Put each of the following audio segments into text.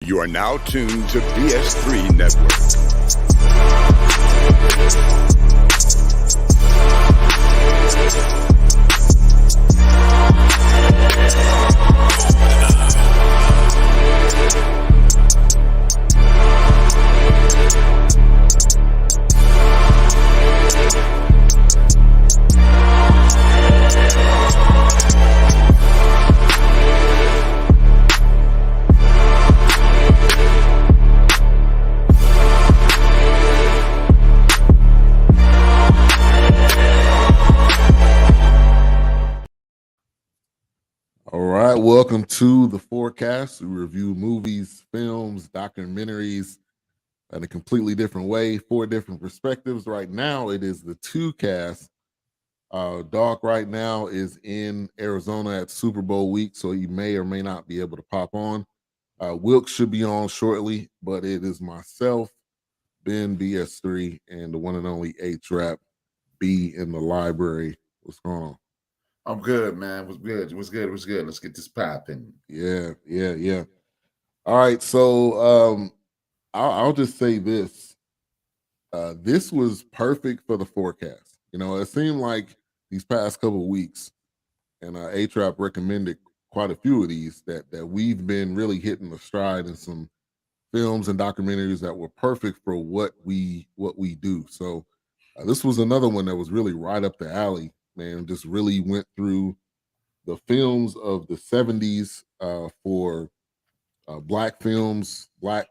You are now tuned to BS3 Network. All right, welcome to the Fourcast. We review movies, films, documentaries in a completely different way, 4 different perspectives. Right now, it is the 2cast. Doc right now is in Arizona at Super Bowl week, so he may or may not be able to pop on. Wilkes should be on shortly, but it is myself, Ben BS3, and the one and only H-Rap B in the library. What's going on? I'm good, man. What's good? Let's get this popping. Yeah. All right, so I'll just say this. This was perfect for the forecast. You know, it seemed like these past couple of weeks, and A-Trap recommended quite a few of these that we've been really hitting the stride in some films and documentaries that were perfect for what we do. So this was another one that was really right up the alley, man. Just really went through the films of the 70s for Black films, Black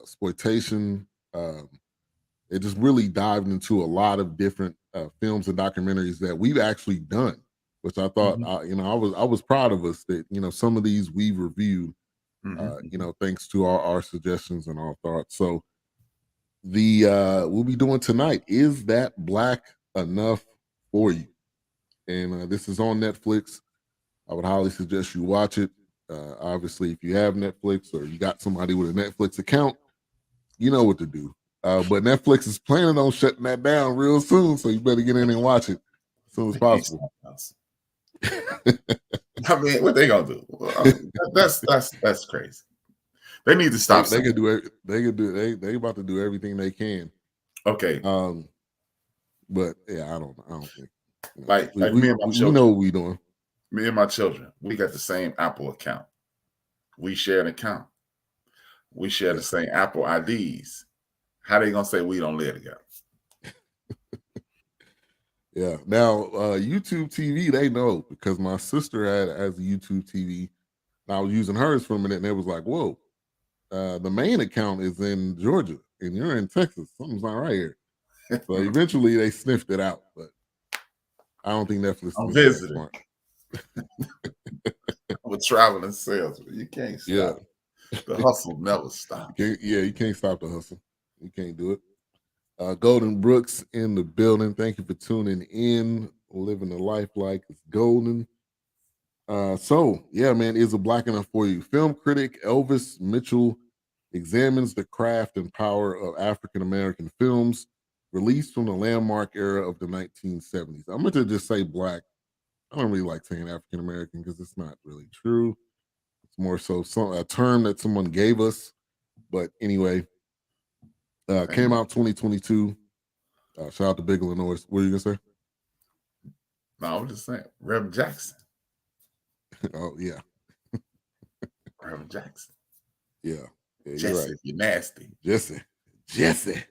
exploitation. It just really dived into a lot of different films and documentaries that we've actually done, which I thought, I was proud of us that, some of these we've reviewed, thanks to our suggestions and our thoughts. So we'll be doing tonight, Is That Black Enough for You? And this is on Netflix. I would highly suggest you watch it. Obviously, if you have Netflix or you got somebody with a Netflix account, you know what to do. But Netflix is planning on shutting that down real soon, so you better get in and watch it as soon as possible. I mean, what they gonna do? That's crazy. They need to stop. They about to do everything they can. Okay. But yeah, I don't think. Like me and my children. We know what we doing. Me and my children, we got the same Apple account. We share an account. We share the same Apple IDs. How they gonna say we don't live together? Yeah. Now, YouTube TV, they know, because my sister has a YouTube TV. And I was using hers for a minute, and it was like, whoa, the main account is in Georgia, and you're in Texas. Something's not right here. So eventually, they sniffed it out, but I don't think Netflix. I'm visiting. I'm a traveling salesman. You can't stop. Yeah. The hustle never stops. You can't stop the hustle. You can't do it. Golden Brooks in the building. Thank you for tuning in. Living a life like it's golden. So, yeah, man, Is It Black Enough for You? Film critic Elvis Mitchell examines the craft and power of African-American films released from the landmark era of the 1970s. I'm going to just say black. I don't really like saying African-American because it's not really true. It's more so a term that someone gave us. But anyway, came out 2022. Shout out to Big Illinois. What are you going to say? No, I was just saying, Reverend Jackson. Oh, yeah. Reverend Jackson. Yeah. Jesse, you're right. You're nasty. Jesse. Jesse,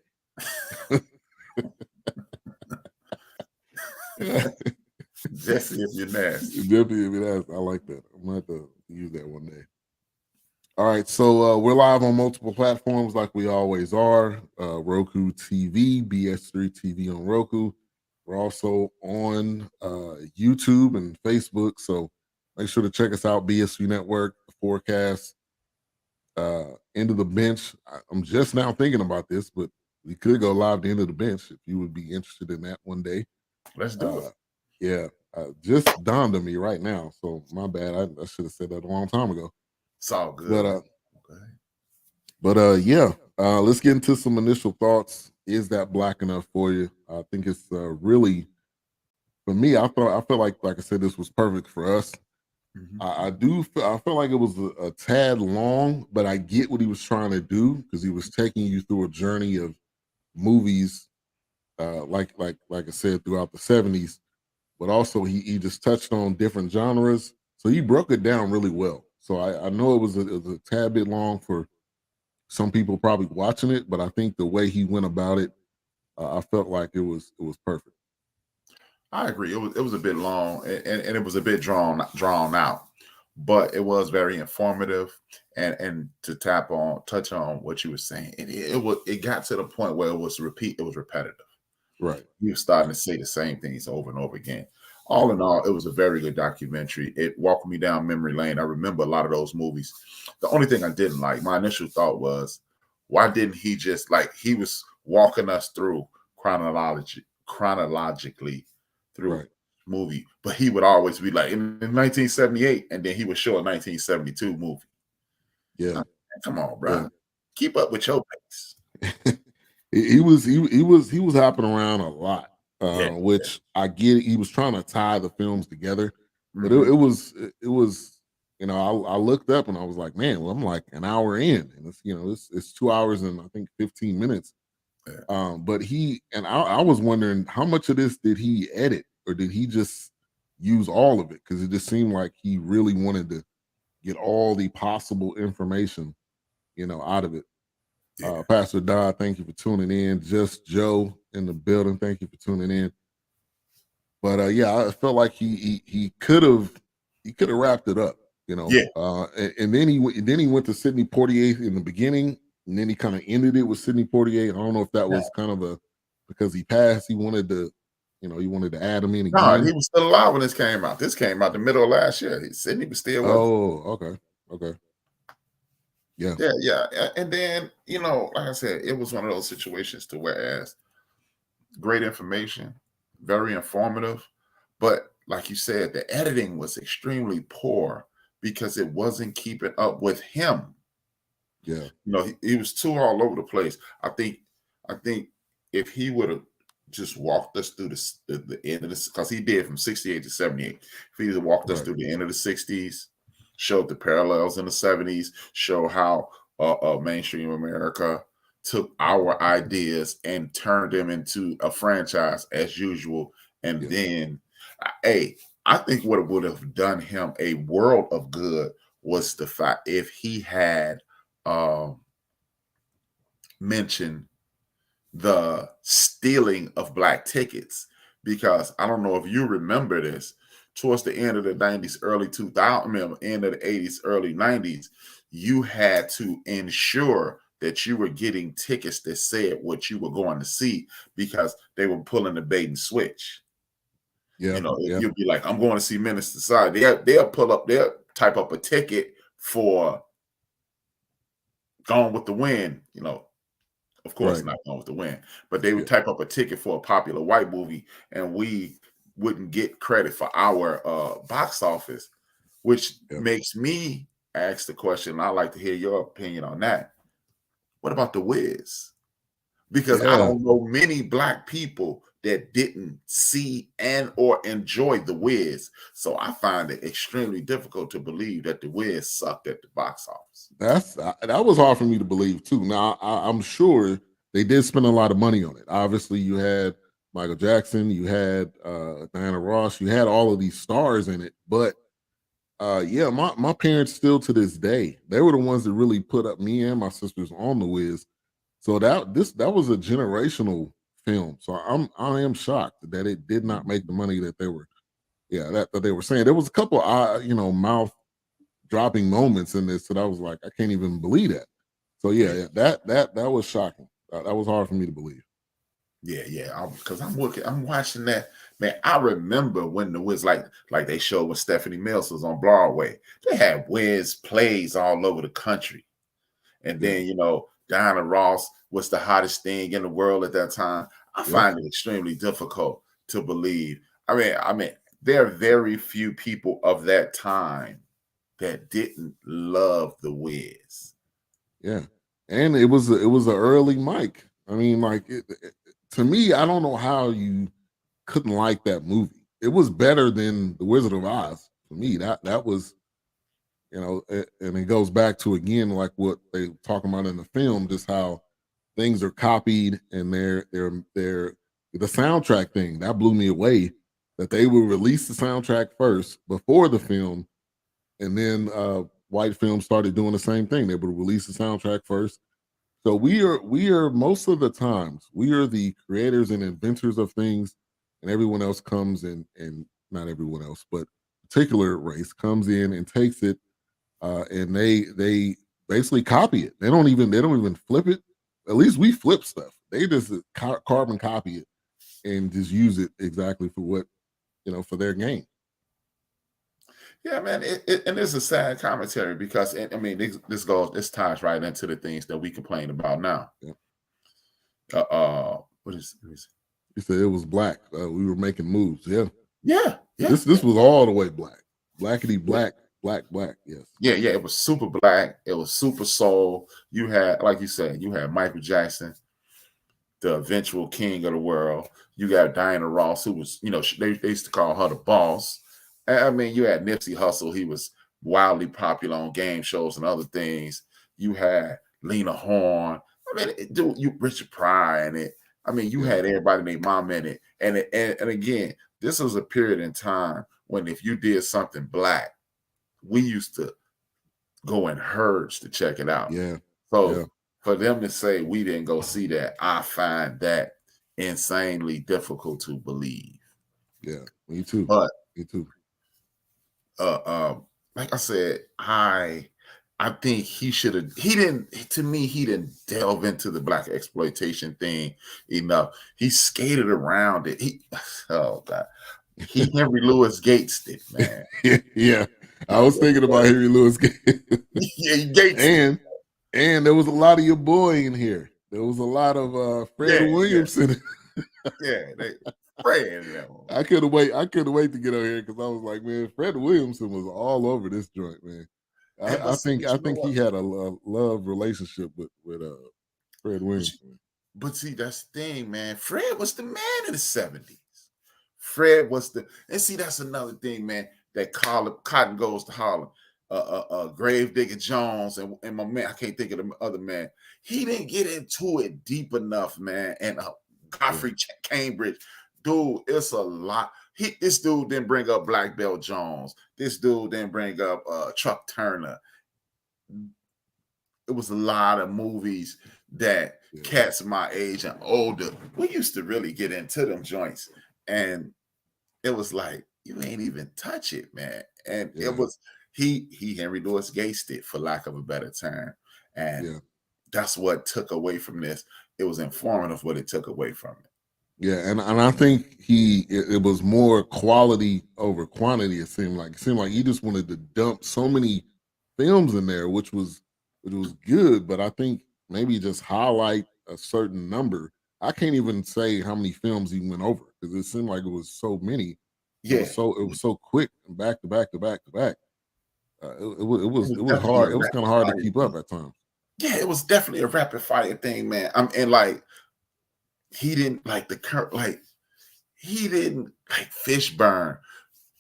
if you're nasty. Definitely, if you're nasty. I like that. I'm going to have to use that one day. All right, so we're live on multiple platforms like we always are. Roku TV, BS3 TV on Roku. We're also on YouTube and Facebook, so make sure to check us out, BS3 Network, The Fourcast, End of the Bench. I'm just now thinking about this, but we could go live to End of the Bench if you would be interested in that one day. Let's do it. Yeah, just dawned on me right now, so my bad. I should have said that a long time ago. It's all good. But let's get into some initial thoughts. Is that black enough for you? I think it's really, for me, I feel like I said, this was perfect for us. I feel like it was a tad long, but I get what he was trying to do because he was taking you through a journey of movies, like I said, throughout the 70s. But also he just touched on different genres, so he broke it down really well. So I know it was a tad bit long for some people probably watching it, but I think the way he went about it, I felt like it was perfect. I agree. It was a bit long and it was a bit drawn out, but it was very informative. And to touch on what you were saying, it got to the point where it was repetitive. Right. He was starting to say the same things over and over again. All in all, it was a very good documentary. It walked me down memory lane. I remember a lot of those movies. The only thing I didn't like, my initial thought was, why didn't he just he was walking us through chronologically through Right. movie, but he would always be like in 1978, and then he would show a 1972 movie. Yeah. Come on, bro. Yeah. Keep up with your pace. he was hopping around a lot, Yeah. which I get. He was trying to tie the films together, but it, Mhm. it was I looked up and I was like, man, well, I'm like an hour in, and it's 2 hours and I think 15 minutes. Yeah. But I was wondering how much of this did he edit or did he just use all of it, because it just seemed like he really wanted to get all the possible information out of it. Yeah. Pastor Dodd, thank you for tuning in. Just Joe in the building, thank you for tuning in. But yeah, I felt like he could have wrapped it up, Yeah. and then he went to Sidney Poitier in the beginning, and then he kind of ended it with Sidney Poitier. I don't know if that was kind of because he passed, he wanted to add him in No, again. he was still alive when this came out. This came out the middle of last year. Sydney was still with us. Oh, okay, yeah, Yeah. And then, like I said, it was one of those situations to whereas great information, very informative, but like you said, the editing was extremely poor because it wasn't keeping up with him. yeah, He was too all over the place. I think if he would have just walked us through the end of this, because he did from 68 to 78. If he had walked us right, through the end of the 60s, showed the parallels in the 70s, show how mainstream America took our ideas and turned them into a franchise as usual. And yeah, then, hey, I think what would have done him a world of good was the fact if he had mentioned the stealing of black tickets, because I don't know if you remember this, towards the end of the 90s, early 2000, end of the 80s, early 90s, you had to ensure that you were getting tickets that said what you were going to see because they were pulling the bait and switch. yeah, yeah, You'll be like, I'm going to see Minister Side. They'll type up a ticket for Gone with the Wind, of course, right, not Gone with the Wind, but they would yeah, type up a ticket for a popular white movie, and we wouldn't get credit for our box office, which yeah, makes me ask the question. I'd like to hear your opinion on that. What about The Wiz? Because I yeah. don't know many black people that didn't see and or enjoy The Wiz. So I find it extremely difficult to believe that The Wiz sucked at the box office. That was hard for me to believe too. Now I'm sure they did spend a lot of money on it. Obviously, you had Michael Jackson, you had Diana Ross, you had all of these stars in it. But yeah, my parents still to this day, they were the ones that really put up me and my sisters on The Wiz. So that was a generational film. So I am shocked that it did not make the money that they were that they were saying. There was a couple mouth dropping moments in this that I was like, I can't even believe that. So yeah, that was shocking. That was hard for me to believe. Yeah. Because I'm watching that. Man, I remember when the Wiz like they showed when Stephanie Mills was on Broadway. They had Wiz plays all over the country. And Yeah, then, Diana Ross was the hottest thing in the world at that time. I yep, find it extremely difficult to believe. I mean, there are very few people of that time that didn't love the Wiz. yeah. And it was an early mic. I mean, like to me, I don't know how you couldn't like that movie. It was better than The Wizard of Oz to me. That was, and it goes back to again like what they talking about in the film, just how things are copied, and they're the soundtrack thing that blew me away. That they will release the soundtrack first before the film, and then white films started doing the same thing. They would release the soundtrack first. So we are most of the times we are the creators and inventors of things, and everyone else comes in, and not everyone else, but particular race comes in and takes it, and they basically copy it. They don't even flip it. At least we flip stuff. They just carbon copy it and just use it exactly for what for their game. Yeah, man, and it's a sad commentary because I mean this ties right into the things that we complain about now. Yeah. What is You said it was black. We were making moves. Yeah. Yeah. This was all the way black. Blackity black, black. Yes. Yeah. It was super black. It was super soul. You had, like you said, you had Michael Jackson, the eventual king of the world. You got Diana Ross, who was, they used to call her the boss. I mean, you had Nipsey Hussle. He was wildly popular on game shows and other things. You had Lena Horne. I mean, dude, Richard Pryor in it. I mean, you had everybody named Mom in it. And again, this was a period in time when if you did something black, we used to go in herds to check it out. Yeah. So for them to say we didn't go see that, I find that insanely difficult to believe. Yeah, me too. But me too. Like I said, I think he didn't delve into the black exploitation thing enough. He skated around it. He Henry Louis Gates it, man. Yeah. I was thinking about Henry Louis Gates. Yeah, he Gates and there was a lot of your boy in here. There was a lot of Fred Williamson. Fred. I couldn't wait to get on here because I was like, man, Fred Williamson was all over this joint, man. I think he had a love relationship with Fred Williamson. But see, that's the thing, man. Fred was the man in the 70s. Fred was and see, that's another thing, man, that Cotton Goes to Harlem. Gravedigger Jones and my man, I can't think of the other man. He didn't get into it deep enough, man. And Godfrey Cambridge, dude, it's a lot. This dude didn't bring up Black Belt Jones. This dude didn't bring up Chuck Turner. It was a lot of movies that cats my age and older, we used to really get into them joints. And it was like, you ain't even touch it, man. And it was he Henry Louis Gates it, for lack of a better term. And that's what took away from this. It was informative what it took away from it. Yeah, and I think it was more quality over quantity. It seemed like he just wanted to dump so many films in there, which was good. But I think maybe just highlight a certain number. I can't even say how many films he went over because it seemed like it was so many. Yeah, it was so quick and back to back to back to back. It was hard. It was kind of hard to keep up at times. Yeah, it was definitely a rapid fire thing, man. And like he didn't like he didn't like Fishburne.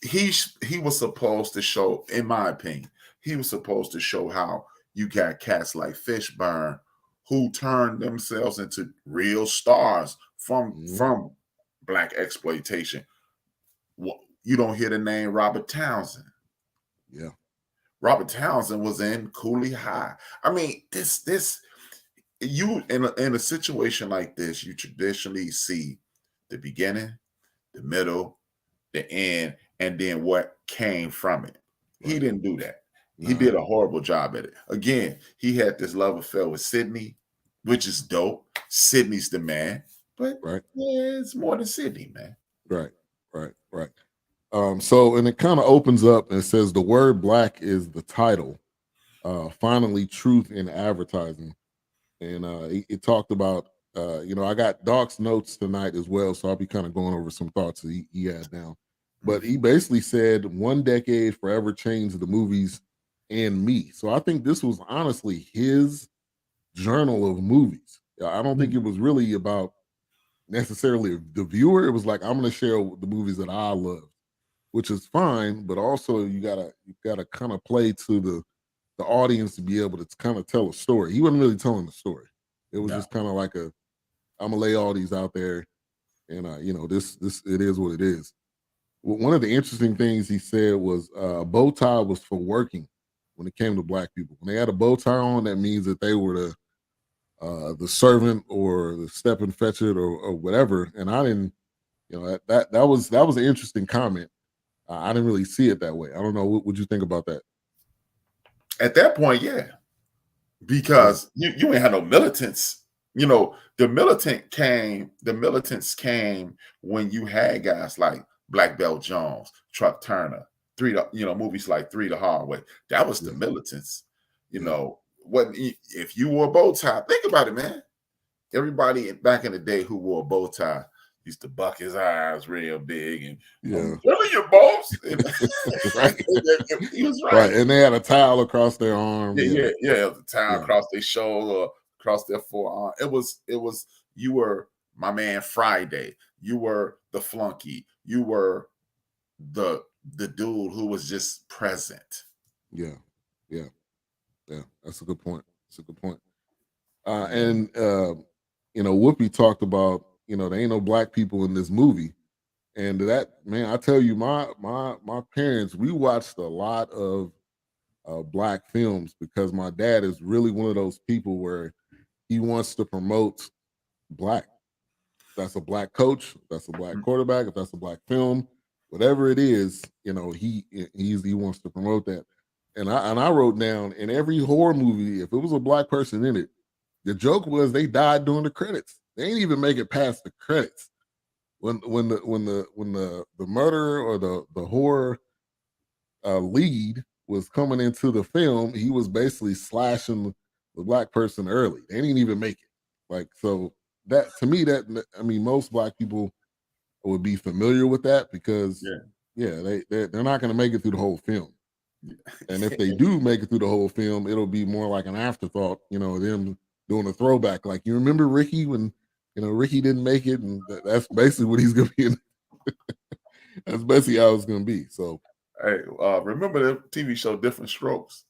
He was supposed to show, in my opinion, he was supposed to show how you got cats like Fishburne who turned themselves into real stars from black exploitation. You don't hear the name Robert Townsend. Yeah. Robert Townsend was in Cooley High. I mean, you in a situation like this, you traditionally see the beginning, the middle, the end, and then what came from it. Right. He didn't do that. No. He did a horrible job at it. Again, he had this love affair with Sydney, which is dope. Sydney's the man, but it's more than Sydney, man. Right. So, and it kind of opens up and says the word black is the title. Finally, truth in advertising. And it talked about, I got Doc's notes tonight as well. So I'll be kind of going over some thoughts that he had down. But he basically said 1 decade forever changed the movies and me. So I think this was honestly his journal of movies. I don't think it was really about necessarily the viewer. It was like, I'm going to share the movies that I love. which is fine, but also you gotta kind of play to the audience to be able to kind of tell a story. He wasn't really telling the story. It was No. just kind of like I'm gonna lay all these out there, and this it is what it is. One of the interesting things he said was a bow tie was for working when it came to black people. When they had a bow tie on, that means that they were the servant or the step and fetch it or whatever. And I didn't, that was an interesting comment. I didn't really see it that way. I don't know. What would you think about that? At that point, yeah, because you ain't had no militants. The militants came when you had guys like Black Belt Jones, Truck Turner, movies like Three the Hard Way. That was the militants. What if you wore a bow tie? Think about it, man. Everybody back in the day who wore a bow tie used to buck his eyes real big and really your boss. Right. He was right. And they had a towel across their arm. Yeah. The towel across their shoulder, across their forearm. It was you were my man Friday. You were the flunky. You were the dude who was just present. Yeah. That's a good point. And Whoopi talked about there ain't no black people in this movie, and that, man, I tell you, my parents, we watched a lot of black films because my dad is really one of those people where he wants to promote black. That's a black coach. That's a black quarterback. If that's a black film, whatever it is, he wants to promote that. And I wrote down, in every horror movie, if it was a black person in it, the joke was they died during the credits. They ain't even make it past the credits. When the murderer or the horror lead was coming into the film, he was basically slashing the black person early. They didn't even make it. Like, so that, to me, most black people would be familiar with that because they're not going to make it through the whole film. And if they do make it through the whole film, it'll be more like an afterthought, them doing a throwback. Like, you remember Ricky when, Ricky didn't make it, and that's basically what he's going to be in. That's basically how it's going to be. So, hey, remember the TV show Different Strokes?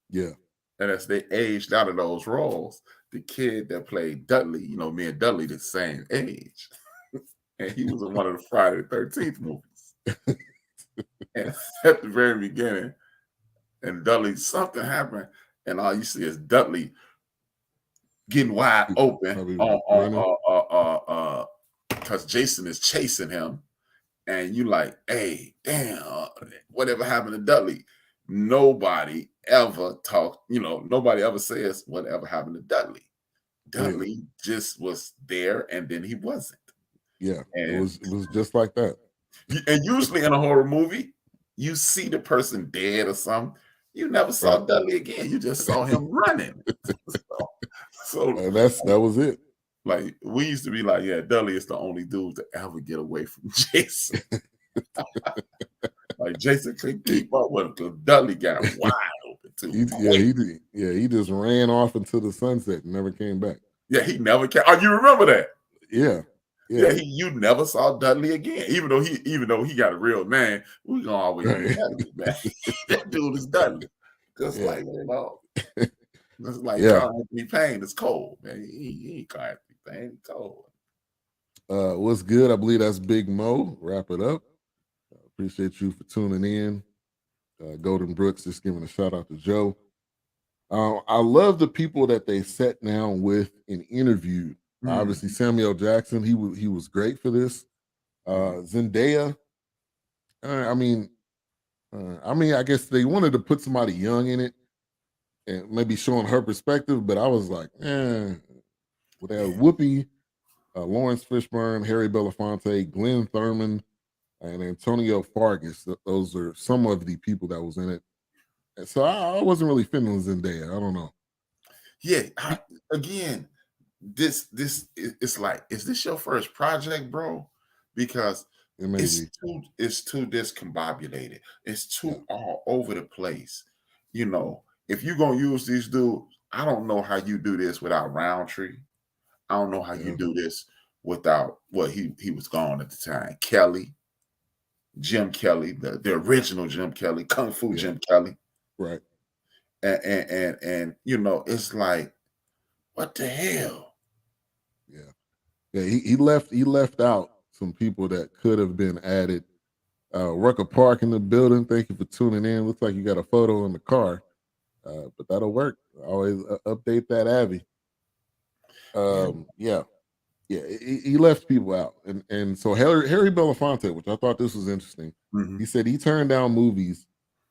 Yeah. And as they aged out of those roles, the kid that played Dudley, me and Dudley the same age. And he was in one of the Friday the 13th movies. And at the very beginning, and Dudley, something happened, and all you see is Dudley getting wide open because Jason is chasing him, and you like, hey, damn, whatever happened to Dudley? Nobody ever talked, nobody ever says whatever happened to Dudley. Dudley just was there, and then he wasn't. Yeah, and it was just like that. And usually in a horror movie, you see the person dead or something. You never saw Dudley again. You just saw him running. So that was it. Like, we used to be like, yeah, Dudley is the only dude to ever get away from Jason. Like, Jason couldn't keep up with him because Dudley got wide open too. He just ran off into the sunset and never came back. Yeah, he never came. Oh, you remember that? Yeah. You never saw Dudley again, even though he got a real name. We gonna always be Dudley, man. That dude is Dudley. Just like, it's like Carl Anthony Payne is cold, man. He ain't Carl Anthony Payne, he's cold. What's good? I believe that's Big Mo. Wrap it up. Appreciate you for tuning in. Golden Brooks just giving a shout out to Joe. I love the people that they sat down with and interviewed. Obviously, Samuel Jackson, he was great for this. Zendaya, I guess they wanted to put somebody young in it and maybe showing her perspective, but I was like, with that Whoopi, Lawrence Fishburne, Harry Belafonte, Glenn Thurman, and Antonio Fargas. Those are some of the people that was in it. And so I wasn't really feeling Zendaya. I don't know. Yeah, again, this it's like, is this your first project, bro? Because it's too discombobulated. It's too all over the place. If you're gonna use these dudes, I don't know how you do this without Roundtree. I don't know how you do this without he was gone at the time. Kelly. Jim Kelly, the original Jim Kelly, Kung Fu Yeah. Jim Kelly. Right. And you know, it's like, what the hell? Yeah. Yeah. He left out some people that could have been added. Rucker Park in the building. Thank you for tuning in. Looks like you got a photo in the car, but that'll work. Always update that Abby. Yeah, yeah. He left people out, and so Harry Belafonte, which I thought this was interesting. Mhm. He said he turned down movies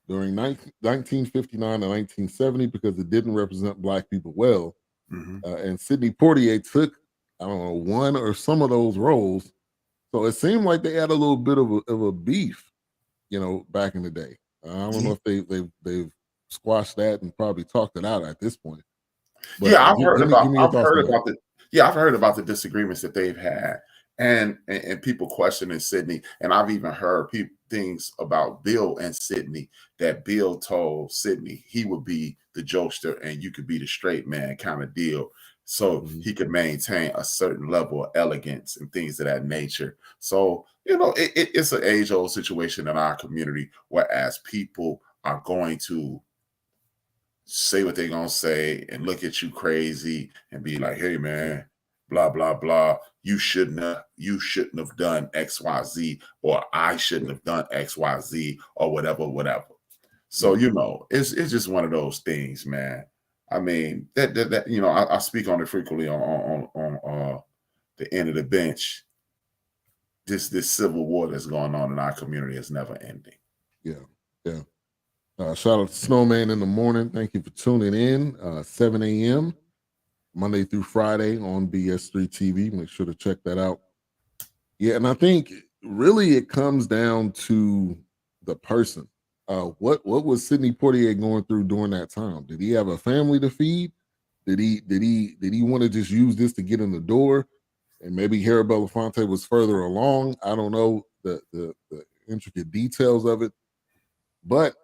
during 1959 to 1970 because it didn't represent Black people well. Mhm. And Sidney Poitier took, I don't know, one or some of those roles. So it seemed like they had a little bit of a beef, back in the day. I don't know Yeah. if they've squashed that and probably talked it out at this point. But Yeah, give me your thoughts on that. I've heard about the disagreements that they've had, and people questioning Sydney, and I've even heard things about Bill and Sydney, that Bill told Sydney he would be the jokester and you could be the straight man kind of deal, so Mhm. he could maintain a certain level of elegance and things of that nature. So it's an age old situation in our community, whereas people are going to say what they're gonna say and look at you crazy and be like, hey man, blah blah blah. You shouldn't have done XYZ, or I shouldn't have done XYZ, or whatever. So Yeah. it's just one of those things, man. I mean, that I speak on it frequently on the end of the bench. This civil war that's going on in our community is never ending. Yeah. Yeah. Shout out to Snowman in the morning. Thank you for tuning in. 7 a.m. Monday through Friday on BS3 TV. Make sure to check that out. Yeah, and I think really it comes down to the person. What was Sidney Poitier going through during that time? Did he have a family to feed? Did he want to just use this to get in the door? And maybe Harry Belafonte was further along. I don't know the intricate details of it, but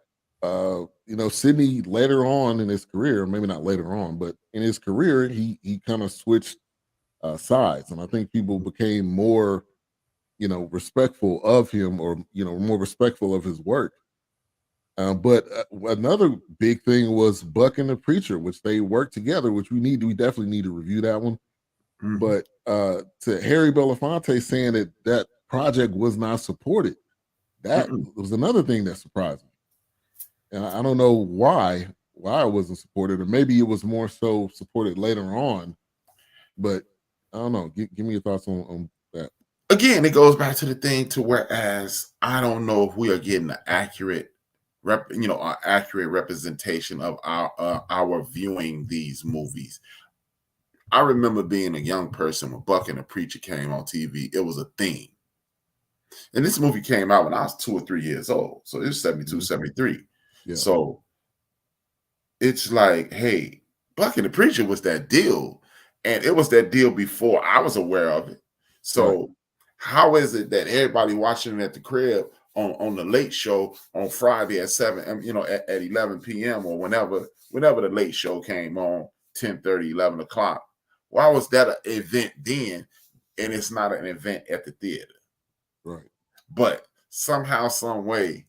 Sidney later on in his career, maybe not later on, but in his career, he kind of switched sides, and I think people became more respectful of him, or more respectful of his work. But another big thing was Buck and the Preacher, which they worked together, which we definitely need to review that one. Mhm. But to Harry Belafonte saying that project was not supported, that Mm-mm. was another thing that surprised me. And I don't know why it wasn't supported, or maybe it was more so supported later on. But I don't know. Give me your thoughts on that. Again, it goes back to the thing to whereas I don't know if we are getting an accurate an accurate representation of our viewing these movies. I remember being a young person when Buck and the Preacher came on TV. It was a thing. And this movie came out when I was 2 or 3 years old. So it was 72, Mhm. 73. Yeah. So it's like, hey, Buck and the Preacher was that deal. And it was that deal before I was aware of it. Right. So how is it that everybody watching it at the crib on the late show on Friday at 7, at 11 p.m. or whenever the late show came on, 10:30, 11 o'clock? Why was that an event then and it's not an event at the theater? Right. But somehow, some way,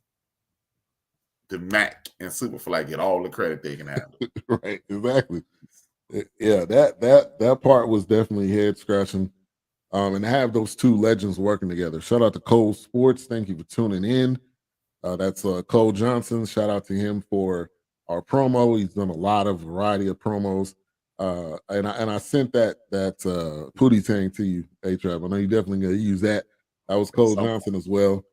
the Mac and Superfly get all the credit they can handle. Right. Exactly. Yeah. That part was definitely head scratching. And to have those two legends working together. Shout out to Cole Sports. Thank you for tuning in. That's Cole Johnson. Shout out to him for our promo. He's done a lot of variety of promos. And I sent that Pootie Tang to you, A-Trap. I know you definitely gonna use that. That was Cole Johnson as well.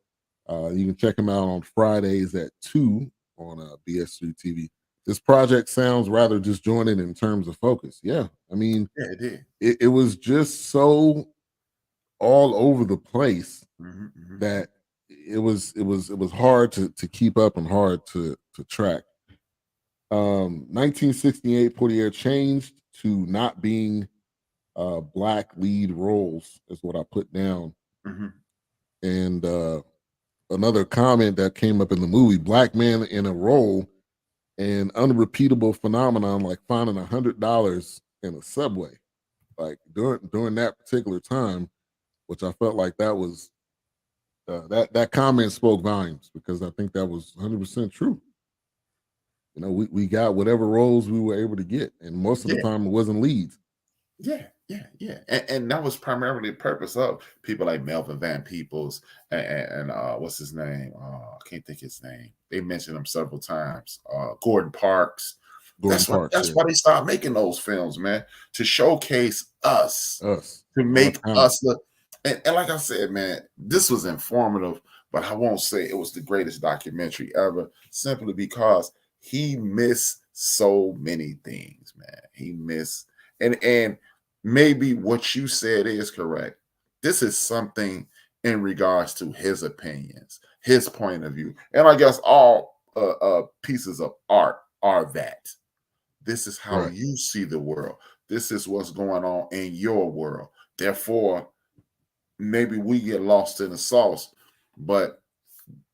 You can check him out on Fridays at 2 on BS3 TV. This project sounds rather disjointed in terms of focus. Yeah, I mean, Yeah, it did. it was just so all over the place Mm-hmm. that it was hard to keep up and hard to track. 1968, Portier changed to not being black lead roles, is what I put down. Mm-hmm. And another comment that came up in the movie: black man in a role, an unrepeatable phenomenon like finding $100 in a subway, like during that particular time, which I felt like that was that comment spoke volumes because I think that was 100% true. You know, we got whatever roles we were able to get, and most of the Yeah, time it wasn't leads. yeah. And that was primarily the purpose of people like Melvin Van Peebles and what's his name? I can't think his name. They mentioned him several times. Gordon Parks. Gordon Parks, That's why they started making those films, man, to showcase us, to our make talent. us look. And like I said, man, this was informative, but I won't say it was the greatest documentary ever, simply because he missed so many things, man. He missed and maybe what you said is correct. This is something in regards to his opinions, his point of view, and I guess all pieces of art are that. This is how Right. you see the world. This is what's going on in your world. Therefore, maybe we get lost in the sauce, but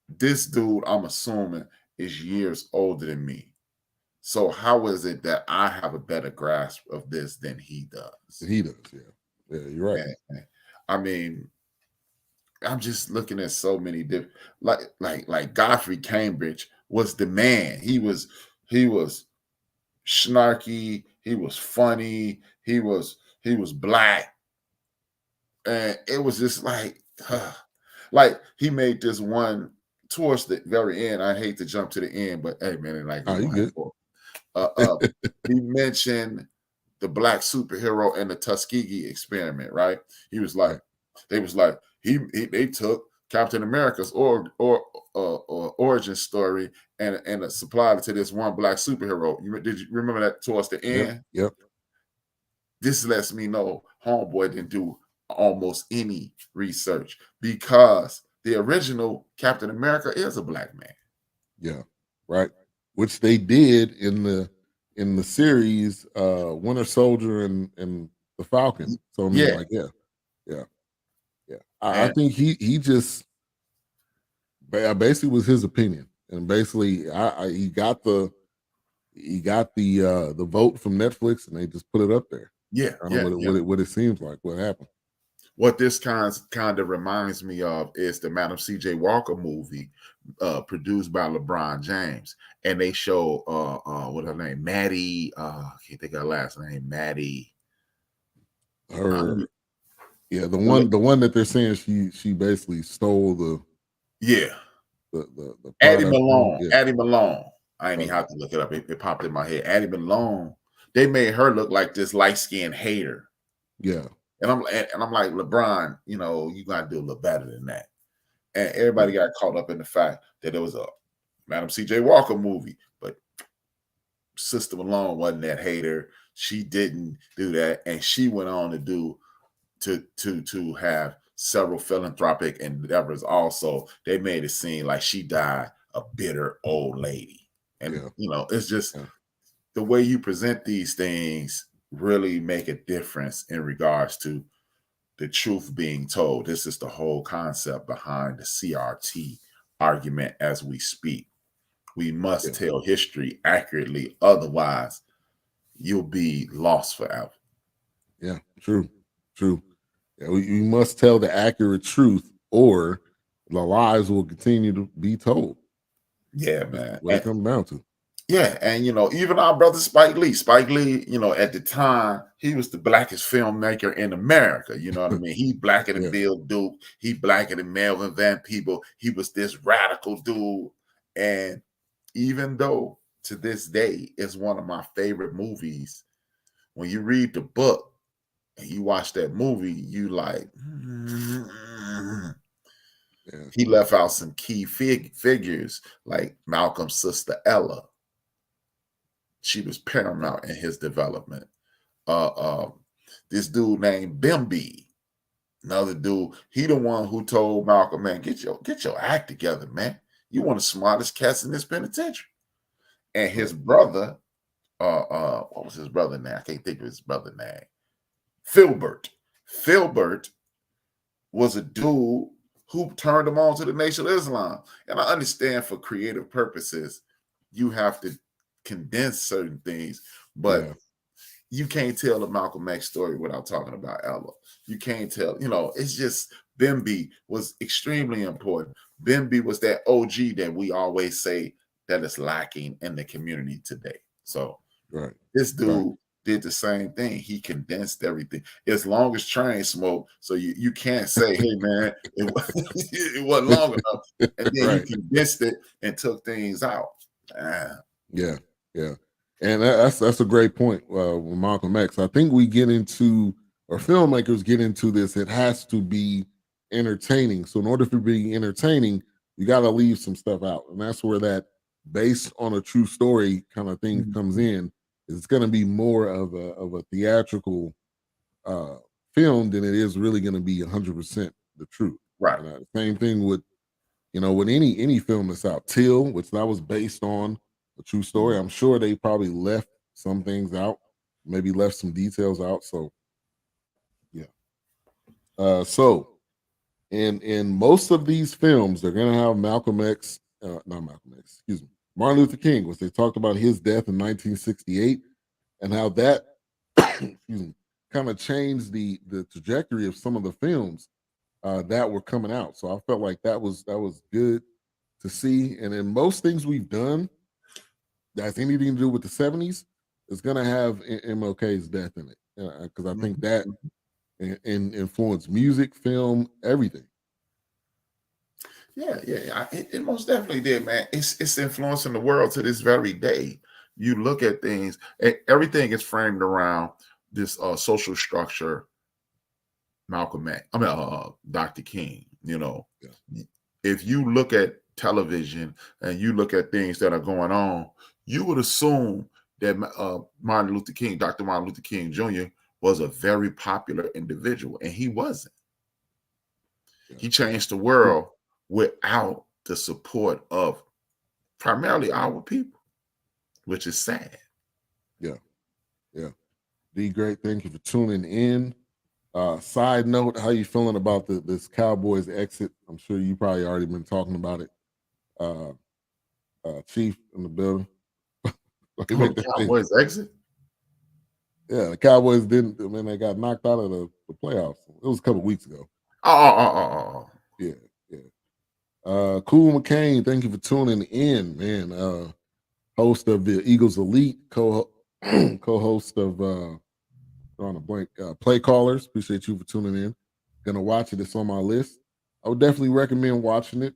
this dude, I'm assuming, is years older than me. So how is it that I have a better grasp of this than he does? He does, yeah. You're right. And, I mean, I'm just looking at so many different, like Godfrey Cambridge was the man. He was snarky. He was funny. He was black, and it was just like he made this one towards the very end. I hate to jump to the end, but hey, man, like Oh, we're you gonna good? he mentioned the black superhero and the Tuskegee experiment, right? He was like, they was like, they took Captain America's origin story and supplied it to this one black superhero. Did you remember that towards the end? Yep. This lets me know Homeboy didn't do almost any research because the original Captain America is a black man. Yeah. Right. Which they did in the series Winter Soldier and the Falcon. So I mean, Yeah. like, yeah. I And think he just basically was his opinion, and basically he got the the vote from Netflix, and they just put it up there. yeah, I don't yeah, know yeah. what it seems like. What happened? What this kind of reminds me of is the Madam C.J. Walker movie, produced by LeBron James, and they show what her name, Maddie. I can't think of her last name, Maddie. Her, yeah, the one that they're saying she basically stole Yeah, the Addie product from. Malone. Yeah, Addie Malone. I didn't even have to look it up. It popped in my head. Addie Malone. They made her look like this light skinned hater. yeah. And I'm like, LeBron, you gotta do a little better than that. And everybody got caught up in the fact that it was a Madam C.J. Walker movie, but Sister Malone wasn't that hater. She didn't do that, and she went on to do to have several philanthropic endeavors. Also, they made it seem like she died a bitter old lady, and it's just the way you present these things really make a difference in regards to the truth being told. This is the whole concept behind the CRT argument as we speak. We must tell history accurately, otherwise you'll be lost forever. Yeah, true. Yeah, we must tell the accurate truth, or the lies will continue to be told. Yeah, man. What it comes down to. Yeah, and even our brother Spike Lee. Spike Lee, at the time, he was the blackest filmmaker in America. You know what I mean? He blacker than Bill Duke. He blacker than Melvin Van Peebles. He was this radical dude. And even though to this day it's one of my favorite movies, when you read the book and you watch that movie, you like, he left out some key figures like Malcolm's sister Ella. She was paramount in his development. This dude named Bimby, another dude, he the one who told Malcolm, man, get your act together, man. You one of the smartest cats in this penitentiary. And his brother, what was his brother name? I can't think of his brother name. Filbert. Filbert was a dude who turned him on to the Nation of Islam. And I understand for creative purposes, you have to condense certain things, but you can't tell the Malcolm X story without talking about Ella. You can't tell, it's just Bimby was extremely important. Bimby was that OG that we always say that is lacking in the community today. So Right. this Right. dude did the same thing. He condensed everything. As long as Train smoked, so you can't say, "Hey man, it wasn't long enough," and then he Right. condensed it and took things out. Yeah. Yeah. And that's a great point with Malcolm X. I think we get into, or filmmakers get into this, it has to be entertaining. So in order for it to be entertaining, you got to leave some stuff out. And that's where that based on a true story kind of thing comes in. It's going to be more of a theatrical film than it is really going to be 100% the truth. Right. And same thing with, with any film that's out. Till, which that was based on a true story. I'm sure they probably left some things out, maybe left some details out. So yeah. So in most of these films, they're gonna have Malcolm X, not Malcolm X, excuse me, Martin Luther King, was they talked about his death in 1968 and how that excuse me, kind of changed the trajectory of some of the films that were coming out. So I felt like that was good to see. And in most things we've done that's anything to do with the 70s, is gonna have MLK's death in it. Because I think that influenced music, film, everything. Yeah, it most definitely did, man. It's influencing the world to this very day. You look at things, everything is framed around this social structure. Malcolm X, Dr. King. Yeah. If you look at television and you look at things that are going on, you would assume that Martin Luther King, Dr. Martin Luther King Jr., was a very popular individual, and he wasn't. Yeah. He changed the world without the support of primarily our people, which is sad. Yeah. Yeah. D, great. Thank you for tuning in. Side note, how you feeling about this Cowboys exit? I'm sure you probably already been talking about it. Chief in the building. The Cowboys exit? Yeah, the Cowboys didn't. I mean, they got knocked out of the playoffs. It was a couple weeks ago. Yeah, yeah. Cool McCain, thank you for tuning in, man. Host of the Eagles Elite, co-host of on a blank Play Callers. Appreciate you for tuning in. Gonna watch it. It's on my list. I would definitely recommend watching it.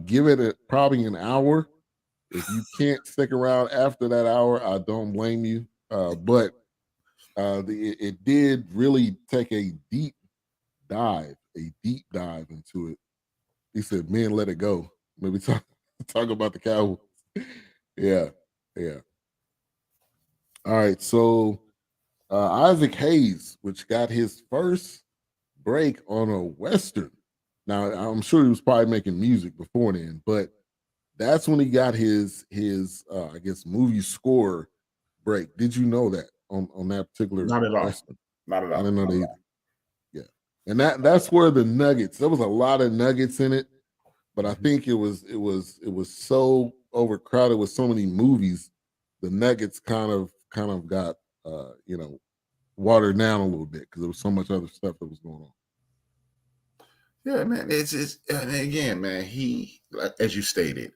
Give it probably an hour. If you can't stick around after that hour, I don't blame you. But it did really take a deep dive into it. He said, "Men, let it go." Maybe talk about the Cowboys. Yeah, yeah. All right, so Isaac Hayes, which got his first break on a Western. Now, I'm sure he was probably making music before then, but that's when he got his I guess movie score break. Did you know that on that particular Not at all. Western? Not at all. I didn't know that either. Yeah, and that's where the nuggets. There was a lot of nuggets in it, but I think it was so overcrowded with so many movies. The nuggets kind of got watered down a little bit because there was so much other stuff that was going on. Yeah, man. It's and again, man, he, like, as you stated,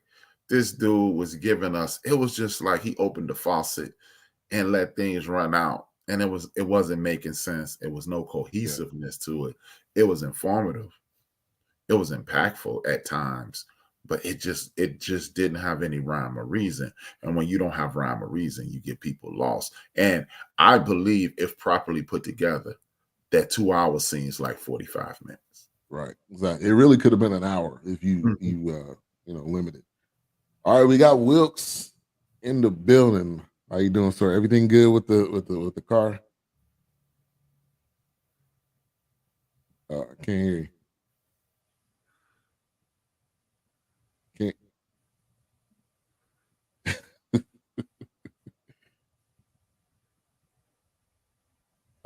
this dude was giving us, it was just like he opened the faucet and let things run out. And it wasn't making sense. It was no cohesiveness to it. It was informative. It was impactful at times, but it just didn't have any rhyme or reason. And when you don't have rhyme or reason, you get people lost. And I believe, if properly put together, that 2 hours seems like 45 minutes. Right, exactly. It really could have been an hour if you limited. All right, we got Wilkes in the building. How you doing, sir? Everything good with the car? I can't hear you. Can't.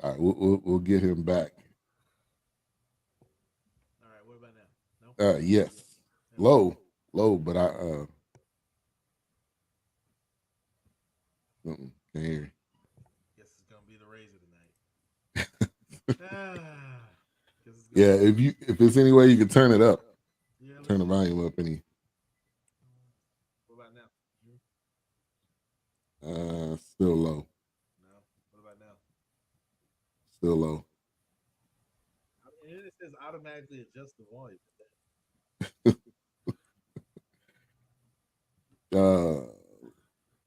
All right, we'll get him back. All right, what about now? No. Yes, low, but I can't hear you. Guess it's gonna be the Razor tonight. Guess it's Yeah, if there's any way you can turn it up, Yeah, turn the volume up any. What about now? Still low. No. What about now? Still low. And it says automatically adjust the volume.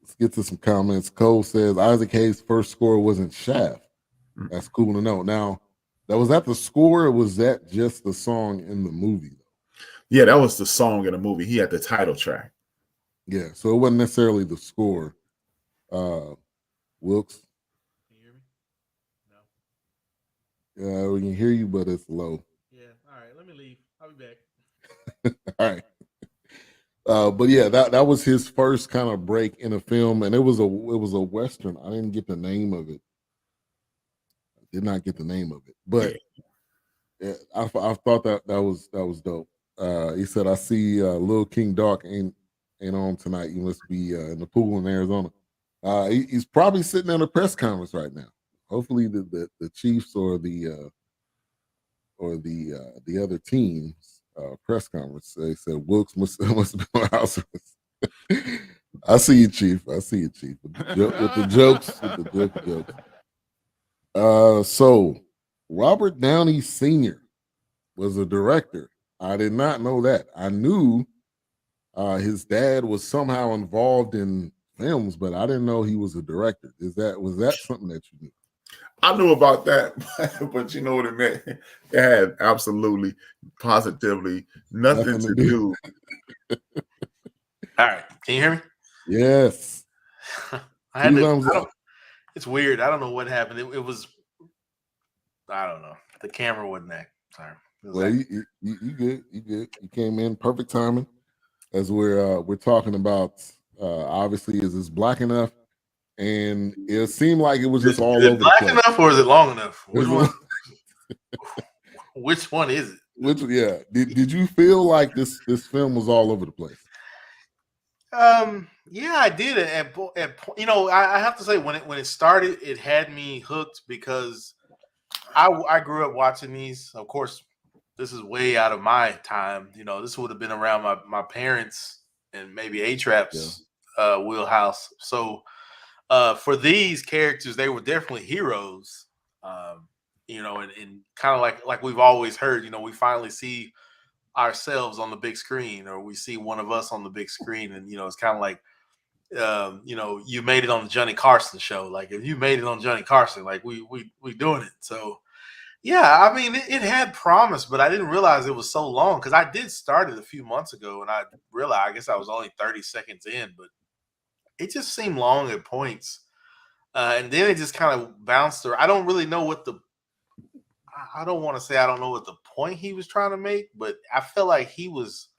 Let's get to some comments. Cole says Isaac Hayes' first score wasn't Shaft. That's cool to know. Now, was that the score, or was that just the song in the movie? Yeah, that was the song in the movie. He had the title track. Yeah, so it wasn't necessarily the score. Wilkes. Can you hear me? No. Yeah, we can hear you, but it's low. Yeah. All right. Let me leave. I'll be back. All right. But yeah, that was his first kind of break in a film, and it was a Western. I didn't get the name of it. I did not get the name of it, but yeah, I thought that was dope. He said, "I see Lil King Dark ain't on tonight. You must be in the pool in Arizona." He's probably sitting in a press conference right now. Hopefully, the Chiefs or the other teams press conference. They said Wilkes must have been on house arrest. I see you, Chief. I see you, Chief. With the jokes. So Robert Downey Sr. was a director. I did not know that. I knew his dad was somehow involved in films, but I didn't know he was a director. Was that something that you knew? I knew about that, but you know what it meant? It had absolutely, positively nothing to do. All right. Can you hear me? Yes. I had to, it's weird. I don't know what happened. It was, I don't know. The camera wasn't that. Sorry. Well, you good. You good. You came in perfect timing as we're talking about, obviously, is this black enough? And it seemed like it was just all over the place. Black enough or is it long enough? Which one? Which one is it? Did you feel like this film was all over the place? Yeah, I did. At you know, I have to say when it started, it had me hooked because I grew up watching these. Of course, this is way out of my time. You know, this would have been around my parents and maybe A-Trap's wheelhouse. So for these characters, they were definitely heroes. You know, and kind of like we've always heard, you know, we finally see ourselves on the big screen, or we see one of us on the big screen, and you know, it's kind of like you know, you made it on the Johnny Carson show. Like if you made it on Johnny Carson, like we doing it. So yeah, I mean, it had promise, but I didn't realize it was so long because I did start it a few months ago, and I realized I guess I was only 30 seconds in, but it just seemed long at points. And then it just kind of bounced around. I don't really know what I don't want to say I don't know what the point he was trying to make, but I felt like he was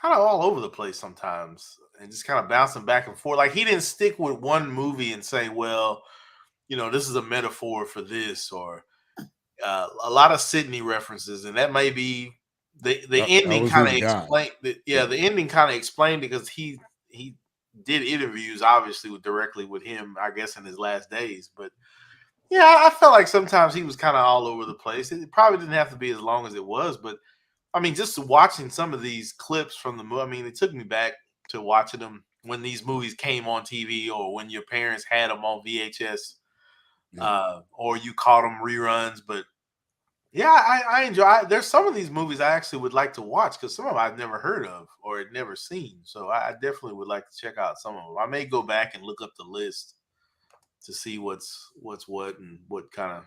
kind of all over the place sometimes and just kind of bouncing back and forth. Like he didn't stick with one movie and say, well, you know, this is a metaphor for this, or a lot of Sydney references. And that may be the ending kind of explained. The ending kind of explained because he did interviews obviously directly with him, I guess, in his last days. But yeah, I felt like sometimes he was kind of all over the place. It probably didn't have to be as long as it was, but I mean, just watching some of these clips from the movie, I mean, it took me back to watching them when these movies came on TV or when your parents had them on VHS, or you caught them reruns. But yeah, I enjoy. There's some of these movies I actually would like to watch because some of them I've never heard of or had never seen. So I definitely would like to check out some of them. I may go back and look up the list to see what's what and what kind of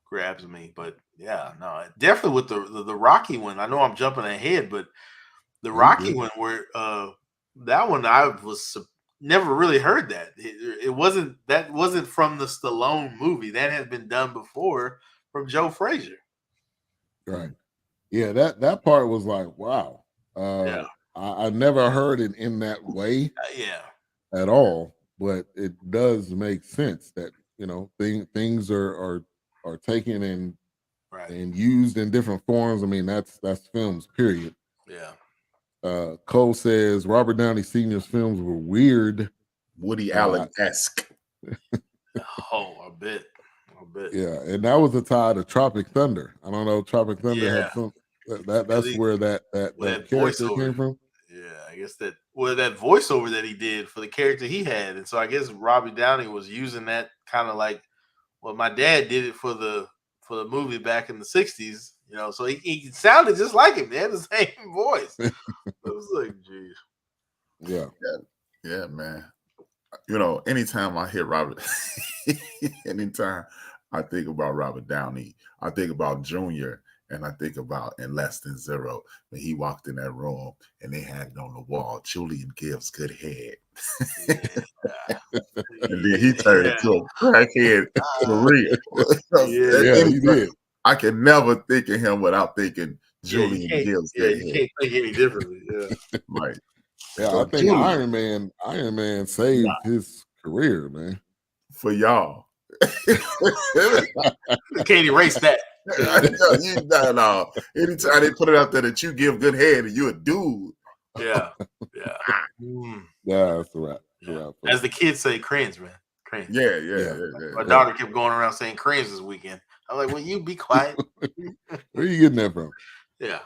grabs me. But yeah, no, definitely with the Rocky one. I know I'm jumping ahead, but the Rocky one where that one I was never really heard that. It wasn't from the Stallone movie. That had been done before from Joe Frazier. Right. Yeah, that part was like, wow. I never heard it in that way. At all. But it does make sense that, you know, things are taken and used in different forms. I mean, that's films, period. Yeah. Cole says Robert Downey Sr.'s films were weird. Woody Allen-esque. Oh, a bit. bit. Yeah, and that was a tie to Tropic Thunder. I don't know. Tropic Thunder had Yeah. some. That's where that character came voiceover. from. Yeah, I guess that voiceover that he did for the character he had, and so I guess Robbie Downey was using that kind of like, well, my dad did it for the movie back in the '60s, you know. So he sounded just like him. They had the same voice. I was like, geez. Yeah, man. You know, anytime I hear Robert, anytime I think about Robert Downey, I think about Junior, and I think about In Less Than Zero when he walked in that room and they had it on the wall. Julian gives good head, and then he turned into a crackhead for real. He did. I can never think of him without thinking Julian gives good head. You can't think any differently. Yeah, Right. Yeah, So I think Julian, Iron Man saved his career, man. for y'all. can't erase that. No. Anytime they put it out there that you give good head and you a dude. Yeah. Yeah, that's right. Yeah. As the kids say, cringe, man. Cringe. Yeah. My daughter kept going around saying cringe this weekend. I was like, "Will you be quiet?" Where are you getting that from? Yeah.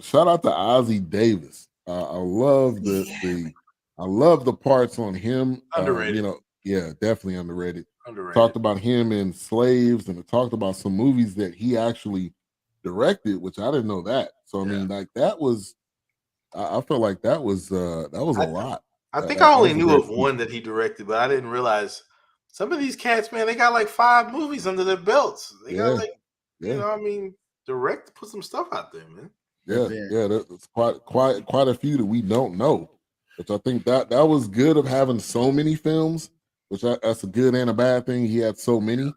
Shout out to Ozzie Davis. I love the parts on him. Underrated. Definitely underrated. Underrated. Talked about him in Slaves, and it talked about some movies that he actually directed, which I didn't know that. So I mean, like that was, I felt like that was a lot. I think I only knew of one that he directed, but I didn't realize some of these cats, man, they got like 5 movies under their belts. They got like, you know, I mean, put some stuff out there, man. Yeah, that's quite a few that we don't know. Which I think that was good of having so many films. Which that's a good and a bad thing. He had so many,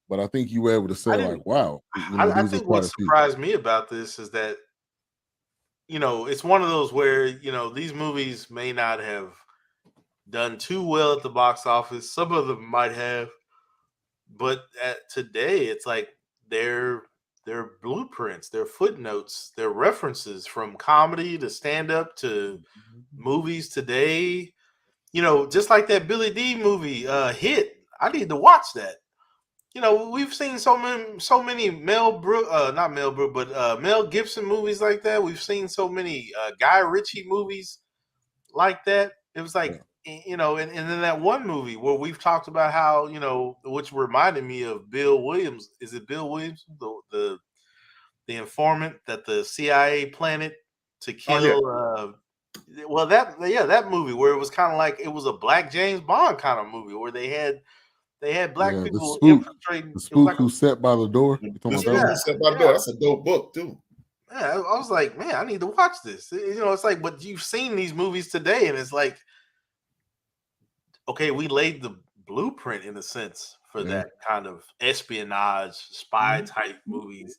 but I think you were able to say like, "Wow." I think what surprised me about this is that, you know, it's one of those where, you know, these movies may not have done too well at the box office. Some of them might have, but today it's like they're blueprints, they're footnotes, they're references from comedy to stand-up to movies today. You know, just like that Billy D movie, Hit. I need to watch that. You know, we've seen so many Mel Gibson movies like that. We've seen so many Guy Ritchie movies like that. It was like, you know, and then that one movie where we've talked about how, you know, which reminded me of Bill Williams. Is it Bill Williams, the informant that the CIA planted to kill? Well, that movie where it was kind of like it was a black James Bond kind of movie where they had black people infiltrating. The Spook Who Sat by the Door. The Spook Who Sat by the Door. That's a dope book too. Yeah, I was like, man, I need to watch this. You know, it's like, but you've seen these movies today, and it's like, okay, we laid the blueprint in a sense for that kind of espionage, spy type movies.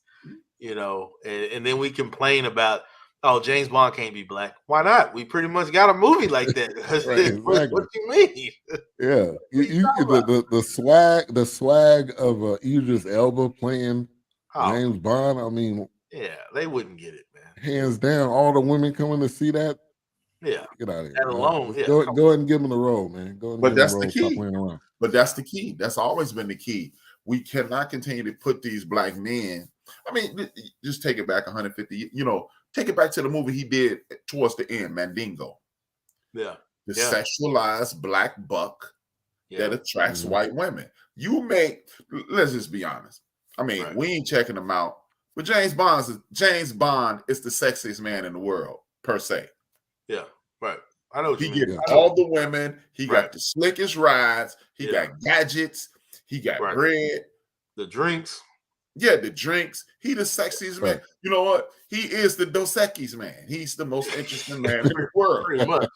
You know, and then we complain about, oh, James Bond can't be black. Why not? We pretty much got a movie like that. Right, exactly. What do you mean? Yeah, the swag of Idris Elba playing James Bond. I mean, yeah, they wouldn't get it, man. Hands down, all the women coming to see that. Yeah, get out of here. That alone, go ahead and give them the role, man. Go ahead and but give that's them the the role. key. Stop playing around. But that's the key. That's always been the key. We cannot continue to put these black men. I mean, just take it back 150. You know, take it back to the movie he did towards the end, Mandingo. Yeah, the sexualized black buck that attracts white women. Let's just be honest. I mean, we ain't checking them out. But James Bond is the sexiest man in the world, per se. Yeah, right. I know what he you mean. gets all the women. He got the slickest rides. He got gadgets. He got bread. The drinks. Yeah, the drinks. He the sexiest man. You know what? He is the Dos Equis man. He's the most interesting man in the world. Pretty much.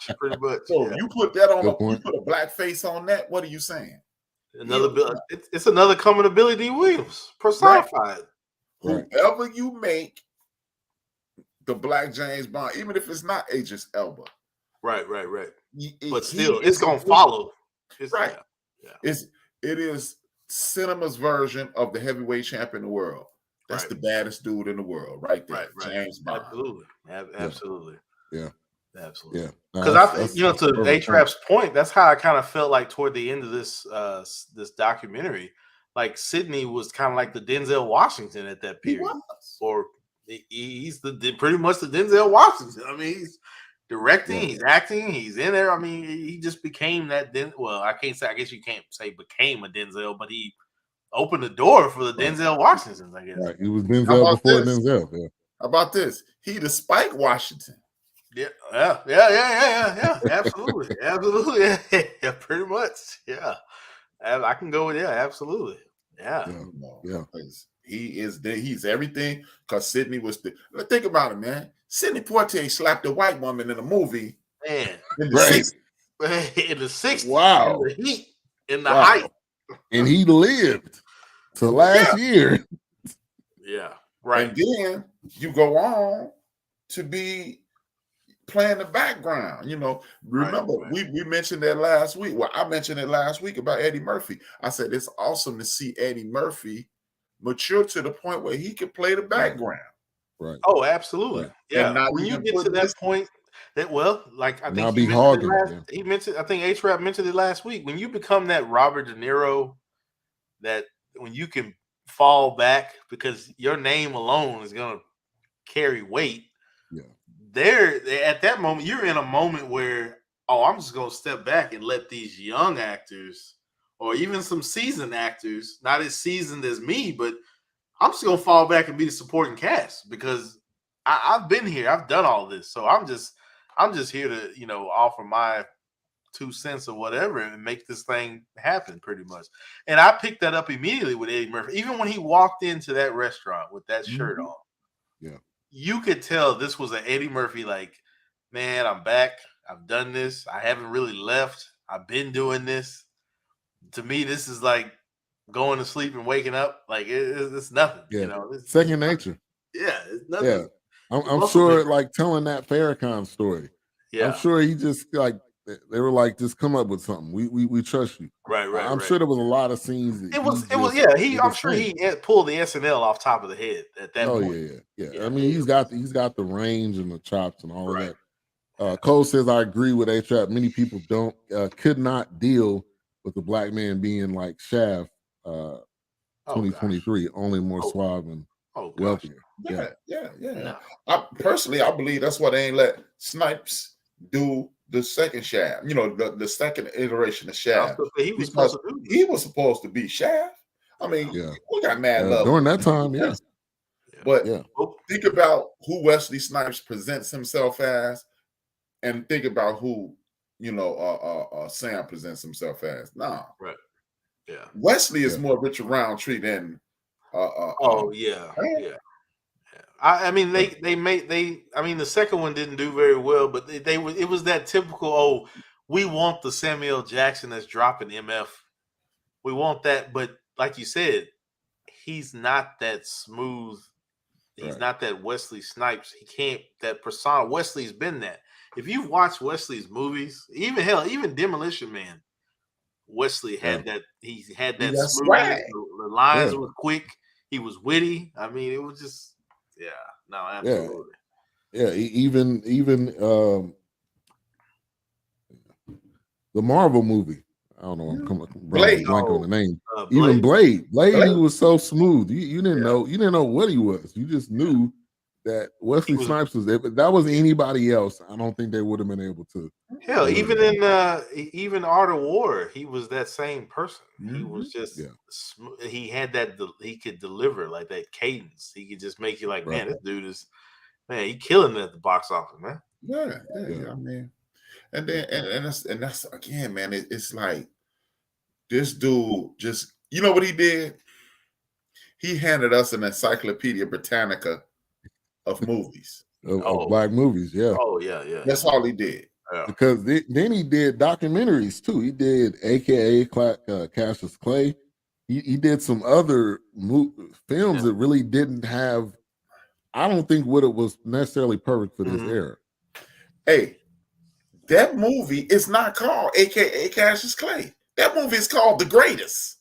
So you put that on you put a black face on that. What are you saying? It's another coming to Billy D. Williams personified. Right. Whoever you make the black James Bond, even if it's not Idris Elba. Right. But still, it's gonna follow. Right. Yeah. It is cinema's version of the heavyweight champion in the world. That's the baddest dude in the world, right there. James Bond. Absolutely. Yeah. Absolutely. Yeah, Because to A-Trap's point, that's how I kind of felt like toward the end of this this documentary. Like Sidney was kind of like the Denzel Washington at that He period, was. or he's pretty much the Denzel Washington. I mean, he's directing, he's acting, he's in there. I mean, he just became that. Well, I can't say. I guess you can't say became a Denzel, but he opened the door for the Denzel Washingtons. I guess. Right. He was Denzel before Denzel. Yeah. How about this? He the Spike Washington. Yeah. Absolutely, absolutely. Yeah, pretty much. Yeah, I can go with absolutely. Yeah. He's everything. Because Sidney was think about it, man. Sidney Poitier slapped a white woman in a movie. Man, in the 60s. In the 60s. Wow. In the heat, in the height. And he lived to last year. Yeah. Right. And then you go on to be playing the background. Remember we mentioned that last week. Well, I mentioned it last week about Eddie Murphy. I said it's awesome to see Eddie Murphy mature to the point where he can play the background. Right. Oh, absolutely. Right. Yeah. When you get to that point, I think he mentioned. I think A-Trap mentioned it last week. When you become that Robert De Niro, that when you can fall back because your name alone is going to carry weight. Yeah. There at that moment, you're in a moment where, I'm just going to step back and let these young actors or even some seasoned actors, not as seasoned as me, but I'm just going to fall back and be the supporting cast because I've been here. I've done all this. So I'm just here to, offer my 2 cents or whatever and make this thing happen pretty much. And I picked that up immediately with Eddie Murphy. Even when he walked into that restaurant with that shirt on. Yeah. You could tell this was an Eddie Murphy, like, man, I'm back. I've done this. I haven't really left. I've been doing this. To me, this is like going to sleep and waking up. Like it's nothing. Yeah. It's second nature. Yeah, it's nothing. Yeah. I'm sure like telling that Farrakhan story. Yeah. I'm sure he just like they were like, just come up with something. We trust you. Right. I'm sure there was a lot of scenes. I'm sure he pulled the SNL off top of the head at that point. Yeah. I mean, he's got the range and the chops and all of that. Cole says, I agree with A-Trap. Many people could not deal with the black man being like Shaft 2023, only more suave and wealthier. Yeah. No. I believe that's why they ain't let Snipes do the second Shaft, the second iteration of Shaft. He was supposed to be Shaft. I mean, we got mad love during that time, But think about who Wesley Snipes presents himself as, and think about who Sam presents himself as. Nah, right, yeah. Wesley is more Richard Roundtree than. I mean, the second one didn't do very well, but it was that typical. We want the Samuel L. Jackson that's dropping MF. We want that, but like you said, he's not that smooth. He's not that Wesley Snipes. He can't that persona. Wesley's been that. If you've watched Wesley's movies, even Demolition Man, Wesley had that. He had that smoothness. The lines were quick. He was witty. I mean, it was just. Yeah, no, absolutely. Yeah, even the Marvel movie. I don't know. I'm coming blank on the name. Even Blade, he was so smooth. You didn't know what he was. You just knew that Wesley Snipes was there. But that was anybody else, I don't think they would have been able to. Hell, even in Art of War, he was that same person. Mm-hmm. He was just he had that he could deliver like that cadence. He could just make you like, man, this dude is he killing it at the box office, man. Yeah. I mean, and then and that's again, man. It's like this dude just what he did. He handed us an Encyclopedia Britannica of movies. Of black movies, yeah. Oh, yeah. That's all he did. Yeah. Because then he did documentaries too. He did AKA Cassius Clay. He did some other films that really didn't have. I don't think what it was necessarily perfect for this era. Hey, that movie is not called AKA Cassius Clay. That movie is called The Greatest.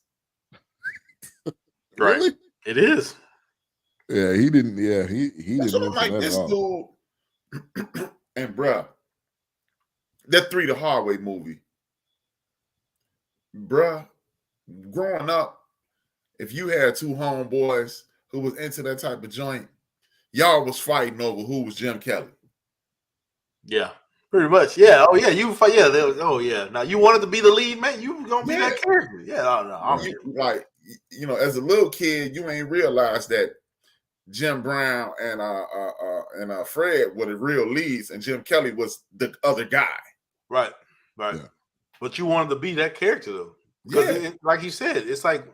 Right. Really? It is. Yeah, he didn't. Yeah, he That's didn't. What I'm like this dude, and bruh, that Three the Hard Way movie, bruh. Growing up, if you had two homeboys who was into that type of joint, y'all was fighting over who was Jim Kelly. Yeah, pretty much. Yeah. Oh yeah, you fight. Yeah. Oh yeah. Now you wanted to be the lead man. You were gonna be that character. Yeah. No. Like as a little kid, you ain't realize that Jim Brown and Fred were the real leads, and Jim Kelly was the other guy. Right. Yeah. But you wanted to be that character though, because like you said, it's like,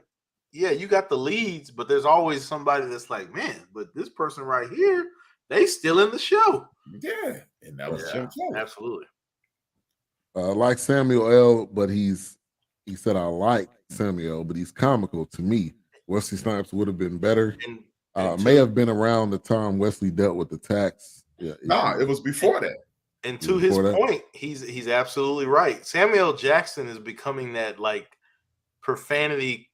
yeah, you got the leads, but there's always somebody that's like, man, but this person right here, they still in the show. Yeah, and that was Jim Kelly. Absolutely. Like Samuel L., but he said I like Samuel, but he's comical to me. Wesley Snipes would have been better. May have been around the time Wesley dealt with the tax. Yeah, it was before that. And to his point, he's absolutely right. Samuel Jackson is becoming that like profanity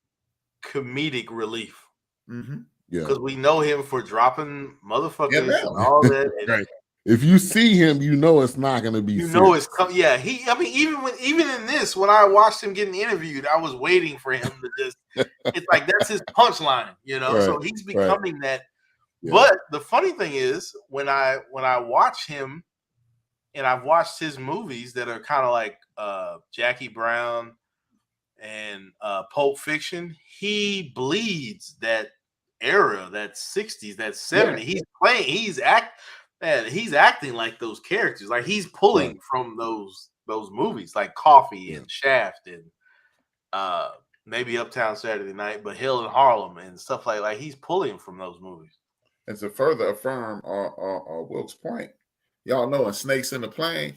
comedic relief. Mm-hmm. Yeah, because we know him for dropping motherfuckers and all that. And right. If you see him, you know it's not going to be. You know it's coming. Yeah, even in this, when I watched him getting interviewed, I was waiting for him to just. It's like that's his punchline, you know. Right, so he's becoming that. Yeah. But the funny thing is, when I watch him, and I've watched his movies that are kind of like Jackie Brown and Pulp Fiction, he bleeds that era, that 60s, that 70s. Yeah. He's acting like those characters. Like he's pulling from those movies, like Coffee and Shaft and maybe Uptown Saturday Night, but Hill and Harlem and stuff like he's pulling from those movies. And to further affirm Wilkes' point, y'all know in Snakes in the Plane,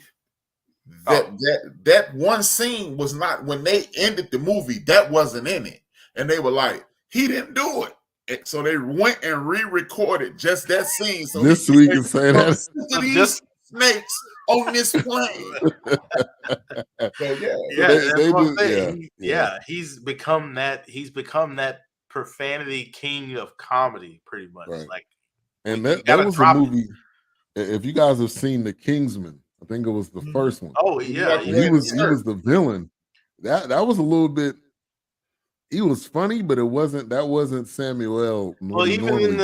that one scene was not, when they ended the movie, that wasn't in it. And they were like, he didn't do it. And so they went and re-recorded just that scene. So this week can say that. These snakes on this plane. He's become that. He's become that profanity king of comedy, pretty much. Right. Like, and that was a movie. If you guys have seen The Kingsman, I think it was the first one. Oh yeah, he was the villain. That was a little bit. He was funny, but that wasn't Samuel L. Well, he was in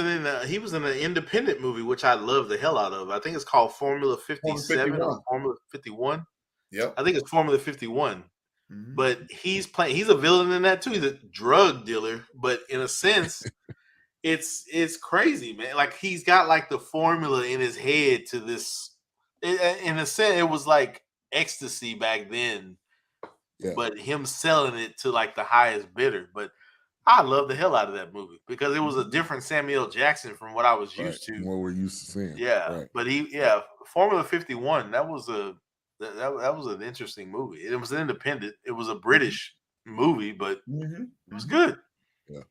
an independent movie, which I love the hell out of. I think it's called Formula 57 or Formula 51. Yep. I think it's Formula 51. Mm-hmm. But he's a villain in that too. He's a drug dealer, but in a sense, it's crazy, man. Like he's got like the formula in his head to this. In a sense, it was like ecstasy back then. Yeah. But him selling it to like the highest bidder. But I love the hell out of that movie because it was a different Samuel Jackson from what I was used to. What we're used to seeing. Yeah. Right. But Formula 51, that was an interesting movie. It was an independent. It was a British movie, but it was good. Yeah.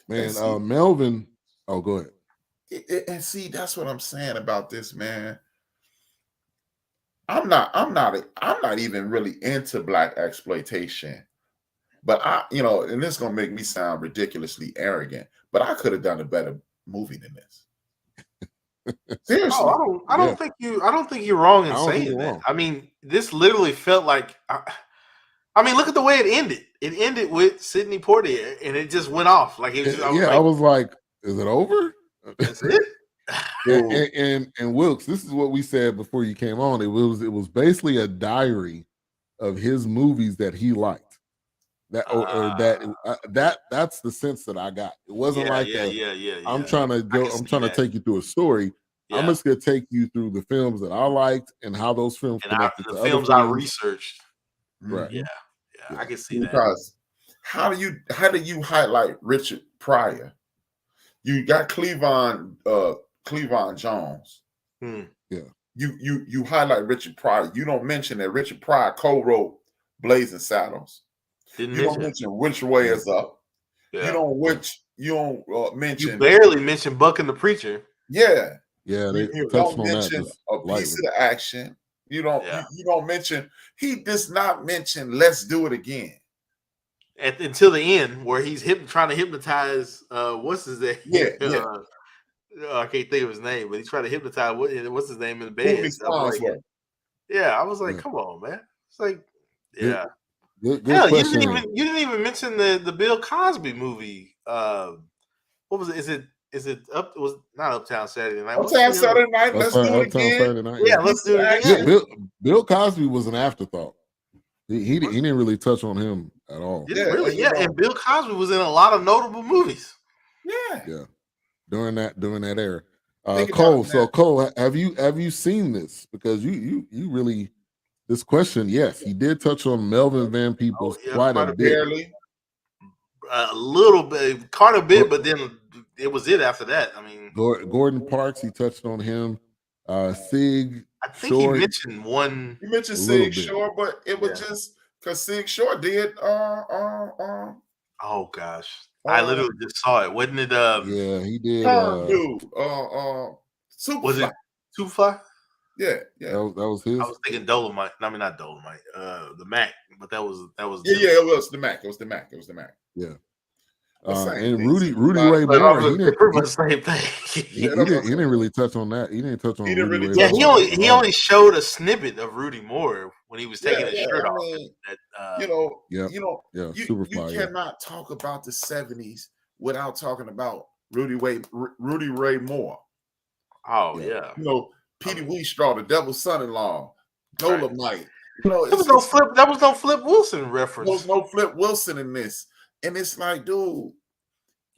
Man, Melvin. Oh, go ahead. And see, that's what I'm saying about this, man. I'm not even really into black exploitation, but and this is gonna make me sound ridiculously arrogant, but I could have done a better movie than this. Seriously, I don't think you're wrong in saying that. I mean, this literally felt like, I mean, look at the way it ended. It ended with Sidney Poitier, and it just went off like it was. I was like, is it over? That's it. And Wilkes, this is what we said before you came on. It was basically a diary of his movies that he liked. That's the sense that I got. It wasn't I'm trying to take you through a story. Yeah. I'm just gonna take you through the films that I liked and how those films connected to the films I researched. Right. Yeah, I can see that. Because how do you highlight Richard Pryor? You got Cleavon Jones. Yeah. You highlight Richard Pryor. You don't mention that Richard Pryor co-wrote Blazing Saddles. Don't mention Which Way Is Up. Yeah. You don't mention. You barely mention Buck and the Preacher. Yeah. Yeah. You don't mention a piece of the action. You don't. You don't mention. He does not mention Let's Do It Again. Until the end, where he's trying to hypnotize. What's his name? I can't think of his name, but he's trying to hypnotize. What's his name in the bed? Yeah, I was like, Yeah. come on, man. It's like, Good- yeah. Good Hell, question. you didn't even mention the Bill Cosby movie. What was it? Is it up? It was not Uptown Saturday Night. What's Uptown the other- Saturday night. Let's do it Uptown again. Saturday Night. Yeah, let's do it Yeah, again. Bill Cosby was an afterthought. He didn't really touch on him at all. Didn't Yeah, really? you Yeah, know. and Bill Cosby was in a lot of notable movies. Yeah. Yeah, during that era. Think about Cole, it, so man. Cole, have you seen this? Because you really this question, yes, he did touch on Melvin Van Peebles yeah, quite quite a a bit. Barely. A little bit, caught a bit, but then it was it after that. I mean, Gordon Parks, he touched on him. Sig I think Shore, he mentioned one. You mentioned A little Sig bit. Shore, but it was Yeah. just because Sig Shore did Oh gosh, I literally just saw it. Wasn't it? yeah, he did. dude. Superfly. Was it Two-Fly? Yeah. That was his. I was thinking Dolomite. I mean, not Dolomite. The Mac, but that was. Yeah, it was the Mac. It was the Mac. Yeah. The same And thing. Rudy Superfly. Ray But Moore, it was pretty much the same thing. he Yeah, that's what I'm didn't saying. really touch on that. He didn't touch on He didn't Rudy really Ray Yeah, touch Moore on he only showed a snippet of Rudy Moore when he was taking his shirt I off. mean, That, you know, Yeah. you Superfly. Yeah. cannot talk about the 70s without talking about Rudy Ray Moore. oh Yeah. yeah. You know, Petey Wheatstraw, the devil's son-in-law, Dolomite. You know, There was no Flip Wilson there reference. was no Flip Wilson in this. And it's like, dude,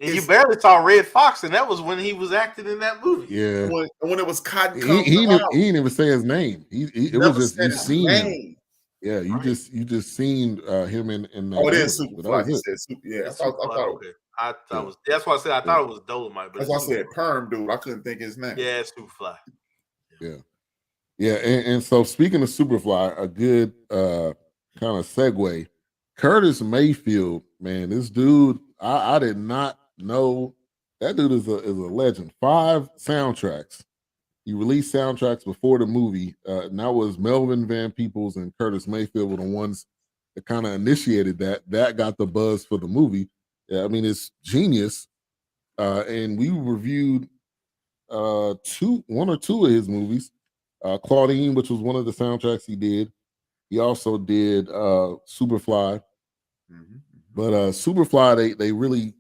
And you barely saw Red Fox, and that was when he was acting in that movie. Yeah. when it was Cotton He Comes didn't Out, even say his name. It never was just said you his seen him. name. Yeah, you Right. just seen him in that. Oh, it is movie, but that Superfly. was He it. said Super. Yeah, I It's thought Superfly, okay. I thought Yeah. it was. That's why I said I thought it was Dolomite, but That's why I it's said Superfly. Perm, dude. I couldn't think of his name. Yeah, it's Superfly. Yeah, and so speaking of Superfly, a good kind of segue. Curtis Mayfield, man, this dude, I did not know that dude is a legend. 5 soundtracks. He released soundtracks before the movie. And that was Melvin Van Peebles and Curtis Mayfield were the ones that kind of initiated that. That got the buzz for the movie. Yeah, I mean, it's genius. And we reviewed one or two of his movies. Claudine, which was one of the soundtracks he did. He also did Superfly. Mhm. But Superfly, they really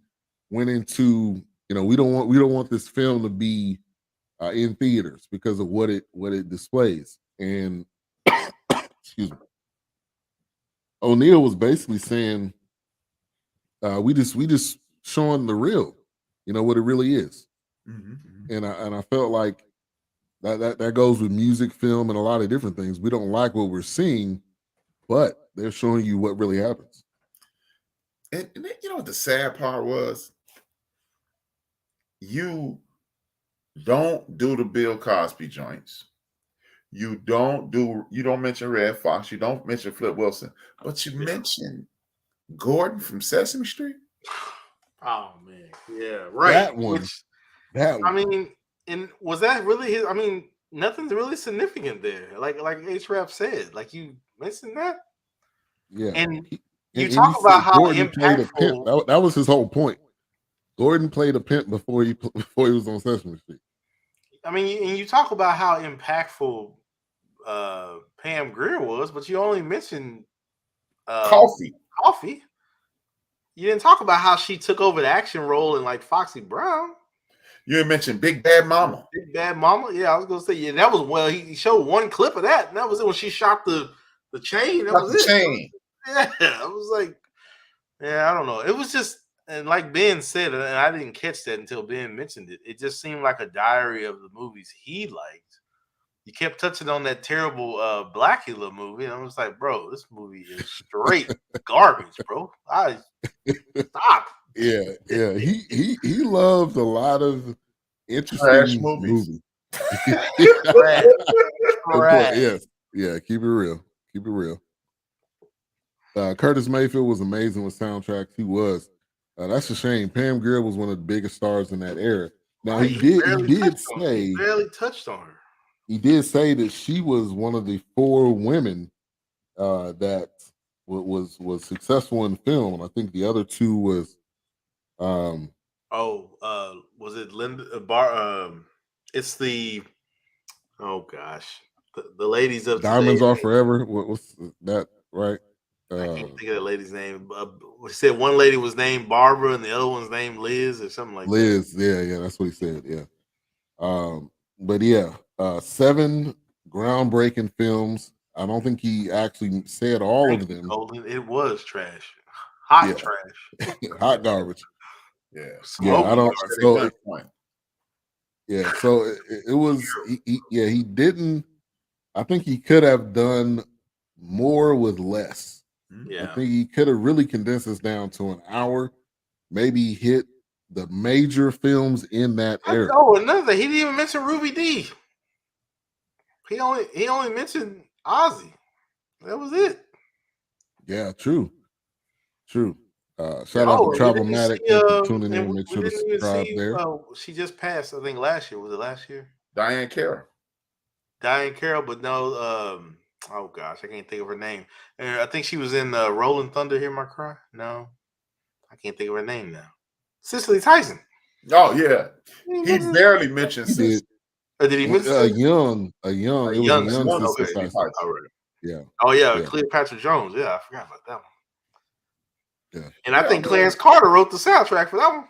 went into, we don't want this film to be in theaters because of what it displays. And excuse me, O'Neill was basically saying, we just showing the real, what it really is. Mhm. And I felt like that goes with music, film, and a lot of different things. We don't like what we're seeing, but they're showing you what really happens. And you know what the sad part was? You don't do the Bill Cosby joints. You don't mention Red Fox. You don't mention Flip Wilson, but you mention Gordon from Sesame Street. Oh man, yeah, right. That one. I mean, and was that really his? I mean, nothing's really significant there. Like H-Rap said, like you mentioned that. Yeah. And you And talk he about said how Gordon played a pimp. impactful. That was his whole point. Gordon played a pimp before he was on Sesame Street. I mean, and you talk about how impactful Pam Grier was, but you only mentioned Coffee. You didn't talk about how she took over the action role in like Foxy Brown. You didn't mention Big Bad Mama. Big Bad Mama. Yeah, I was gonna say, yeah, that was he showed one clip of that, and that was it when she shot the chain. That Got was the it. chain. Yeah, I was like, yeah, I don't know. It was just, and like Ben said, and I didn't catch that until Ben mentioned it. It just seemed like a diary of the movies he liked. You kept touching on that terrible Blackula movie, and I was like, bro, this movie is straight garbage, bro. Stop. Yeah. He loved a lot of interesting Trash movies. Trash. Yes. Yeah, keep it real. Keep it real. Curtis Mayfield was amazing with soundtracks. He was. That's a shame. Pam Grier was one of the biggest stars in that era. Now he did say He barely touched on her. He did say that she was one of the 4 women that was successful in film. I think the other 2 was was it Linda it's the oh gosh. The ladies of Diamonds today. Are Forever. What's that? Right? I can't think of the lady's name. We said one lady was named Barbara and the other one's named Liz or something like Liz. Yeah, that's what he said. Yeah. But yeah, 7 groundbreaking films. I don't think he actually said all that. of them. Golden, it was trash, hot Yeah. trash, Hot garbage. Yeah. Yeah, I don't. That's a So good point. yeah, so it was. He didn't. I think he could have done more with less. I Yeah. think he could have really condensed this down to an hour. Maybe hit the major films in that era. Oh, another. He didn't even mention Ruby D. He only mentioned Ozzy. That was it. Yeah, true. Shout out to Travelmatic. Thank you for tuning in. Make sure to subscribe there. She just passed, I think last year. Was it last year? Diane Carroll. Diane Carroll, but no, oh gosh, I can't think of her name. I think she was in Rolling Thunder, Hear My Cry. No, I can't think of her name now. Cicely Tyson. Oh yeah, he barely mentioned. He did. Or did he miss a young? It was a young Cicely okay. Tyson. All right. Yeah. Oh yeah, Cleopatra Jones. Yeah, I forgot about that one. Yeah. And I think Clarence Carter wrote the soundtrack for that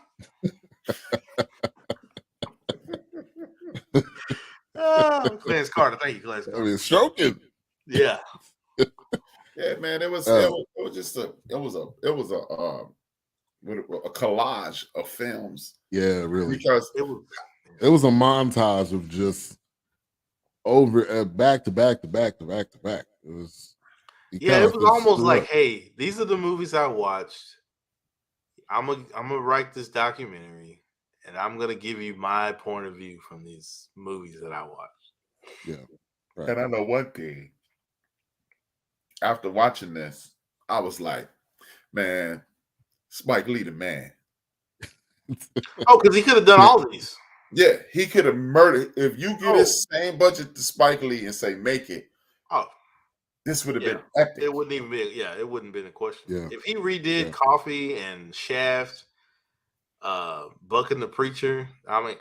one. Clarence Carter, thank you, Clarence Carter. I mean, stroking. Yeah. Yeah, man, it was just a collage of films. Yeah, really. Because it was a montage of just over back to back to back to back to back. It was. Yeah, it was almost like, hey, these are the movies I watched. I'm gonna write this documentary, and I'm gonna give you my point of view from these movies that I watched. Yeah, right. And I know one thing. After watching this, I was like, man, Spike Lee the man. Oh, because he could have done all these. Yeah, he could have murdered. If you give this same budget to Spike Lee and say, make it. Oh. This would have been epic. It wouldn't even be, it wouldn't have been a question. Yeah. If he redid Coffee and Shaft, Buck and the Preacher, I mean,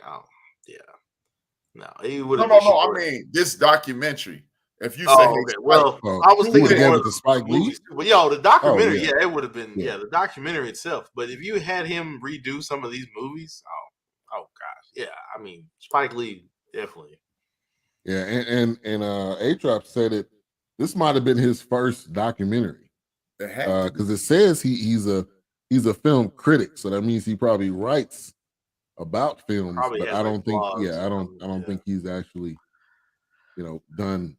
no, he would have. No. I mean, this documentary. If you say, okay. Well, I was thinking more of the Spike Lee. But the documentary, it would have been, the documentary itself. But if you had him redo some of these movies, oh gosh, yeah, I mean, Spike Lee definitely. Yeah, and A-Trap said it. This might have been his first documentary because it says he's a film critic, so that means he probably writes about films. But I don't think, I don't think he's actually, done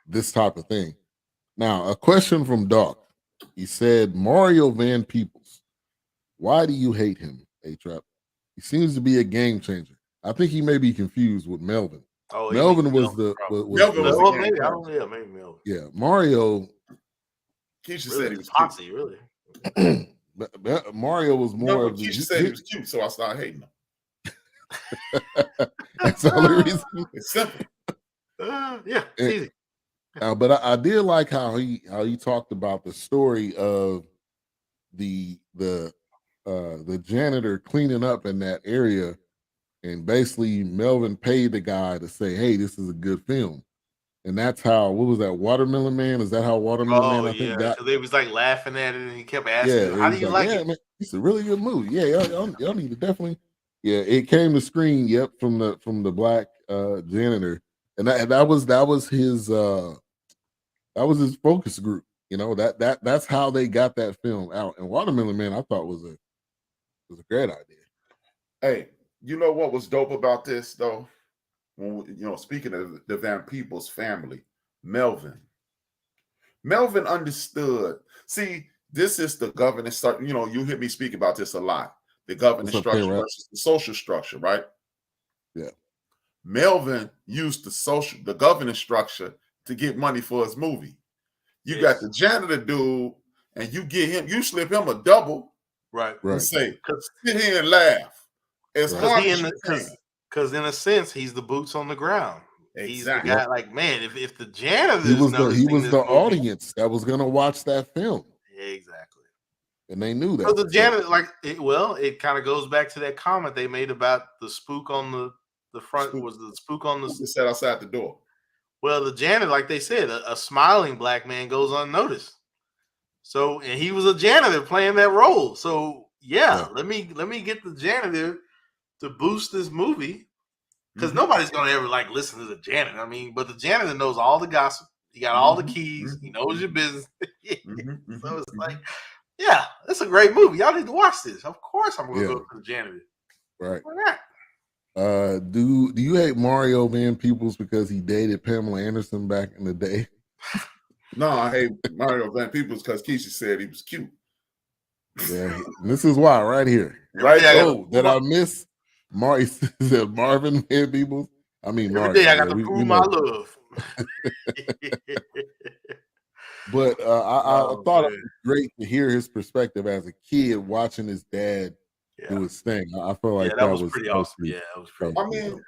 this type of thing. Now, a question from Doc. He said, Mario Van Peebles, why do you hate him, A-Trap? He seems to be a game changer. I think he may be confused with Melvin. Oh, Melvin was maybe Melvin. Yeah, Mario. Keisha said he was posse, really. Mario was more of the. Keisha said he was cute, so I started hating him. That's the only reason. It's simple. It's easy. But I did like how he talked about the story of the janitor cleaning up in that area. And basically, Melvin paid the guy to say, "Hey, this is a good film," and that's how. What was that? Watermelon Man? Is that how Watermelon Man? I think that. So they was like laughing at it, and he kept asking, "How do you like it?" Man, it's a really good movie. Yeah, y'all need to definitely. Yeah, it came to screen. Yep, from the black janitor, and that was his focus group. That's how they got that film out. And Watermelon Man, I thought was a great idea. Hey. You know what was dope about this, though? When speaking of the Van Peebles family, Melvin understood. See, this is the governance. You hear me speak about this a lot. The governance structure versus the social structure, right? Yeah. Melvin used the governance structure to get money for his movie. You got the janitor dude, and you slip him a double, right? And say, sit here and laugh. Because in a sense, he's the boots on the ground. Exactly. He's the guy. Like, man, if the janitor he was the audience that was gonna watch that film. Exactly. And they knew that. Because the janitor, it kind of goes back to that comment they made about the spook on the front. Was the spook on the set outside the door? Well, the janitor, like they said, a smiling black man goes unnoticed. So, and he was a janitor playing that role. So, yeah. let me get the janitor to boost this movie, because nobody's gonna ever like listen to the janitor. I mean, but the janitor knows all the gossip. He got all the keys. He knows your business. So it's like, yeah, it's a great movie. Y'all need to watch this. Of course, I'm gonna go to the janitor. Right. Why not? Do you hate Mario Van Peebles because he dated Pamela Anderson back in the day? No, I hate Mario Van Peebles because Keisha said he was cute. Yeah, this is why right here. Right? Oh, that I miss Marvin Van Peebles. I mean, every day I got to prove my love. But I thought it was great to hear his perspective as a kid watching his dad do his thing. I feel like that was pretty awesome. Yeah, that was pretty. I mean,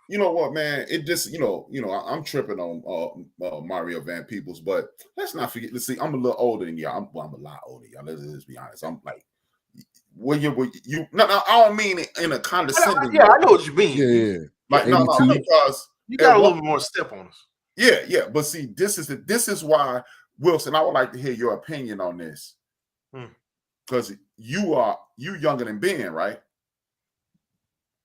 you know what, man? It just, you know, I'm tripping on Mario Van Peebles, but let's not forget. Let's see, I'm a little older than y'all. I'm a lot older, y'all. Let's be honest. I'm like, you? No, I don't mean it in a condescending. Yeah, I know what you mean. Yeah. Like no, because you got a little bit more step on us. Yeah. But see, this is why, Wilson, I would like to hear your opinion on this. Because you younger than Ben, right?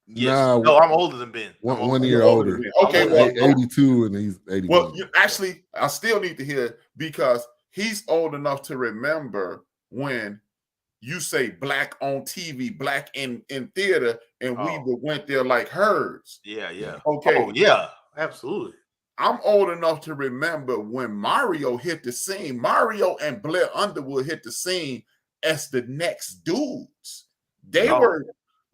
Yes. No, I'm older than Ben. One year older. Okay, well, 82 and he's 81. Well, actually, I still need to hear, because he's old enough to remember when you say black on TV, black in theater, and we went there like herds. Yeah. Okay. Oh, yeah, absolutely. I'm old enough to remember when Mario hit the scene. Mario and Blair Underwood hit the scene as the next dudes. They were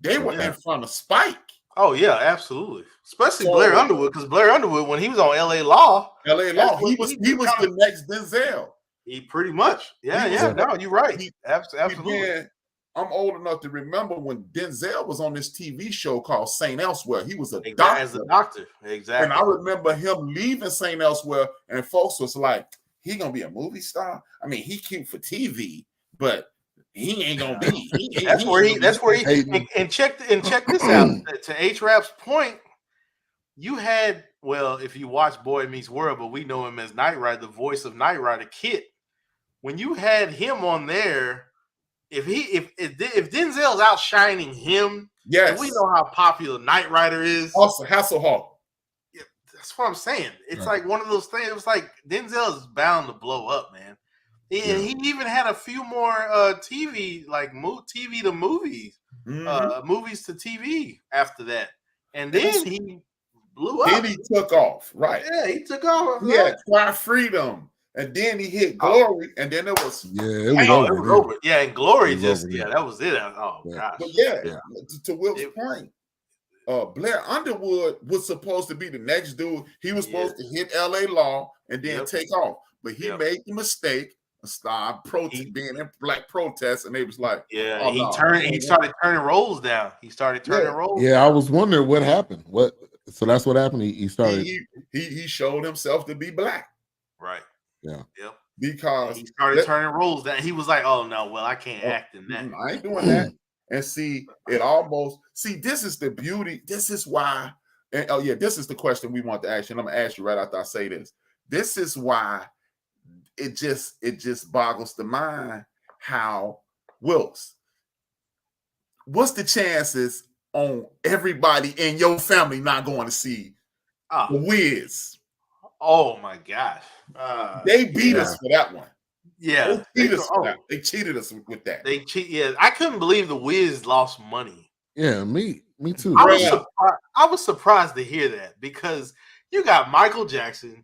in front of Spike. Oh yeah, absolutely. Especially Blair Underwood, because Blair Underwood, when he was on LA Law, he was the next Denzel. He pretty much, no, you're right. Absolutely. I'm old enough to remember when Denzel was on this TV show called St. Elsewhere. He was a doctor. As a doctor, exactly. And I remember him leaving St. Elsewhere, and folks was like, "He gonna be a movie star? I mean, he cute for TV, but he ain't gonna be." That's where he. And check this out. To H-Rap's point, you had, well, if you watch Boy Meets World, but we know him as Knight Rider, the voice of Knight Rider, Kit. When you had him on there, if Denzel's outshining him, yes, we know how popular Knight Rider is. Also, Hasselhoff. Yeah, that's what I'm saying. It's like one of those things. It was like Denzel is bound to blow up, man. And he even had a few more TV, like TV to movies, movies to TV after that. And then he blew up. Then he took off, right? Yeah, he took off. Yeah, Cry Freedom. And then he hit Glory, and then it was it was over. Yeah, and Glory that was it. Oh gosh. But to Will's point, Blair Underwood was supposed to be the next dude. He was supposed to hit LA Law and then take off, but he made the mistake of being in black protests, and they was like, he started turning roles down. He started turning roles. Yeah, I was wondering what happened. So that's what happened. He started. He showed himself to be black. Right. Yeah. Yep. Because he started turning roles that he was like, "Oh no, well, I can't act in that. I ain't doing that." And see, this is the beauty. This is why. And this is the question we want to ask you. And I'm gonna ask you right after I say this. This is why it just boggles the mind how Wilkes. What's the chances on everybody in your family not going to see The Wiz? Oh my gosh. They beat us for that one. Yeah. They cheated us with that. They cheat. Yeah. I couldn't believe The Wiz lost money. Yeah, me too. I was surprised to hear that, because you got Michael Jackson,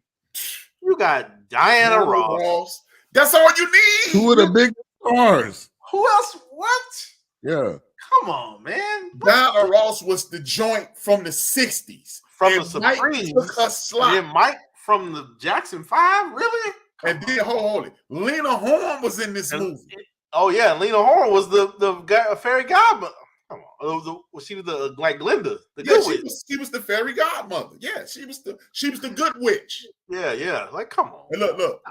you got Diana Ross. That's all you need. Two of the big stars. Who else? What? Yeah. Come on, man. Diana Ross was the joint from the 60s. From the Supremes. And then Mike from the Jackson 5, really? And then hold it. Lena Horne was in this movie. Oh yeah, Lena Horne was the fairy godmother. Come on, she was the like Glinda, the good witch. She was the fairy godmother. Yeah, she was the good witch. Yeah. Like, come on. And look,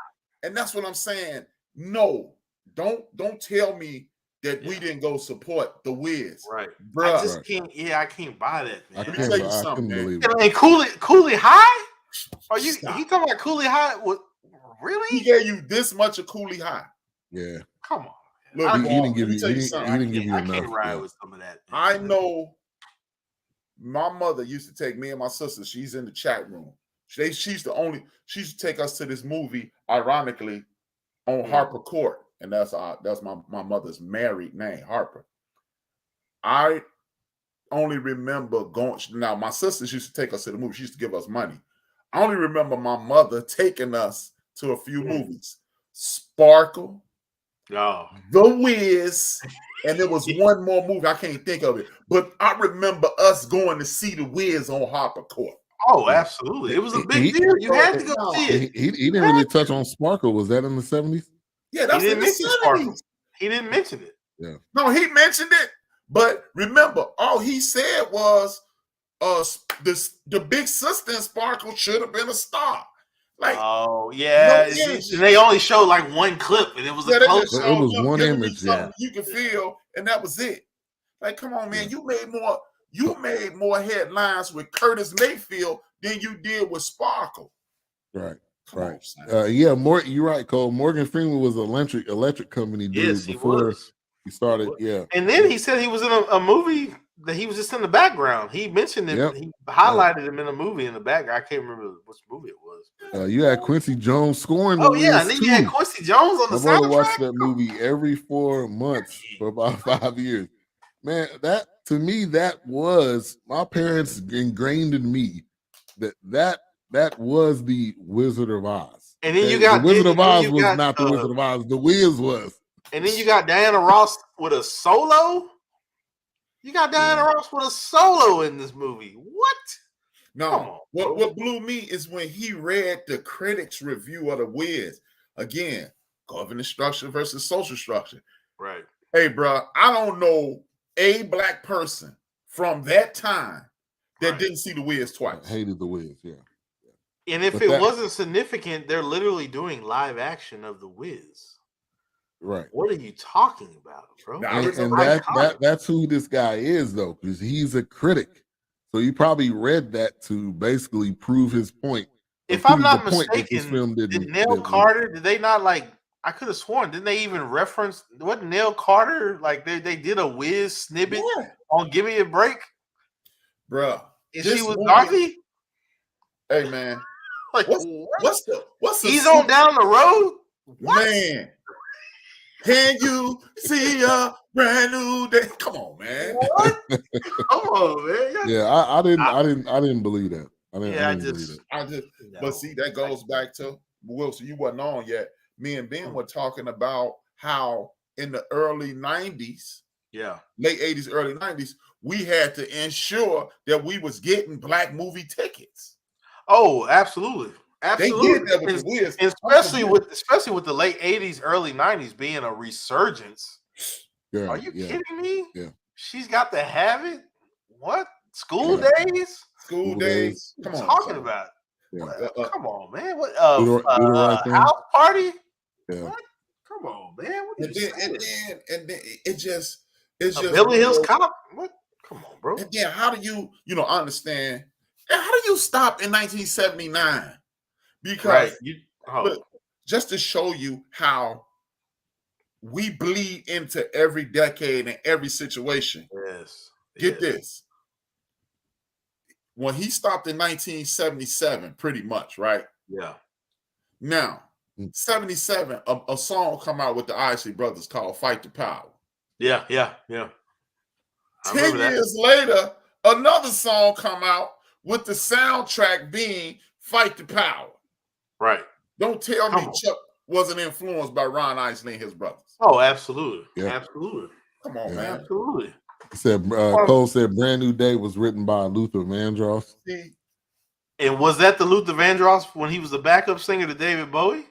and that's what I'm saying. No, don't tell me that we didn't go support The Wiz. Right. Bruh. I just can't. Yeah, I can't buy that, man. Let me tell you something, man. And Cooley High. Are you? Stop. He talking about Cooley High? What? He Really? gave you this much of Cooley High. Yeah. Come on. Look, He didn't let give me you. tell He you didn't, something. he didn't give you I enough. can't ride Yeah. with some of that. I know my mother used to take me and my sister. She's in the chat room. She used to take us to this movie, ironically, on Harper Court. And that's my mother's married name, Harper. I only remember going. Now, my sisters used to take us to the movie. She used to give us money. I only remember my mother taking us to a few movies. Sparkle, No. The Wiz, and there was one more movie. I can't think of it. But I remember us going to see The Wiz on Harper Court. Oh, absolutely. It was a big deal. You had to go see it. He didn't really touch on Sparkle. Was that in the 70s? Yeah, that's He in didn't the mention 70s. Sparkle. He didn't mention it. Yeah. No, he mentioned it. But remember, all he said was the big sister in Sparkle should have been a star. Like, oh yeah, no, and they only showed like one clip, and it was a they close. just It showed, was look, one giving me image, something you can feel, and that was it. Like, come on, man, you made more headlines with Curtis Mayfield than you did with Sparkle. Right. Come Right. on, son. Yeah, you're right, Cole. Morgan Freeman was an electric company dude Yes, he before was. he started. Yeah. And then he said he was in a movie that he was just in the background. He mentioned it. Yep. He highlighted him in a movie in the background. I can't remember which movie it was. You had Quincy Jones scoring. Oh The yeah, Wiz, and then too. you had Quincy Jones on the My brother soundtrack. watched that movie every 4 months for about 5 years. Man, that to me, that was my parents ingrained in me that was the Wizard of Oz. And then you got the Wizard of Oz you was got, not the Wizard of Oz. The Wiz was. And then you got Diana Ross with a solo. You got Diana Ross with a solo in this movie. What? No, what blew me is when he read the critics' review of The Wiz. Again, governance structure versus social structure. Right. Hey, bro, I don't know a black person from that time that didn't see The Wiz twice. I hated The Wiz, yeah. And if it wasn't significant, they're literally doing live action of The Wiz. Right. What are you talking about, bro? And that's who this guy is, though, because he's a critic. So he probably read that to basically prove his point. If I'm not mistaken, did they not like? I could have sworn, didn't they even reference what Nell Carter? Like they did a Wiz snippet on "Give Me a Break," bro. And she was Dorothy. Hey man, like what's the He's on down the road, what? Man. Can you see a brand new day? Come on, man. What? Come on, man. Yeah, I didn't believe that. I just but see, that goes back to Wilson. You wasn't on yet. Me and Ben were talking about how in the early 90s, late 80s, early 90s, we had to ensure that we was getting black movie tickets. Oh, absolutely. Absolutely. They did that with The Wiz. Especially with the late 80s, early 90s being a resurgence. Yeah, are you kidding me? Yeah. She's got to have it. What? School days? School days. Come on. Talking about. Yeah. Come on, man. What house party? Yeah. What? Come on, man. What and then it's just Beverly Hills Cop. What? Come on, bro. And then how do you understand? How do you stop in 1979? Because look, just to show you how we bleed into every decade and every situation. Yes. Get this. When he stopped in 1977, pretty much, right? Yeah. Now, 77, a song come out with the Isley Brothers called Fight the Power. Yeah. 10 years later, another song come out with the soundtrack being Fight the Power. Right. Don't tell me Chuck wasn't influenced by Ron Isley and his brothers. Oh, absolutely. Yeah. Absolutely. Come on, man. Absolutely. He said Cole said Brand New Day was written by Luther Vandross. And was that the Luther Vandross when he was the backup singer to David Bowie?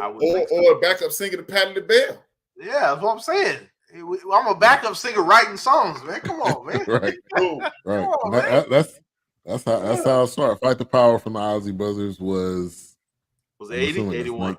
Or a backup singer to Patti LaBelle. Yeah, that's what I'm saying. I'm a backup singer writing songs, man. Come on, man. Right. Come on, man. That's how it started. Fight the Power from the Isley Brothers was 80, 81.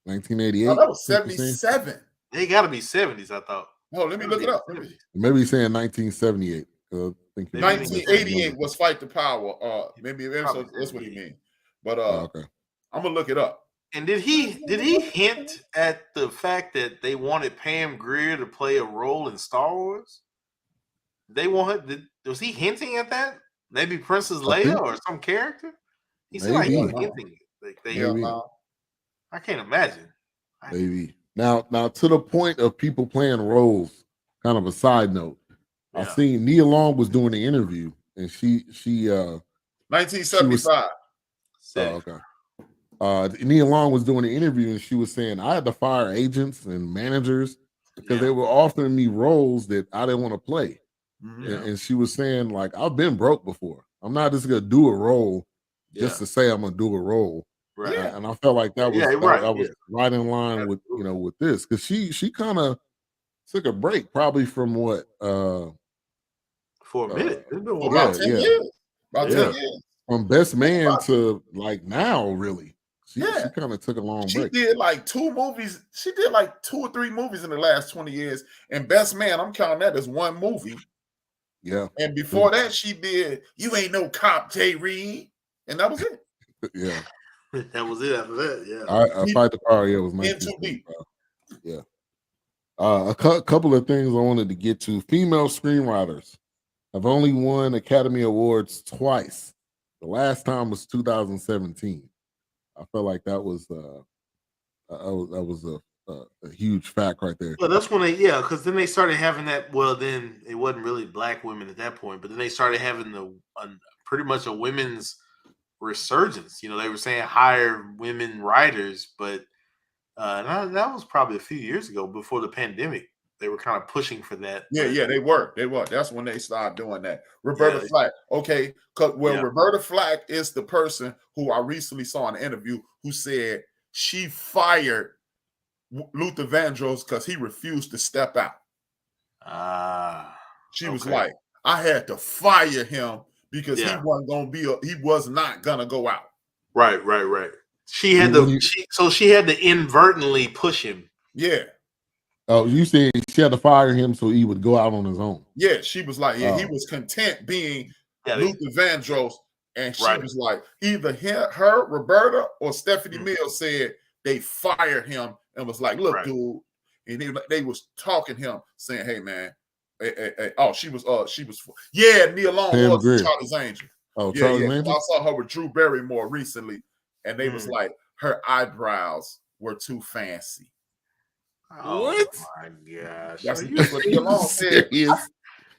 1988. Oh, that was 77. They got to be 70s, I thought. Oh, let me look it up. Maybe he's saying 1978. I think he Maybe was 1988 was Fight the Power. Maybe Probably that's what he mean. But okay. I'm gonna look it up. And did he hint at the fact that they wanted Pam Grier to play a role in Star Wars? Was he hinting at that? Maybe Princess Leia or some character? He seemed like he was Maybe. hinting. Like Maybe. I can't imagine. Maybe. Now to the point of people playing roles, kind of a side note. I seen Nia Long was doing the interview, and she 1975. okay. Nia Long was doing the interview, and she was saying I had to fire agents and managers because they were offering me roles that I didn't want to play. And she was saying, like, I've been broke before. I'm not just gonna do a role just to say I'm gonna do a role. Right. And I felt like that was right in line with with this, because she kind of took a break, probably from what for a minute. About 10 years. About 10 years. From Best Man to like now, really. She kind of took a long break. She did like 2 movies. She did like 2 or 3 movies in the last 20 years. And Best Man, I'm counting that as 1 movie. Yeah. And before that, she did You Ain't No Cop, Jay Reed. And that was it. Yeah. That was it after that. Yeah. I Fight the Power. Yeah, was 1975. Yeah. A couple of things I wanted to get to. Female screenwriters have only won Academy Awards twice. The last time was 2017. I felt like that was a huge fact right there. Well, that's when because then they started having that. Well, then it wasn't really black women at that point, but then they started having pretty much a women's resurgence. They were saying hire women writers, but that was probably a few years ago before the pandemic. They were kind of pushing for that. Yeah, they were. That's when they started doing that. Roberta Flack. Okay, Roberta Flack is the person who I recently saw in an interview who said she fired Luther Vandross because he refused to step out. She was like, I had to fire him because he was not gonna go out. Right. She had she had to inadvertently push him. Yeah. Oh, you said she had to fire him so he would go out on his own. Yeah, she was like, he was content being Luther Vandross, and she was like, either her, Roberta, or Stephanie Mills said they fired him and was like, look, dude, and they was talking him, saying, hey, man, she was Nia Long was Charlie's Angel. Oh, Charlie's Angel? I saw her with Drew Barrymore recently, and they was like, her eyebrows were too fancy. Oh, what? My gosh. That's what Nia Long said.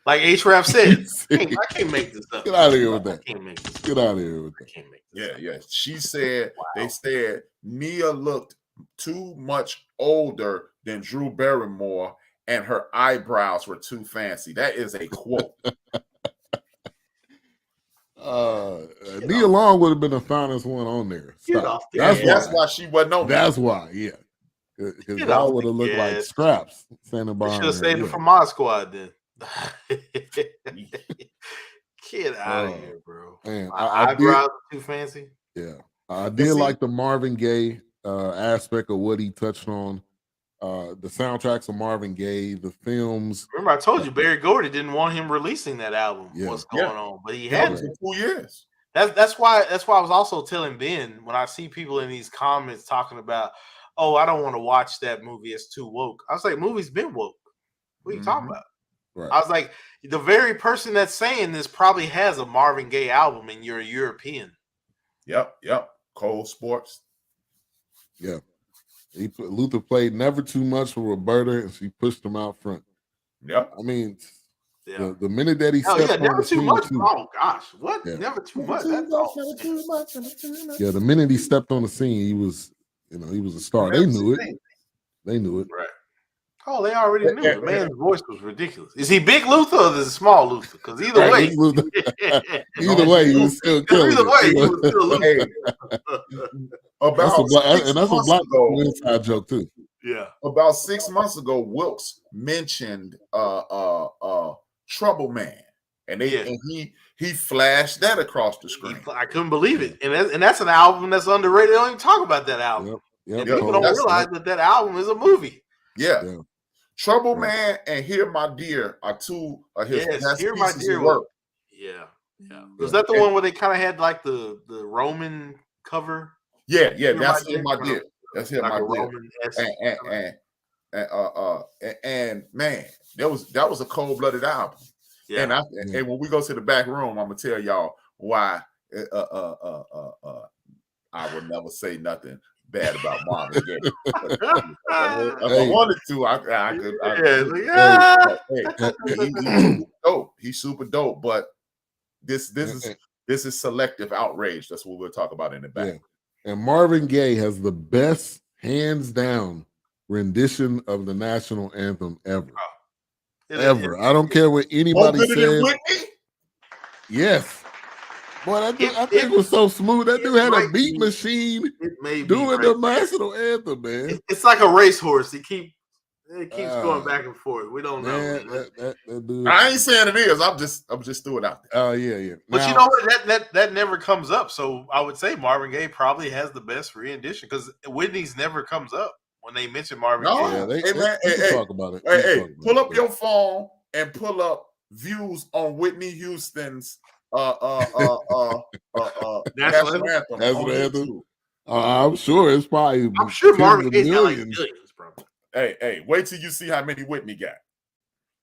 Like H-Rap said, I can't make this up. Get out of here with that. I can't make this Get out of here with that. I can't make this up. Yeah. She said, they said Nia looked too much older than Drew Barrymore and her eyebrows were too fancy. That is a quote. Nia Long would have been the finest one on there. That's why she wasn't on there. That's why, because y'all would have looked like scraps standing behind. Should have saved it for my squad then. Get out of here, bro. Man, eyebrows too fancy. Yeah, I did like the Marvin Gaye aspect of what he touched on. The soundtracks of Marvin Gaye, the films. Remember, I told you Barry Gordy didn't want him releasing that album. What's going on? But he had for 2 years. That's why I was also telling Ben when I see people in these comments talking about, oh, I don't want to watch that movie. It's too woke. I was like, movie's been woke. What are you talking about? Right. I was like, the very person that's saying this probably has a Marvin Gaye album, and you're a European. Yep. Cole Sports. Yeah. Luther played never too much for Roberta, and she pushed him out front. Yep. I mean, the minute that he stepped on never the too scene, much. Oh gosh, what? Yeah. Never too much. That's yeah, the minute he stepped on the scene, he was a star. They knew it. They knew it. Right. Oh, they already knew. The man's voice was ridiculous. Is he big Luther or is it small Luther? Because either way, he was still killing. Either way, he was still Luther. That's a black inside joke too. Yeah. About 6 months ago, Wilkes mentioned Trouble Man, and he flashed that across the screen. I couldn't believe it, and that's an album that's underrated. They don't even talk about that album. Yep. People don't realize that album is a movie. Yeah. Trouble Right. Man and Here My Dear are two of his Yes, best Here My pieces Dear of work. Yeah. Was Yeah. that the one where they kind of had like the Roman cover? Yeah, Hear that's My Here My Dear? Dear. That's Here Like My a Dear. Roman-esque. And man, that was a cold-blooded album. Yeah. And when we go to the back room, I'm gonna tell y'all why. I will never say nothing bad about Marvin Gaye. If I wanted to, I could. He's super dope. He's super dope. But this is selective outrage. That's what we'll talk about in the back. Yeah. And Marvin Gaye has the best, hands down, rendition of the national anthem ever. Ever. I don't care what anybody says. Yes. Boy, I think it was so smooth. That dude had a beat machine doing the national anthem, man. It's like a racehorse. It keeps going back and forth. We don't know. That dude. I ain't saying it is. I'm just throwing it out there. Oh yeah. But now, you know what? That never comes up. So I would say Marvin Gaye probably has the best rendition because Whitney's never comes up when they mention Marvin Gaye. Yeah, they talk about it. Hey, pull up your phone and pull up views on Whitney Houston's national anthem. I'm sure it's probably. I'm sure Marvin Gaye's got like millions, probably. Hey, wait till you see how many Whitney got.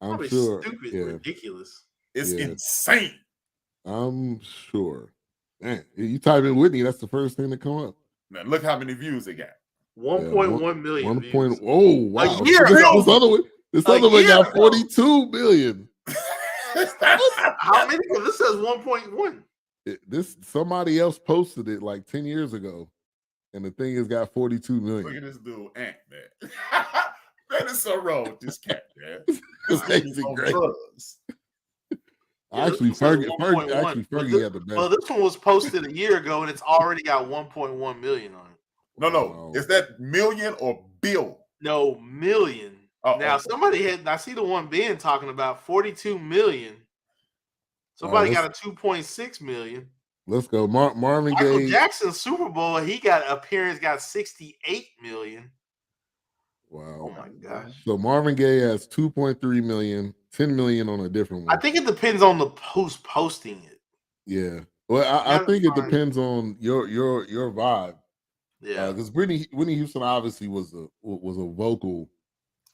I'm probably sure. Stupid, ridiculous. It's insane. I'm sure. Man, you type in Whitney, that's the first thing to come up. Now look how many views it got. 1.1 million. 1. Oh wow! A year ago. This other one got 42 million. How many? This says 1.1. This somebody else posted it like 10 years ago, and the thing has got 42 million. Look at this dude, man. Man, it's so wrong with this cat, man. It's amazing, great. Actually, Fergie had the best. Well, this one was posted a year ago, and it's already got 1.1 million on it. No. Wow. Is that million or bill? No, million. Now, somebody had, I see the one Ben talking about 42 million. Somebody got a 2.6 million. Let's go. Marvin Gaye. Michael Jackson's Super Bowl, he got 68 million. Wow. Oh my gosh. So Marvin Gaye has 2.3 million, 10 million on a different one. I think it depends on who's posting it. Yeah. Well, I think it depends on your vibe. Yeah. Because Whitney Houston obviously was a vocal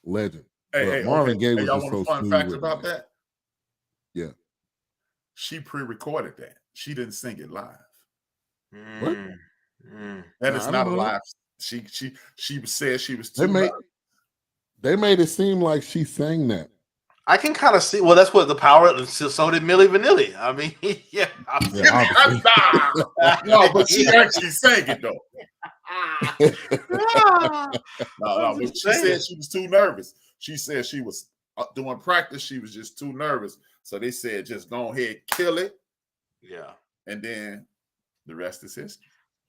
legend. Hey, Marvin Gaye was y'all just want so a fun smooth fact with about it. that? Yeah. She pre-recorded that. She didn't sing it live. What? That is not a live. She said she was too nervous. They made it seem like she sang that. I can kind of see. Well, that's what the power. So did Milli Vanilli. I mean, yeah. No, but she actually sang it though. No. But she said she was too nervous. She said she was doing practice. She was just too nervous. So they said, just go ahead, kill it. Yeah. And then the rest is history.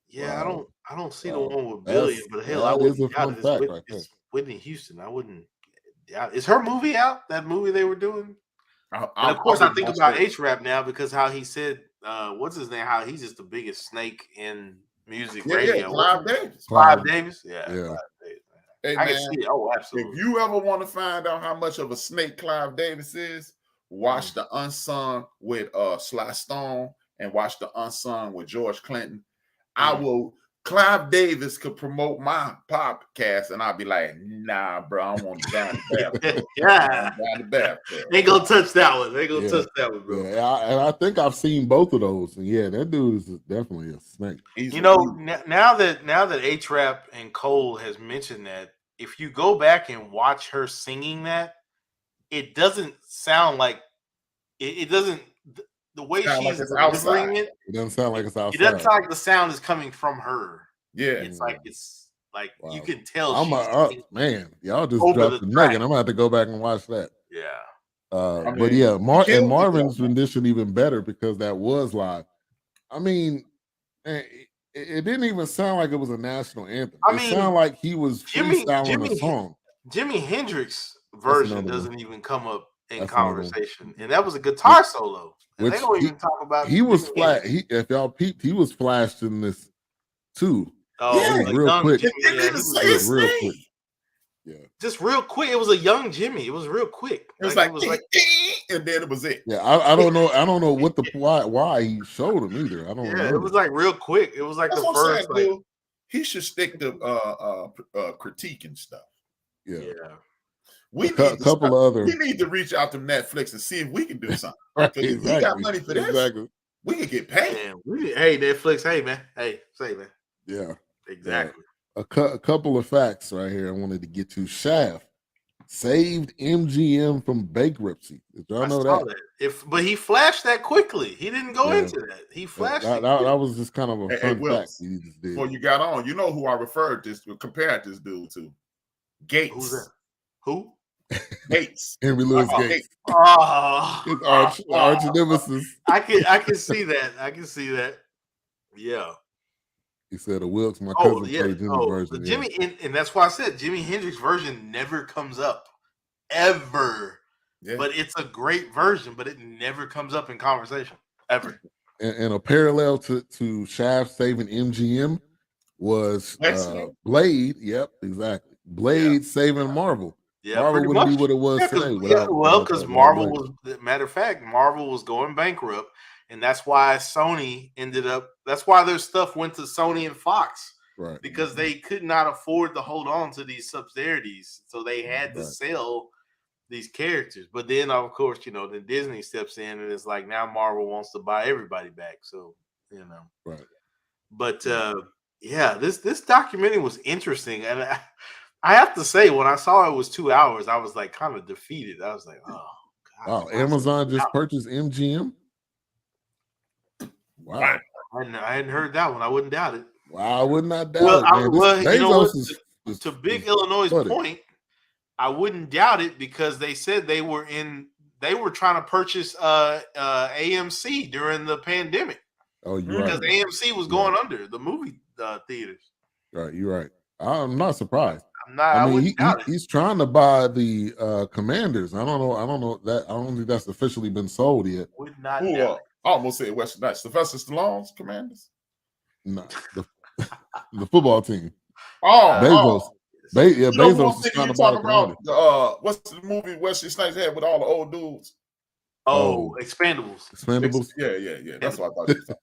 Yeah, wow. I don't see the one with Billion, but hell, I wouldn't doubt it. It's Whitney Houston. I wouldn't. Yeah, is her movie out? That movie they were doing? And of course, I think about H-Rap now because how he said, what's his name? How he's just the biggest snake in music radio. Yeah, Clive Davis. Clive Davis? Yeah. Clive Davis. Hey, I can see it. Oh, absolutely. If you ever want to find out how much of a snake Clive Davis is, watch the Unsung with Sly Stone and watch the Unsung with George Clinton. Clive Davis could promote my podcast, and I'll be like, nah, bro, I don't want to down the bathtub. Ain't gonna touch that one. Touch that one, bro. Yeah, and I think I've seen both of those. And yeah, that dude is definitely a snake. Now that H-Rap and Cole has mentioned that, if you go back and watch her singing that, it doesn't sound like it doesn't. The way she's delivering it doesn't sound like it's outside. It doesn't sound like the sound is coming from her. Yeah, it's like wow. You can tell. Man, y'all just dropped the nugget. I'm gonna have to go back and watch that. Yeah. But yeah, Marvin's rendition even better because that was live. I mean, it didn't even sound like it was a national anthem. It sounded like he was freestyling a song. Jimi Hendrix version doesn't even come up in conversation, and that was a guitar solo. And they don't even talk about. He was flat. If y'all peeped, he was flashed in this too. Oh, real quick. Real quick. Just real quick. It was a young Jimmy. It was real quick. It was like, and then it was it. Yeah, I don't know. I don't know what the why he showed him either. I don't Yeah, remember. it was like real quick. It was like That's the what I'm first. saying, dude. He should stick to critiquing stuff. Yeah. We A couple of other. We need to reach out to Netflix and see if we can do something. Right, If we got money for this, exactly. we can get paid. Hey, Netflix. Hey, man. Hey, say, man. Yeah. Exactly. A couple of facts right here I wanted to get to. Shaft saved MGM from bankruptcy. Did y'all know that? But he flashed that quickly. He didn't go into that. He flashed that was just kind of a fun fact he just did. Before you got on, you know who I compared this dude to? Gates. Who's that? Who? Gates. Henry Louis Gates. Oh, his arch nemesis. I can see that. I can see that. Yeah. He said, "Wilkes, my cousin, played Jimmy's version." Jimmy, and that's why I said Jimi Hendrix version never comes up, ever. Yeah. But it's a great version, but it never comes up in conversation ever. And a parallel to Shaft saving MGM was Blade. Yep, exactly. Blade saving Marvel. Yeah, Marvel wouldn't be what it was today. Because Marvel was, matter of fact, Marvel was going bankrupt. And that's why Sony that's why their stuff went to Sony and Fox. Right. Because they could not afford to hold on to these subsidiaries. So they had to sell these characters. But then, of course, then Disney steps in and it's like now Marvel wants to buy everybody back. So, Right. But, this documentary was interesting. And I have to say, when I saw it was 2 hours, I was like kind of defeated. I was like, oh, God. Wow, Amazon just purchased MGM? Wow. I hadn't heard that one. I wouldn't doubt it. Wow, I would not doubt it. To Big Illinois' point, I wouldn't doubt it because they said they were trying to purchase AMC during the pandemic. Oh, you're right. Because AMC was going under the movie theaters. Right, you're right. I'm not surprised. He's trying to buy the Commanders. I don't know that. I don't think that's officially been sold yet. Would not doubt it. I almost said Western Knights. Sylvester Stallone's Commanders? No, the football team. Bezos. Bezos is trying to buy the Commanders. What's the movie Wesley Snipes had with all the old dudes? Expendables. Expendables? Yeah. That's what I thought you said.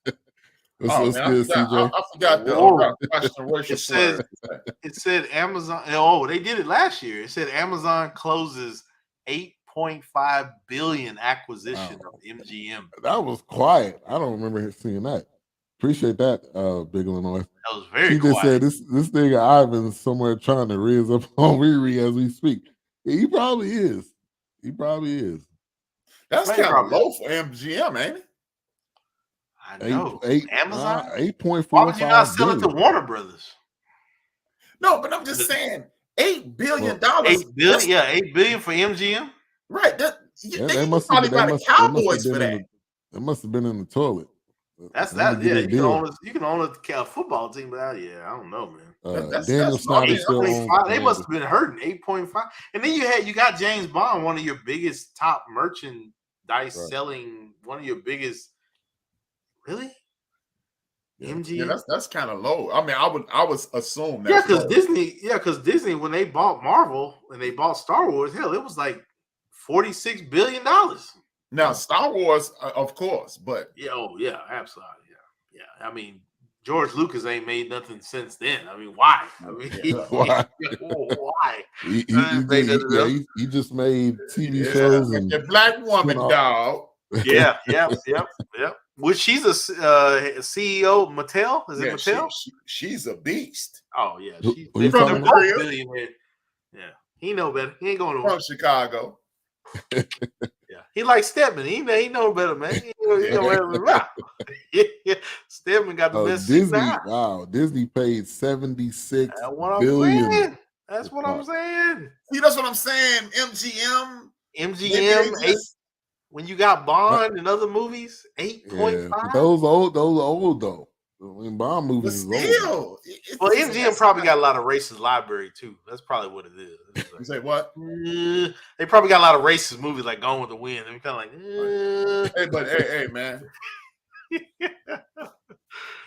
What's good, CJ? I forgot the It said Amazon. Oh, they did it last year. It said Amazon closes $8.5 billion acquisition of MGM. That was quiet. I don't remember seeing that. Appreciate that, Big Illinois. That was very quiet. He just said this nigga Ivan's somewhere trying to riz up on Riri as we speak. He probably is. That's kind of low for MGM, ain't it? I know. Amazon? 8.45. Why would you not sell it to Warner Brothers? No, but I'm just saying, $8 billion. $8 billion, $8 billion for MGM. Right. They must probably buy the Cowboys for that. That must have been in the toilet. That's that. Yeah, you can own a football team, but I don't know, man. Daniel Snyder still owns. They must have been hurting 8.5. And then you got James Bond, one of your biggest top merchandise selling, one of your biggest. Really? Yeah. MGM? Yeah, that's kind of low. I mean, I would assume that. Because Disney, when they bought Marvel and they bought Star Wars, hell, it was like $46 billion. Now, Star Wars, of course, but absolutely, yeah. I mean, George Lucas ain't made nothing since then. I mean, why? Why? Why? He just made TV shows and the Black Woman, dog. Yep. Which she's a CEO, Mattel. Is it Mattel? She's a beast. Oh yeah, she's from the billionaire. Yeah, he know better. He ain't going to from Chicago. Yeah, he likes Stedman. He know better, man. He know better. Stedman got the best. Disney. Wow, Disney paid $76 billion. That's what I'm saying. See, that's what I'm saying. MGM. When you got Bond and other movies, 8.5. Yeah, those are old though. When Bond movies is old. Well, MGM probably got a lot of racist library too. That's probably what it is. You say what? They probably got a lot of racist movies like Gone with the Wind. They're kind of like, hey, man.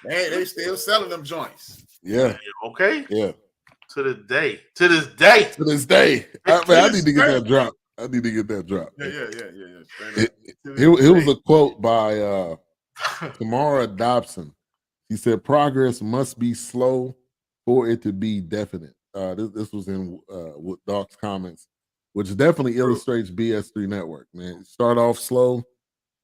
They still selling them joints. Yeah. Okay. Yeah. To this day. To this day. To this day. I need to get that drop. I need to get that drop. Yeah. Here was a quote by Tamara Dobson. He said, "Progress must be slow for it to be definite." This was in Doc's comments, which definitely illustrates BS3 Network. Man, start off slow,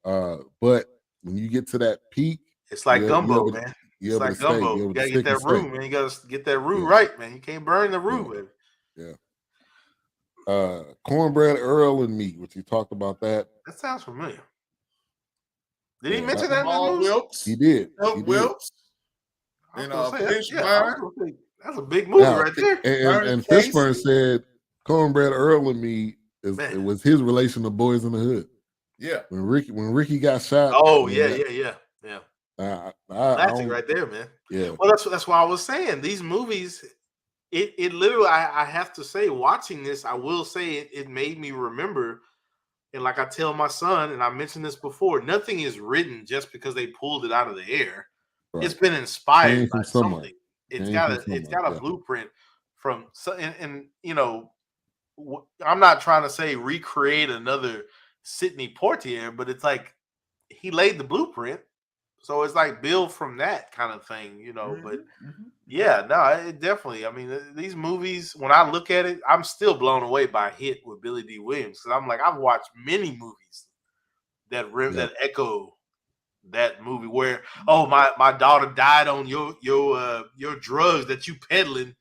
but when you get to that peak, it's like gumbo, man. It's like gumbo. You gotta get that roux, man. You gotta get that roux right, man. You can't burn the roux, baby. Yeah. Cornbread, Earl, and meat, which he talked about that. That sounds familiar. Did he mention that in the movie? Wilkes. He did. Wilkes. And that's a big movie right there. And Fishburne said Cornbread, Earl, and me it was his relation to Boys in the Hood. Yeah. When Ricky got shot. Oh yeah. Classic right there, man. Yeah. Well, that's why I was saying these movies. It literally, I have to say, watching this, I will say it made me remember. And like I tell my son, and I mentioned this before, nothing is written just because they pulled it out of the air. Right. It's been inspired by something. It's got a blueprint from, and you know, I'm not trying to say recreate another Sidney Poitier, but it's like he laid the blueprint. So it's like build from that kind of thing, you know. But yeah, no, it definitely. I mean, these movies, when I look at it, I'm still blown away by Hit with Billy D. Williams, because I'm like, I've watched many movies that echo that movie where, oh, my daughter died on your drugs that you peddling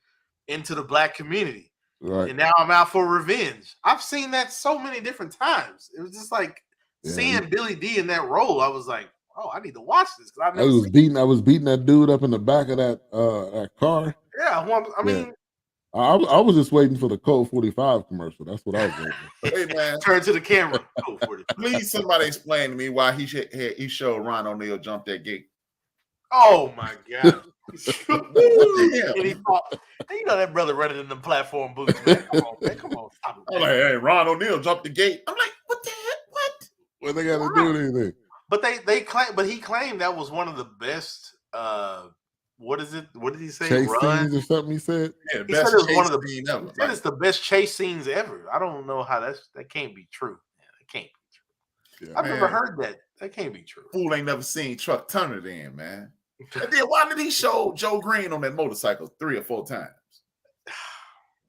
into the black community, right? And now I'm out for revenge. I've seen that so many different times. It was just like seeing Billy D in that role. I was like, oh, I need to watch this because I was beating that dude up in the back of that car. Yeah, well, I mean, I was just waiting for the Code 45 commercial. That's what I was waiting for. Hey man, turn to the camera. Please, somebody explain to me why he showed Ron O'Neal jump that gate. Oh my god! And he fought. You know that brother running in the platform boots. Man. Come on, stop it. I'm like, hey, Ron O'Neal jumped the gate. I'm like, what the heck? What? Well, they got to do anything. But they claim, but he claimed that was one of the best. What is it? What did he say? Chase scenes or something? He said. Yeah, he said it was one of the. He said it's the best chase scenes ever. I don't know how that can't be true. It can't be true. Yeah, I've never heard that. That can't be true. Fool ain't never seen Truck Turner then, man. And then why did he show Joe Green on that motorcycle 3 or 4 times?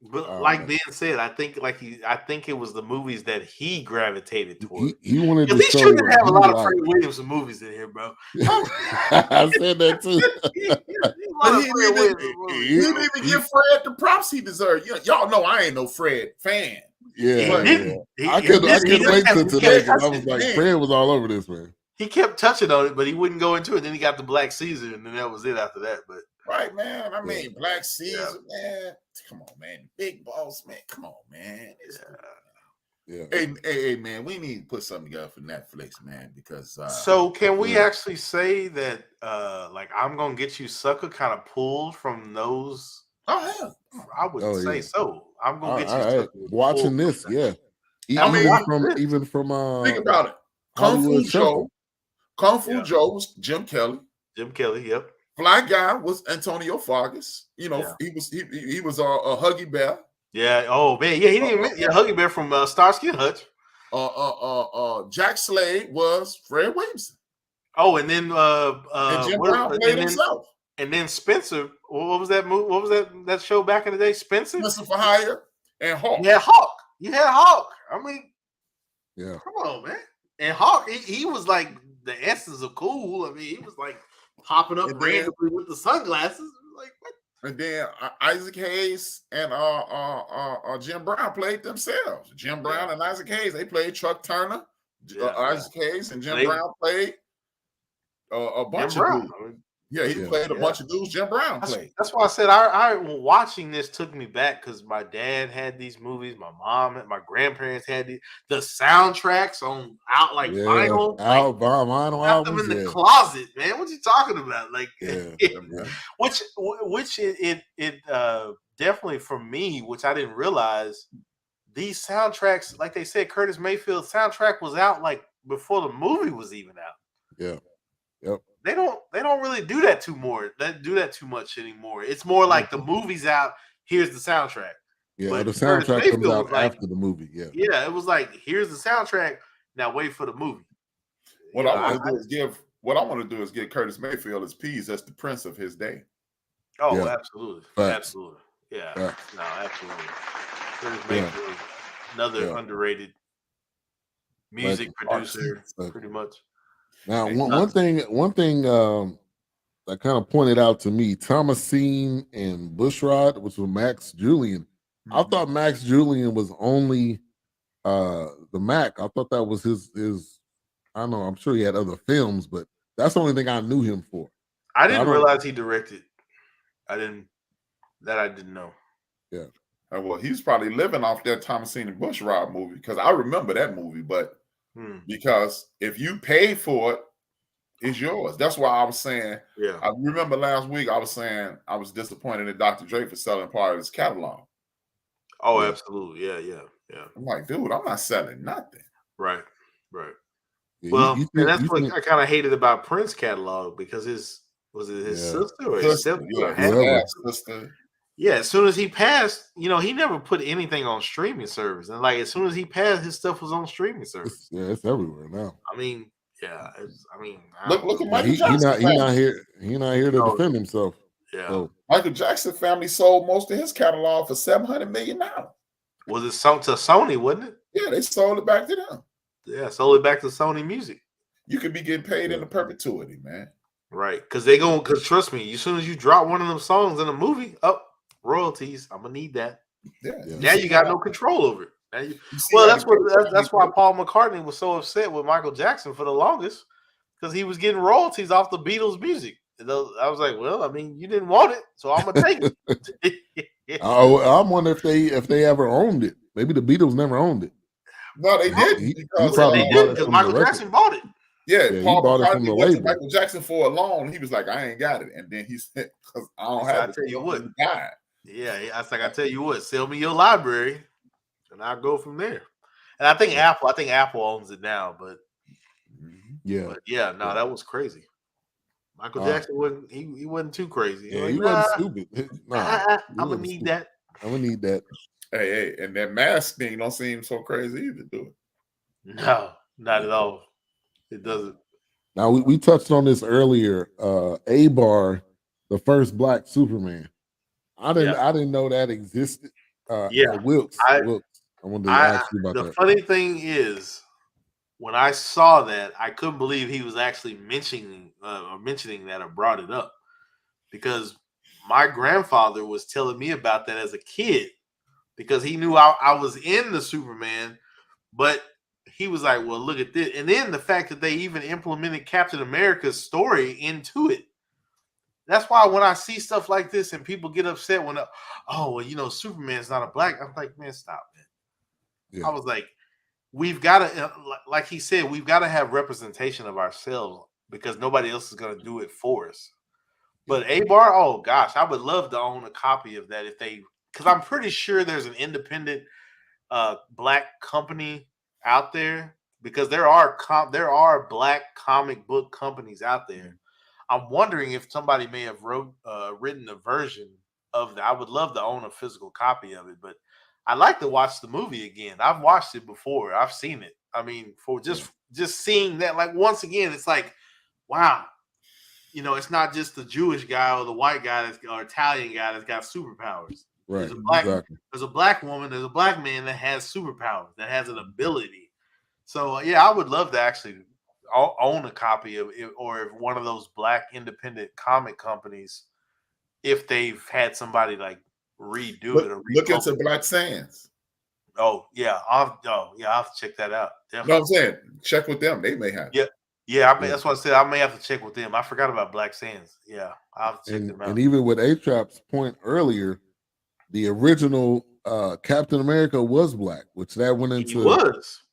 But like Ben said, I think it was the movies that he gravitated toward. He wanted to show. He shouldn't have a lot of Freddie Williams movies in here, bro. I said that too. He didn't even give Fred the props he deserved. Y'all know I ain't no Fred fan. Yeah, I couldn't wait till today because I was like, Fred was all over this, man. He kept touching on it, but he wouldn't go into it. Then he got the Black Caesar, and then that was it after that. But right, man. I mean, Black Caesar, man. Come on, man. Big Boss, man. Come on, man. Yeah. Hey, man. We need to put something together for Netflix, man. Because so can we actually say that, like, I'm gonna get you, sucker, kind of pulled from those? Oh yeah, I would say so. I'm gonna get you. Sucker watching this, yeah. Even from think about it. Kung Fu Joe. Kung Fu Joe was Jim Kelly. Jim Kelly, yep. Fly Guy was Antonio Fargas. You know, he was a Huggy Bear. Yeah. Oh man, yeah. He didn't admit Huggy Bear from Starsky and Hutch. Jack Slade was Fred Williamson. Oh, and then and Jim Brown played himself. And then Spencer. What was that movie? What was that show back in the day? Spencer for Hire and Hawk. Yeah, Hawk. You had Hawk. I mean, yeah. Come on, man. And Hawk, he was like the essence of cool. I mean, he was like popping up randomly with the sunglasses. Like what? And then Isaac Hayes and Jim Brown played themselves. Jim Brown and Isaac Hayes, they played Truck Turner. Isaac Hayes and Jim Brown played a bunch of dudes. Yeah, he played a bunch of dudes. Jim Brown played. That's why I said I watching this took me back because my dad had these movies, my mom and my grandparents had the soundtracks on vinyl. Vinyl albums. Them in the closet, man. What you talking about? Like, which it definitely for me, which I didn't realize, these soundtracks, like they said, Curtis Mayfield's soundtrack was out like before the movie was even out. Yeah. Yep. They don't really do that too much anymore. It's more like the movie's out, here's the soundtrack. Yeah, But the Curtis soundtrack comes Mayfield out was like, after the movie. Yeah. yeah, it was like, here's the soundtrack. Now wait for the movie. What You I know, want to do is give Curtis Mayfield his peas as the prince of his day. Oh, Yeah. absolutely. Facts. Absolutely. Yeah. Facts. No, absolutely. Curtis Yeah. Mayfield, another Yeah. underrated music Legend. producer, Legend. pretty much. Now, Hey, one thing that kind of pointed out to me, Thomasine and Bushrod, which was Max Julian. I Mhm. thought Max Julian was only the Mac. I thought that was his. I don't know. I'm sure he had other films, but that's the only thing I knew him for. I didn't don't- realize he directed. I didn't know. Yeah. Well, he's probably living off that Thomasine and Bushrod movie because I remember that movie, but because if you paid for it, it's yours. That's why I was saying. Yeah. I remember last week I was saying I was disappointed in Dr. Dre for selling part of his catalog. Oh, Yeah. absolutely. Yeah. I'm like, dude, I'm not selling nothing. Right. Yeah, Well, you and think- that's you what think- I kind of hated about Prince catalog because his Yeah. sister or his Sister, stepdaughter yeah, had whoever. his sister. Yeah, as soon as he passed, he never put anything on streaming service. And like as soon as he passed, his stuff was on streaming service. it's everywhere now. I mean, yeah. Look at Yeah, Michael he Jackson. not here. He not here to No. defend himself. Yeah. So Michael Jackson family sold most of his catalog for $700 million. Was it sold to Sony, wasn't it? Yeah, they sold it back to them. Yeah, sold it back to Sony Music. You could be getting paid into perpetuity, man. Right. Because trust me, as soon as you drop one of them songs in a movie, royalties, I'm gonna need that. Yeah. Now you got no control over it. Now You see well, how that's why Paul McCartney was so upset with Michael Jackson for the longest, because he was getting royalties off the Beatles' music. And I was like, well, I mean, you didn't want it, so I'm gonna take it. I wonder if they ever owned it. Maybe the Beatles never owned it. No, they did He because probably They bought did it because from Michael the record. Jackson bought it. yeah, he Paul bought it from McCartney the went to label. Michael Jackson for a loan. He was like, I ain't got it. And then he said, because I don't He said, have I it. tell you what. He died. Yeah, I was like, I tell you what, sell me your library, and I'll go from there. And I think Apple owns it now, but Yeah. that was crazy. Michael Jackson wasn't he wasn't too crazy. Yeah, Like, he wasn't stupid. Nah, I'm gonna need that. I'm gonna need that. Hey, and that mask thing don't seem so crazy either, do it? No, not at all. It doesn't. Now we touched on this earlier. A-Bar, the first black Superman. I didn't know that existed. Wilkes. I wanted to ask you about the that. funny thing is, when I saw that, I couldn't believe he was actually mentioning that or brought it up, because my grandfather was telling me about that as a kid, because he knew I was in the Superman, but he was like, well, look at this. And then the fact that they even implemented Captain America's story into it. That's why when I see stuff like this and people get upset when, Superman's not a black, I'm like, man, stop, man. Yeah. I was like, we've got to, like he said, we've got to have representation of ourselves, because nobody else is going to do it for us. But A-Bar, oh gosh, I would love to own a copy of that because I'm pretty sure there's an independent black company out there, because there are black comic book companies out there. I'm wondering if somebody may have written a version of that. I would love to own a physical copy of it, but I'd like to watch the movie again. I've watched it before. I've seen it. I mean, for just seeing that, like, once again, it's like, wow. It's not just the Jewish guy or the white guy or Italian guy that's got superpowers. Right. There's a black woman, there's a black man that has superpowers, that has an ability. So yeah, I would love to actually own a copy of it, or if one of those black independent comic companies, if they've had somebody like redo it or look into Black Sands. I'll have to check that out. Definitely. You know what I'm saying? Check with them. They may have. Yeah. That's what I said. I may have to check with them. I forgot about Black Sands. Yeah, I'll have to check them out. And even with A-Trap's point earlier, the original Captain America was black, which that went into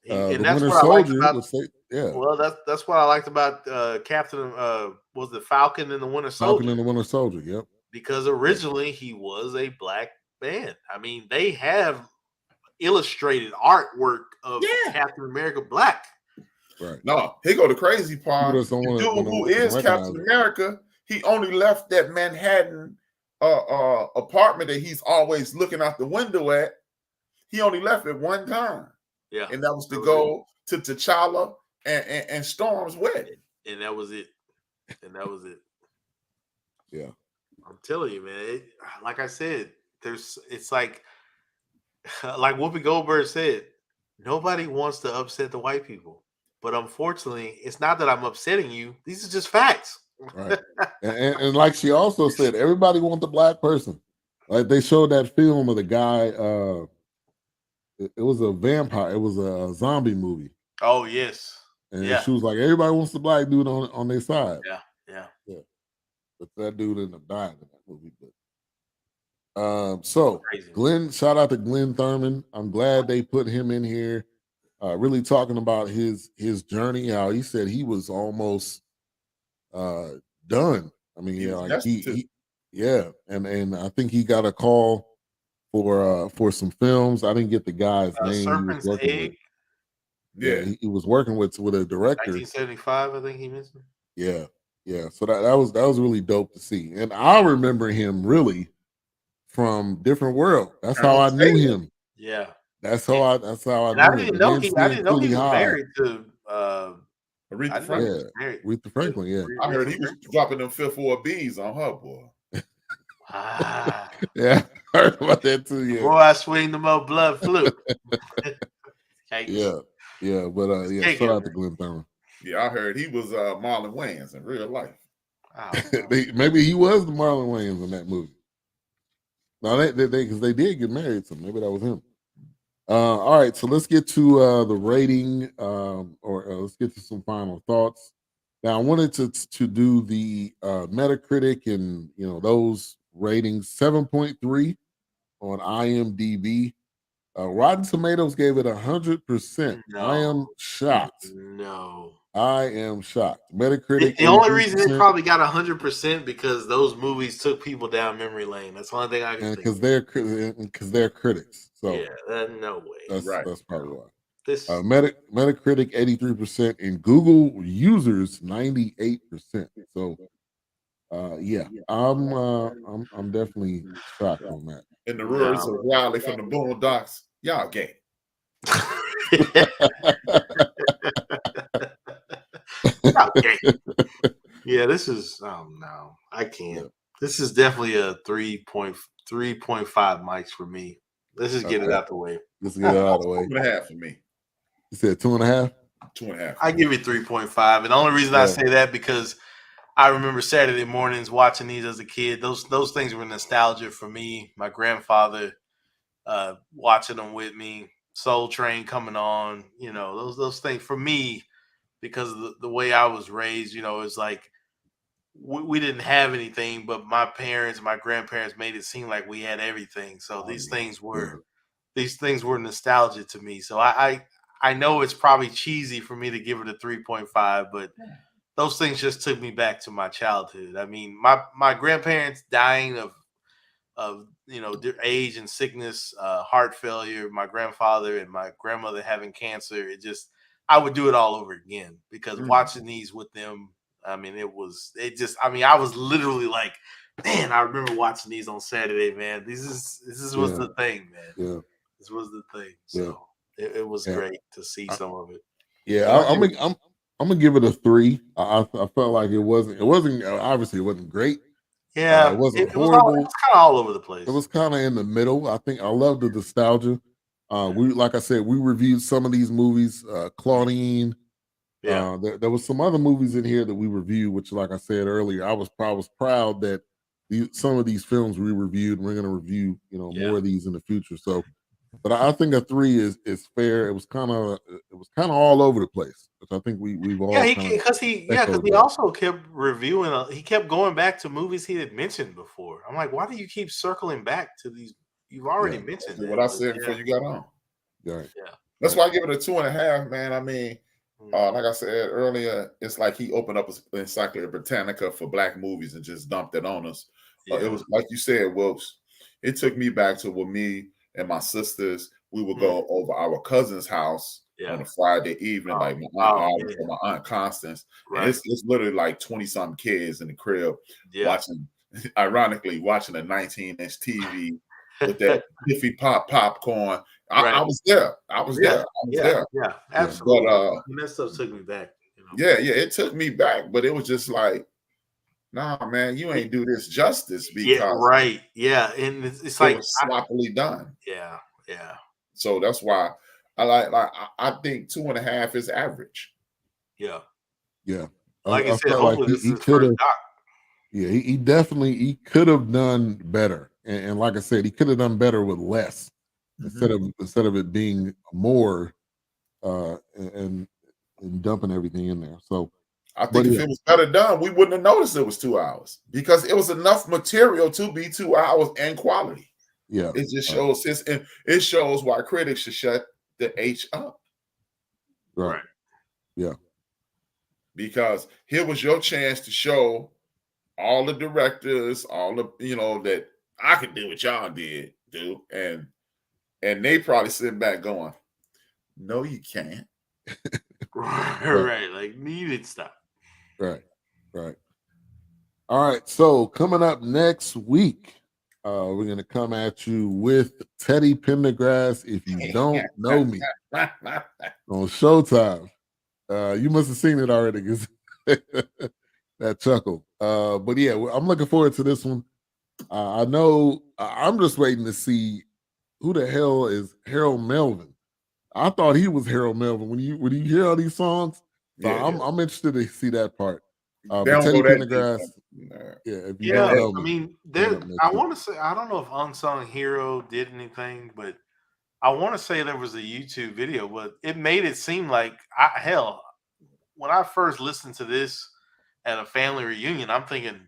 and the that's Winter what I liked Soldier. about. Well, that's what I liked about Captain. Was the Falcon and the Winter Soldier? Falcon and the Winter Soldier. Yep. Because originally he was a black man. I mean, they have illustrated artwork of Captain America black. Right. No, here go the crazy part. The dude who is Captain America, he only left that Manhattan apartment that he's always looking out the window at. He only left it one time. Yeah. And that was to go to T'Challa and Storm's wedding. And that was it. Yeah. I'm telling you, man. Like I said, it's like Whoopi Goldberg said, nobody wants to upset the white people. But unfortunately, it's not that I'm upsetting you. These are just facts. Right. and like she also said, everybody wants a black person. Like they showed that film of the guy, it was a vampire, it was a zombie movie. Oh, yes. And she was like, everybody wants the black dude on their side. Yeah. But that dude ended up dying in that movie. But so Crazy. Glenn, shout out to Glenn Thurman. I'm glad they put him in here. Really talking about his journey, how he said he was almost done. I mean, and I think he got a call for some films. I didn't get the guy's name. Serpent's Egg. Yeah, he was working with a director. 1975, I think he mentioned. Yeah. So that was really dope to see. And I remember him really from Different World. That's how I knew him. Yeah. That's how I knew him. I didn't know he was married to Aretha Franklin. Aretha Franklin, yeah. I heard he was dropping them Fifth Ward bees on her, boy. Yeah, I heard about that too. Yeah. Boy, I swing them up blood fluke. Yeah. But shout out to Glenn Thurman. Yeah, I heard he was Marlon Wayans in real life. Maybe he was the Marlon Wayans in that movie. No, because they did get married, so maybe that was him. All right, so let's get to the rating, or let's get to some final thoughts. Now, I wanted to do the Metacritic and those ratings. 7.3 on IMDb. Rotten Tomatoes gave it 100%. I am shocked. I am shocked. Metacritic. The only reason it probably got 100% because those movies took people down memory lane. That's the only thing I can think. Because they're critics. So yeah, no way. That's probably why. Metacritic 83% and Google users 98%. So I'm definitely shocked on that. In the words of Wiley from the Boondocks, y'all gay. Yeah, this is no, I can't. Yeah. This is definitely a 3.5 mics for me. Let's just get it out the way. Let's get it out the way. 2.5 for me. You said 2.5? 2.5. I give it 3.5. And the only reason I say that because I remember Saturday mornings watching these as a kid. Those things were nostalgia for me. My grandfather watching them with me. Soul Train coming on. Those things for me because of the way I was raised. It's like we didn't have anything, but my parents, my grandparents made it seem like we had everything. So these things were nostalgia to me. So I know it's probably cheesy for me to give it a 3.5, but those things just took me back to my childhood. I mean, my grandparents dying of age and sickness, heart failure, my grandfather and my grandmother having cancer. I would do it all over again because watching these with them, I mean, I was literally like, man, I remember watching these on Saturday, man. This was the thing, man. Yeah. This was the thing. So it was great to see some of it. Yeah, I'm gonna give it a 3. I felt like it wasn't obviously it wasn't great. Yeah, it wasn't horrible. It was kind of all over the place. It was kind of in the middle. I think I love the nostalgia. Like I said, we reviewed some of these movies. Claudine. Yeah. There was some other movies in here that we reviewed, which, like I said earlier, I was proud that some of these films we reviewed. And we're going to review, more of these in the future. So, but I think a 3 is fair. It was kind of all over the place, which I think we've all because he also kept reviewing. He kept going back to movies he had mentioned before. I'm like, why do you keep circling back to these? You've already mentioned what I said before you got on. Right. Yeah. That's why I give it a 2.5, man. I mean, like I said earlier, it's like he opened up an Encyclopedia Britannica for black movies and just dumped it on us. Yeah. It was like you said, Wilkes. It took me back to when me and my sisters, we would go over our cousin's house on a Friday evening, like my aunt and my aunt Constance. Right. And it's literally like 20-something kids in the crib watching ironically, watching a 19-inch TV with that Jiffy Pop popcorn. I was there. I was there. Yeah, absolutely. But And that stuff took me back. You know? yeah, it took me back, but it was just like, nah, man, you ain't do this justice because right. Yeah, and it's it like was sloppily done. yeah. So that's why I think 2.5 is average. Yeah. I Like I said, felt like hopefully this he is could have. first doc. Yeah, he definitely could have done better, and like I said, he could have done better with less instead of it being more, and dumping everything in there. So I think if it was better done, we wouldn't have noticed it was 2 hours because it was enough material to be 2 hours and quality. Yeah, it just shows and it shows why critics should shut the H up. Right. Yeah. Because here was your chance to show all the directors, all the that I could do what y'all did, dude, and they probably sitting back going, "No, you can't." Right, like needed stuff. Right. All right. So coming up next week, we're gonna come at you with Teddy Pendergrass. If you don't know me, on Showtime. You must have seen it already because that chuckle. But yeah, I'm looking forward to this one. I know I'm just waiting to see who the hell is Harold Melvin. I thought he was Harold Melvin when you hear all these songs. So I'm interested to see that part. But Teddy Pendergrass, if you don't know me, I mean, I want to say I don't know if Unsung Hero did anything, but I want to say there was a YouTube video, but it made it seem like when I first listened to this at a family reunion, I'm thinking,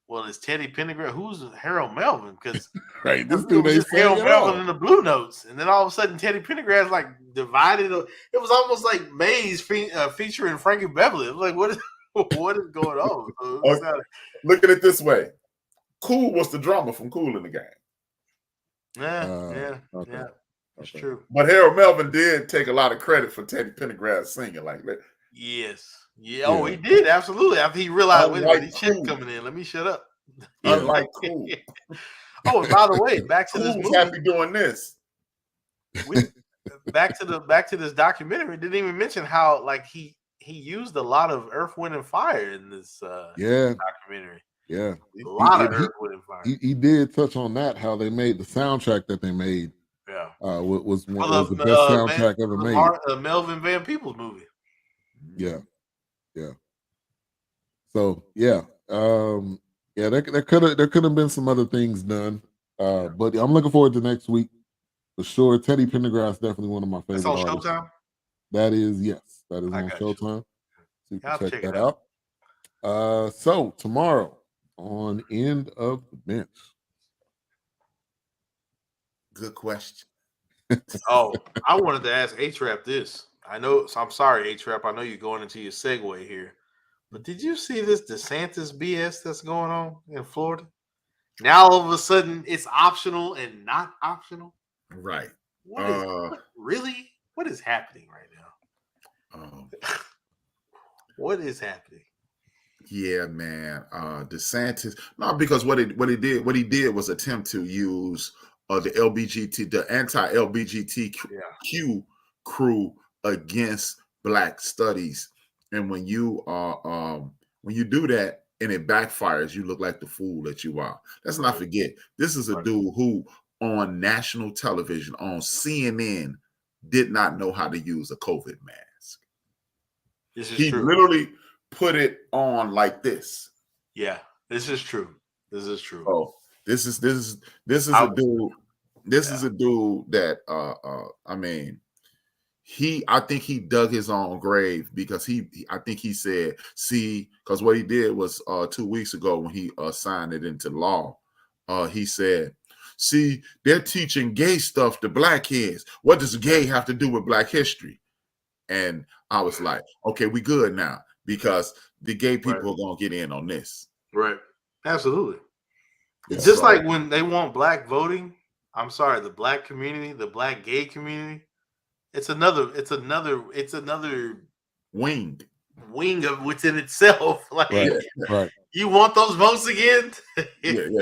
well, is Teddy Pendergrass? Who's Harold Melvin? Because this dude was just Harold Melvin in the Blue Notes, and then all of a sudden Teddy Pendergrass like divided. It was almost like Maze featuring Frankie Beverly. It was like, what is going on? So look at it this way: Cool was the drummer from Kool in the Gang. Yeah. That's true. But Harold Melvin did take a lot of credit for Teddy Pendergrass singing like that. Yes. Yeah. Oh, he did. Absolutely. After he realized, wait a minute, these chicks coming in. Let me shut up. Unlike Cool. Oh, and by the way, back to this movie. Happy doing this. Back to this documentary. Didn't even mention how like he used a lot of Earth, Wind, and Fire in this documentary. Yeah. A lot of Earth, Wind, and Fire. He did touch on that, how they made the soundtrack that they made. Yeah. Was the best soundtrack ever made. Melvin Van Peebles movie. Yeah. So there could have been some other things done. But I'm looking forward to next week for sure. Teddy Pendergrass definitely one of my favorite artists. It's on Showtime? That is on Showtime. So you can check that out. So tomorrow on End of the Bench. Good question. Oh, I wanted to ask A-Trap this. I'm sorry, A-Trap. I know you're going into your segue here. But did you see this DeSantis BS that's going on in Florida? Now all of a sudden it's optional and not optional. Right. Really? What is happening right now? What is happening? Yeah, man. DeSantis. No, because what he did was attempt to use the anti-LGBTQ crew against Black studies. And when you do that and it backfires, you look like the fool that you are. Let's not forget, this is a dude who on national television, on CNN, did not know how to use a COVID mask. He literally put it on like this. Yeah, this is true. Oh, this is a dude. This is a dude that I mean, I think he dug his own grave because I think he said, because what he did was 2 weeks ago when he signed it into law, he said, see, they're teaching gay stuff to Black kids. What does gay have to do with Black history? And I was like, okay, we good now because the gay people are going to get in on this. Right. Absolutely. Yeah. Just like when they want Black voting, I'm sorry, the Black community, the Black gay community, it's another wing. wing of within itself. Like, right. you want those votes again? And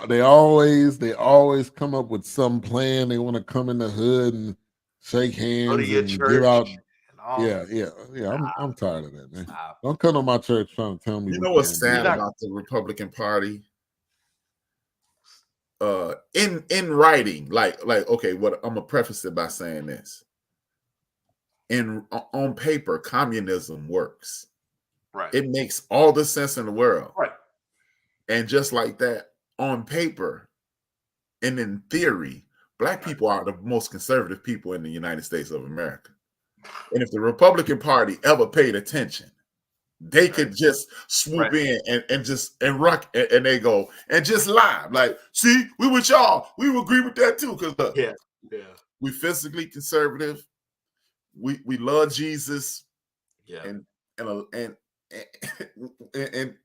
they always come up with some plan. They want to come in the hood and shake Go to hands your and church give out. and all. Yeah. I'm tired of that, man. Stop. Don't come to my church trying to tell me. You know what's sad about the Republican Party? In writing, like okay, what I'm gonna preface it by saying this. On paper, communism works. Right. It makes all the sense in the world. Right. And just like that, on paper and in theory, Black people are the most conservative people in the United States of America. And if the Republican Party ever paid attention, they could just swoop in and rock, and they go and just lie. Like, see, we with y'all. We would agree with that too. Because we physically conservative. We love Jesus. Yeah. And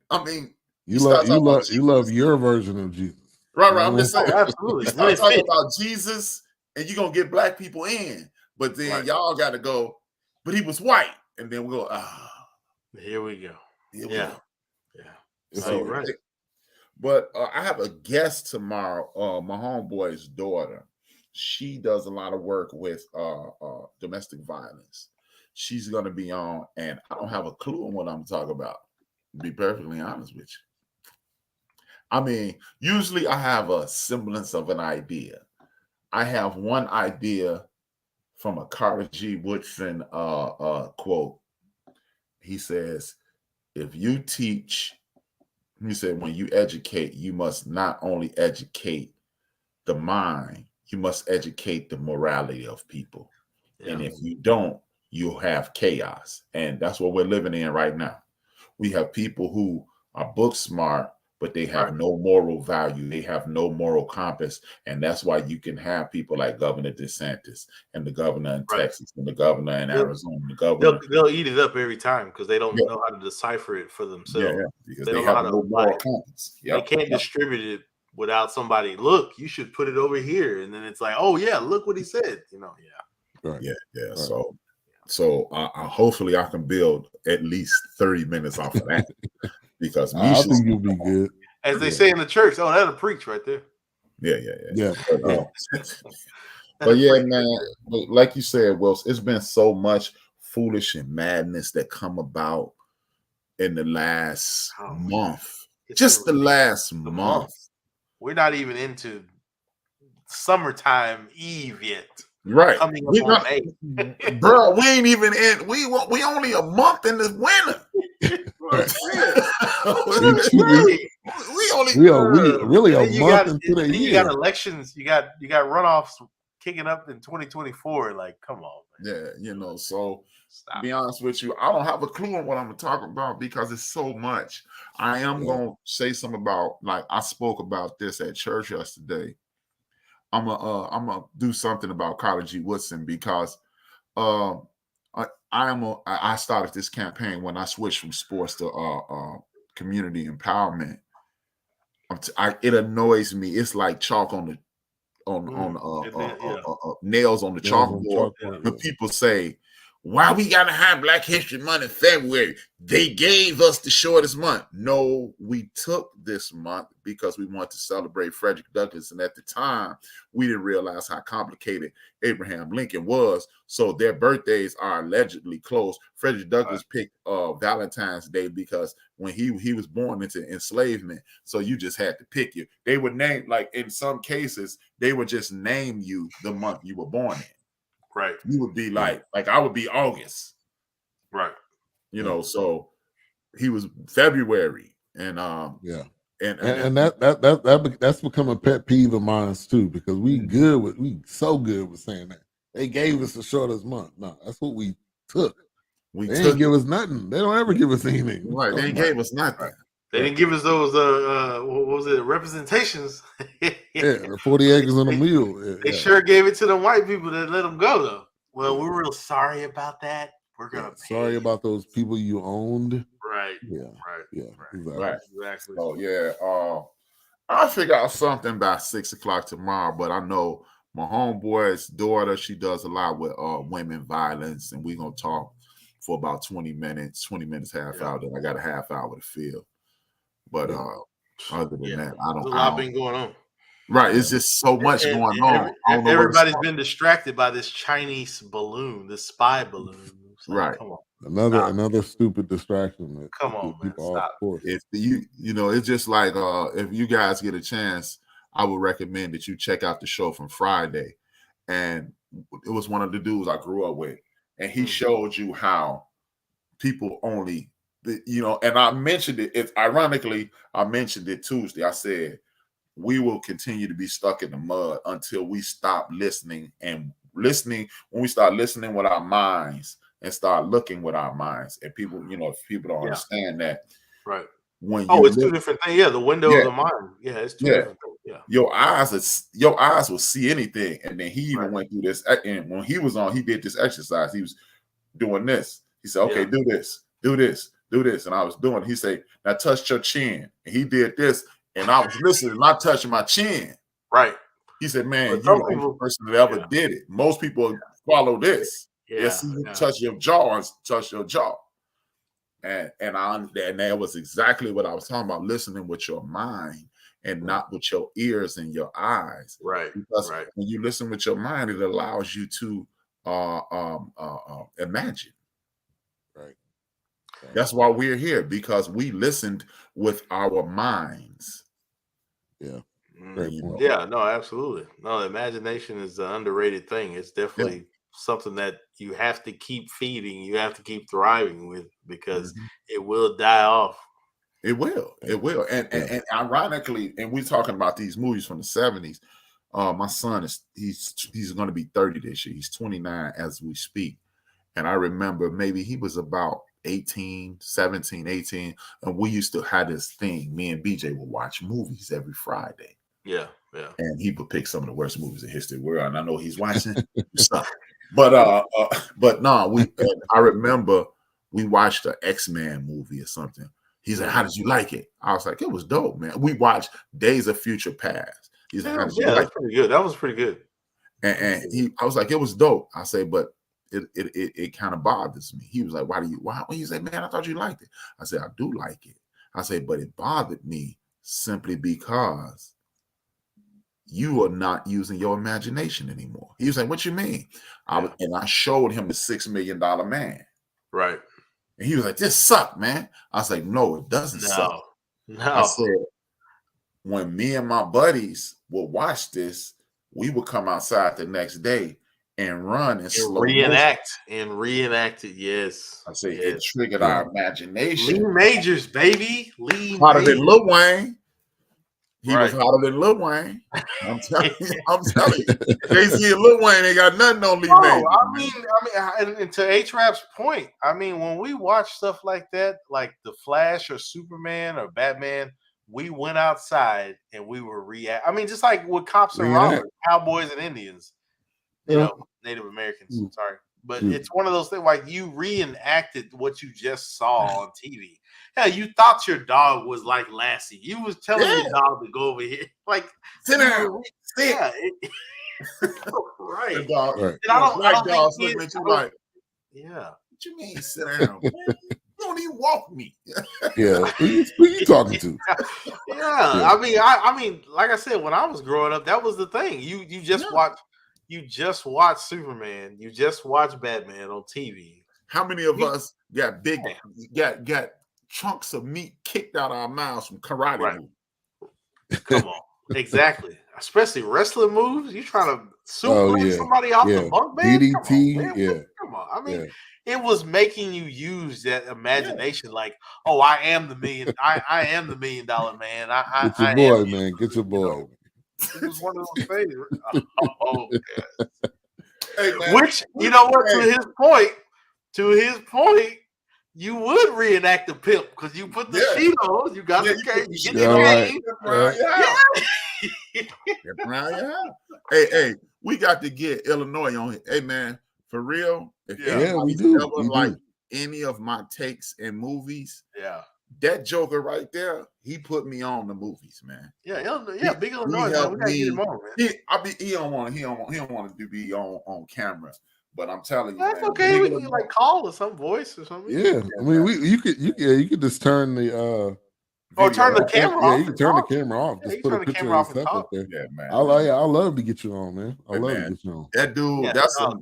I mean, you love your version of Jesus. Right. I'm just saying, absolutely. Start talking about Jesus, and you're gonna get Black people in, but then y'all got to go. But he was white, and then we go. Here we go. Yeah. So, right. But I have a guest tomorrow. My homeboy's daughter. She does a lot of work with domestic violence. She's going to be on, and I don't have a clue on what I'm talking about, to be perfectly honest with you. I mean, usually I have a semblance of an idea. I have one idea from a Carter G. Woodson quote. He says, if you teach, he said, when you educate, you must not only educate the mind, you must educate the morality of people. Yeah. And if you don't, you'll have chaos. And that's what we're living in right now. We have people who are book smart, but they have no moral value. They have no moral compass. And that's why you can have people like Governor DeSantis and the governor in Texas and the governor in Arizona. The governor. They'll eat it up every time because they don't know how to decipher it for themselves. Because they have no moral compass. They can't distribute it without somebody, look, you should put it over here. And then it's like, oh, yeah, look what he said. Right. So hopefully I can build at least 30 minutes off of that. Because I think you'll be good. As they say in the church, that'll preach right there. Yeah. But yeah, man, like you said, Will, it's been so much foolish and madness that come about in the last month. Just the last month. We're not even into summertime Eve yet. Right. Coming up on May. Bro, we ain't even in. We only a month in the winter. We are really a month into the year. You got elections. You got runoffs kicking up in 2024. Like, come on, man. Yeah, so to be honest with you, I don't have a clue on what I'm talking about because it's so much. I am gonna say something about, like, I spoke about this at church yesterday. I'm gonna do something about Carter G. Woodson because I started this campaign when I switched from sports to community empowerment. It annoys me. It's like chalk on nails on the chalkboard. When people say, why we gotta have Black History Month in February? They gave us the shortest month. No, we took this month because we wanted to celebrate Frederick Douglass. And at the time, we didn't realize how complicated Abraham Lincoln was. So their birthdays are allegedly close. Frederick Douglass picked Valentine's Day because when he was born into enslavement, so you just had to pick you. They would name, like in some cases, they would just name you the month you were born in. Right. You would be like I would be August. Right. So he was February. And and that's become a pet peeve of mine too, because we so good with saying that. They gave us the shortest month. No, that's what we took. They didn't give us nothing. They don't ever give us anything. Right. They didn't give us nothing. They didn't give us those what was it, representations? The 40 acres and a mule. They sure gave it to the white people that let them go though. Well, we're real sorry about that. We're gonna pay. Sorry about those people you owned. Right. Exactly. So I'll figure out something by 6 o'clock tomorrow, but I know my homeboy's daughter, she does a lot with women violence, and we're gonna talk for about 20 minutes, half hour. Then I got a half hour to fill. But other than that, I There's don't. a lot been going on. Right, it's just so much going on. I don't know everybody's been distracted by this Chinese balloon, this spy balloon. Right. Come on. Another stupid distraction that Come on, man. people off course. If you know, it's just like if you guys get a chance, I would recommend that you check out the show from Friday. And it was one of the dudes I grew up with, and he showed you how people only, you know, and I mentioned it. If ironically, I mentioned it Tuesday. I said we will continue to be stuck in the mud until we stop listening. And listening, when we start listening with our minds and start looking with our minds. And people, you know, if people don't understand that, right? When it's two different things. Yeah, the window of the mind. Yeah, it's two different things. Yeah, your eyes will see anything. And then he even went through this. And when he was on, he did this exercise. He was doing this. He said, "Okay, do this, do this, do this." And I was doing. He said, "Now touch your chin." And he did this. And I was listening, not touching my chin. Right. He said, "Man, you're the only person that ever did it. Most people follow this. Touch your jaw and touch your jaw." And that was exactly what I was talking about, listening with your mind and not with your ears and your eyes. Right. Because when you listen with your mind, it allows you to imagine. Right. That's why we're here, because we listened with our minds. Yeah. Yeah, no, absolutely. No, imagination is an underrated thing. It's definitely something that you have to keep feeding, you have to keep thriving with, because it will die off. It will. And ironically, and we're talking about these movies from the 70s. My son he's going to be 30 this year. He's 29 as we speak. And I remember maybe he was about 18, 17, 18. And we used to have this thing. Me and BJ would watch movies every Friday. Yeah. And he would pick some of the worst movies in history of the world. And I know he's watching stuff. But no, I remember we watched an X-Men movie or something. He said, "How did you like it?" I was like, "It was dope, man." We watched Days of Future Past. He said, "How did you like that's pretty good. That was pretty good." And I was like, "It was dope." I say, "But it kind of bothers me." He was like, "Why?" He said, "Man, I thought you liked it." I said, "I do like it." I said, "But it bothered me simply because you are not using your imagination anymore." He was like, "What you mean?" And I showed him the $6 Million Man. Right. And he was like, "This sucked, man." I was like, "No, it doesn't suck." No. I said, when me and my buddies would watch this, we would come outside the next day and run and slow reenact it. Yes. I say it triggered our imagination. Lee Majors, baby. Lee hotter Majors. than Lil Wayne. He was hotter than Lil Wayne. I'm telling you. Jay-Z and Lil Wayne ain't got nothing on Lee Majors. I mean, and to H-Rap's point, I mean, when we watch stuff like that, like The Flash or Superman or Batman, we went outside and we were I mean, just like with cops and robbers, cowboys and Indians, you know, Native Americans. Sorry. But it's one of those things, like you reenacted what you just saw on TV. Yeah, you thought your dog was like Lassie. You was telling your dog to go over here. Like, sit down. Yeah. Right. And I don't dog think looking at you like, yeah. What you mean sit down? You don't even walk me. Yeah. Who you talking to? Yeah. I mean, like I said, when I was growing up, that was the thing. You just watch Superman. You just watch Batman on TV. How many of us got got chunks of meat kicked out of our mouths from karate moves? Come on. Exactly. Especially wrestling moves. You trying to suplex somebody off the bunk bed? DDT. Come on. I mean, it was making you use that imagination, like, oh, I am the million. I am the $1 million man. Get your boy, man. Get your boy. It was one of those things. Oh, God. Hey, man. Which, you know what? To his point, you would reenact the pimp because you put the sheet on. You got the cane. You get the cane. Hey, we got to get Illinois on it. Hey, man, for real. If we do. Like any of my takes in movies, that Joker right there, he put me on the movies, man. Big Illinois, man. We gotta get him on, man. He don't want to be on camera, But I'm telling you, That's man, okay. We nigga can like call or some voice or something. Yeah, I mean, you could just turn the Or turn the video. camera yeah, off. you can and turn the talk. camera off. Yeah, Just you put a turn the picture camera of off and yourself up talk. there. Yeah, man. I love to get you on, man. I Hey, love man, to get you on. that dude, Yeah, that's a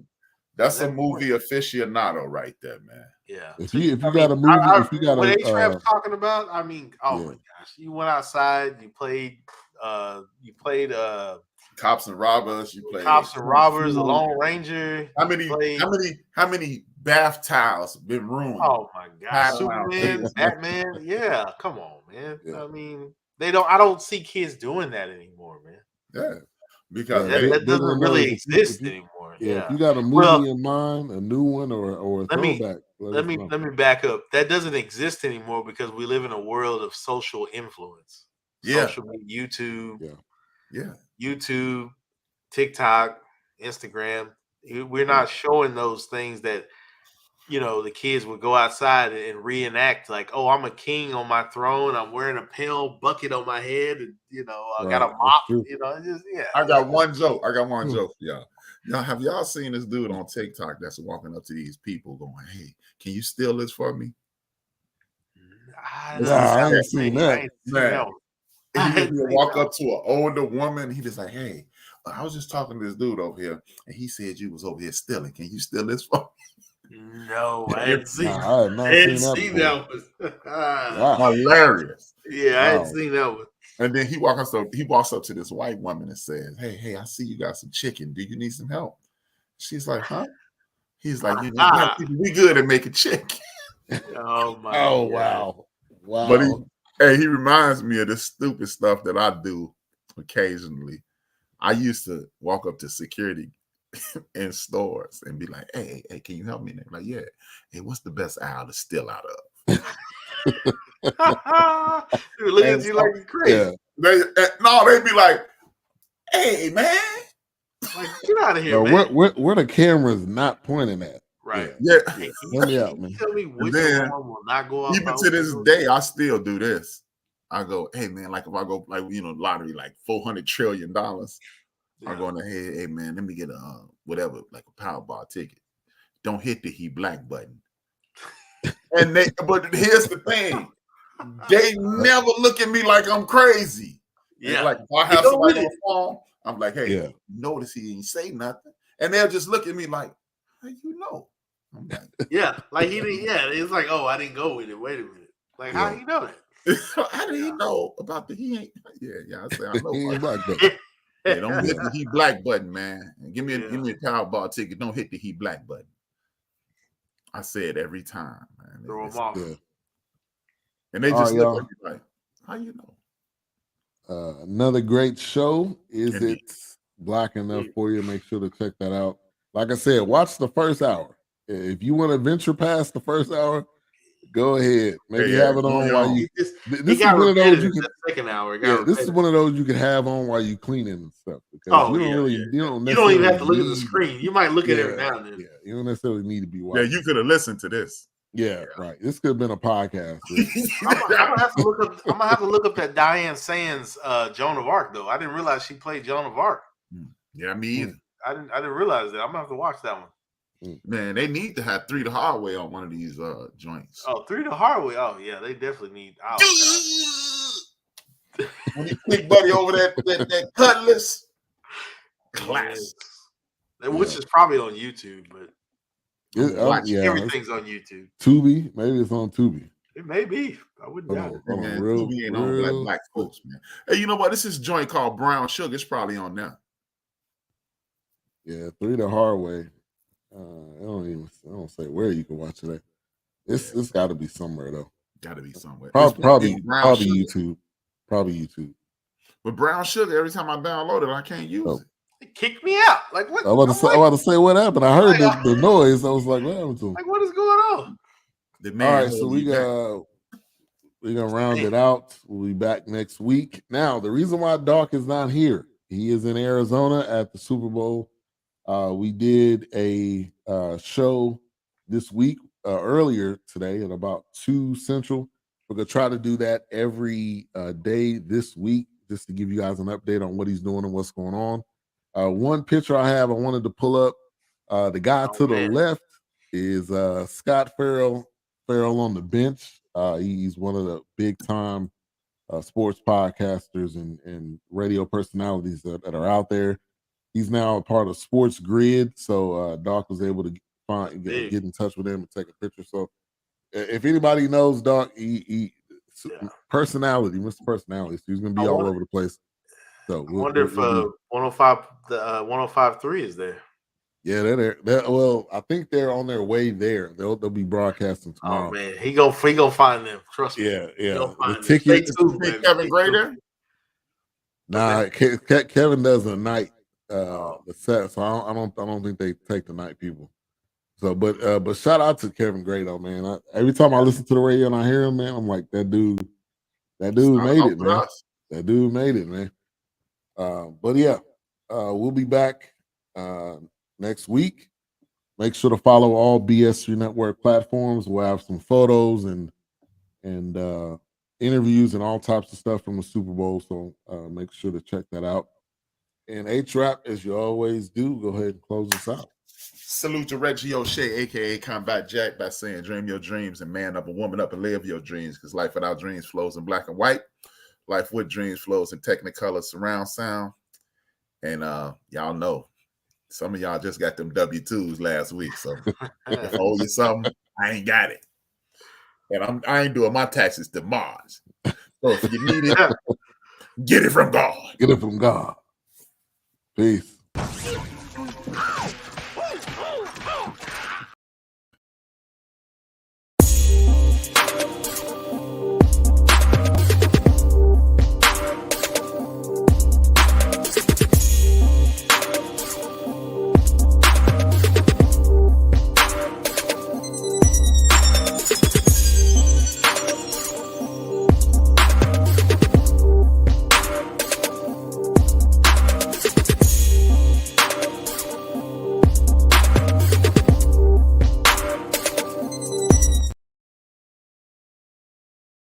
that movie aficionado right there, man. Yeah. If So you I got a mean, movie, if you got what a A-Trap's talking about, I mean, oh Yeah. my gosh, you went outside, you played Cops and Robbers, you played Cops and Robbers, The Fool. Lone Ranger. How you many bath towels been ruined? Oh my gosh, Hide around Superman, kids. Batman, yeah, come on, man. Yeah. I mean, I don't see kids doing that anymore, man. Yeah, because Yeah, hey, That they're doesn't gonna know really if exist you- anymore. Yeah, if Yeah. you got a movie Well, in mind, a new one or a let me- throwback, let me back up. That doesn't exist anymore because we live in a world of social influence. Yeah. Social media, YouTube, yeah, YouTube, TikTok, Instagram. We're not showing those things that the kids would go outside and reenact, like, oh, I'm a king on my throne. I'm wearing a pail bucket on my head, and I got a Right, mop. that's true. It's just I got one joke. For y'all. Y'all, have y'all seen this dude on TikTok that's walking up to these people going, "Hey, can you steal this for me?" I ain't seen that. Man. I He would walk up to an older woman. He was like, "Hey, I was just talking to this dude over here, and he said you was over here stealing. Can you steal this for me?" No, I hadn't seen. I had not I hadn't seen seen that that one. Wow. Hilarious. Yeah, I hadn't Wow. seen that one. And then he walks up to this white woman and says, Hey, I see you got some chicken. Do you need some help? She's like, huh? He's like, black people, we good at making chicken. Oh my! Oh God. wow. But he reminds me of this stupid stuff that I do occasionally. I used to walk up to security in stores and be like, hey, can you help me? And they're like, yeah. Hey, what's the best aisle to steal out of? Dude, look at you like you're crazy. Yeah. They'd be like, hey, man. Like, get out of here, No, man. where the camera's not pointing at. Right. Yeah. Hey, Help me out, man. Tell me which then, one will not go out. Even to this day, I still do this. I go, hey, man, like if I go, like, lottery, like $400 trillion, I go in the head, hey, man, let me get a, whatever, like a Powerball ticket. Don't hit the "he black" button. But here's the thing. They never look at me like I'm crazy. Yeah. And like if I have somebody on the phone, I'm like, hey, notice he ain't say nothing. And they'll just look at me like, how you know? I'm like, yeah, like he didn't, it's like, oh, I didn't go with it. Wait a minute. Like, how you know that? how did he know about the he ain't? Yeah, I say I know. He ain't black button. Yeah, don't hit the "he black" button, man. Give me a Powerball ticket. Don't hit the "he black" button. I say it every time, man. Throw them off. Yeah. And they just look at me like, how you know? Another great show. Is it black enough for you? Make sure to check that out. Like I said, watch the first hour. If you want to venture past the first hour, go ahead. Maybe have it on while you. This is one of those you can. Second hour. This is one of those you can have on while you cleaning and stuff. Because you don't even have to look at the screen. You might look at it every now and then. Yeah, you don't necessarily need to be watching. Yeah, you could have listened to this. Yeah, right. This could have been a podcast. I'm gonna have to look up that Diane Sands Joan of Arc though. I didn't realize she played Joan of Arc. Yeah, me either. I didn't realize that. I'm gonna have to watch that one. Man, they need to have 3 the Hard Way on one of these joints. Oh, 3 the Hard Way. Oh yeah, they definitely need. When you kick Buddy over that cutlass, class. Which is probably on YouTube, but everything's on YouTube. Tubi, maybe it's on Tubi. It may be. I wouldn't doubt it. Man, Tubi ain't on black folks, man. Hey, you know what? This is a joint called Brown Sugar. It's probably on there. Yeah, 3 the Hard Way. I don't say where you can watch it at. It's got to be somewhere though. Got to be somewhere. Probably YouTube. Probably YouTube. But Brown Sugar, every time I download it, I can't use it. It kicked me out. Like what? I'm about to say what happened. I heard the noise. I was like, what happened to him? Like what is going on? All right, so we're gonna round it out. We'll be back next week. Now, the reason why Doc is not here, he is in Arizona at the Super Bowl. We did a show this week earlier today at about 2 Central. We're gonna try to do that every day this week, just to give you guys an update on what he's doing and what's going on. One picture I wanted to pull up The guy to the man. left is Scott Farrell on the bench. He's one of the big time sports podcasters and radio personalities that are out there. He's now a part of Sports Grid, so Doc was able to get in touch with him and take a picture. So if anybody knows Doc, he personality, Mr. Personality, so he's gonna be all over the place. So I wonder if 105.3 is there. Yeah, they're there. Well, I think they're on their way there. They'll be broadcasting tomorrow. Oh man, he go find them. Trust me. Yeah. The ticket. Kevin Grader. Nah, Kevin does a night the set, so I don't think they take the night people. So, but shout out to Kevin Grader, man. Every time I listen to the radio and I hear him, man, I'm like, that dude made it, man. That dude made it, man. But yeah, we'll be back next week. Make sure to follow all BS3 Network platforms. We'll have some photos and interviews and all types of stuff from the Super Bowl. So make sure to check that out. And A-Trap, as you always do, go ahead and close us out. Salute to Reggie O'Shea, aka Combat Jack, by saying dream your dreams and man up and woman up and live your dreams, because life without dreams flows in black and white. Life with dreams flows in Technicolor surround sound. And y'all know, some of y'all just got them W-2s last week. So if I owe you something, I ain't got it. And I ain't doing my taxes to Mars. So if you need it, get it from God. Get it from God. Peace.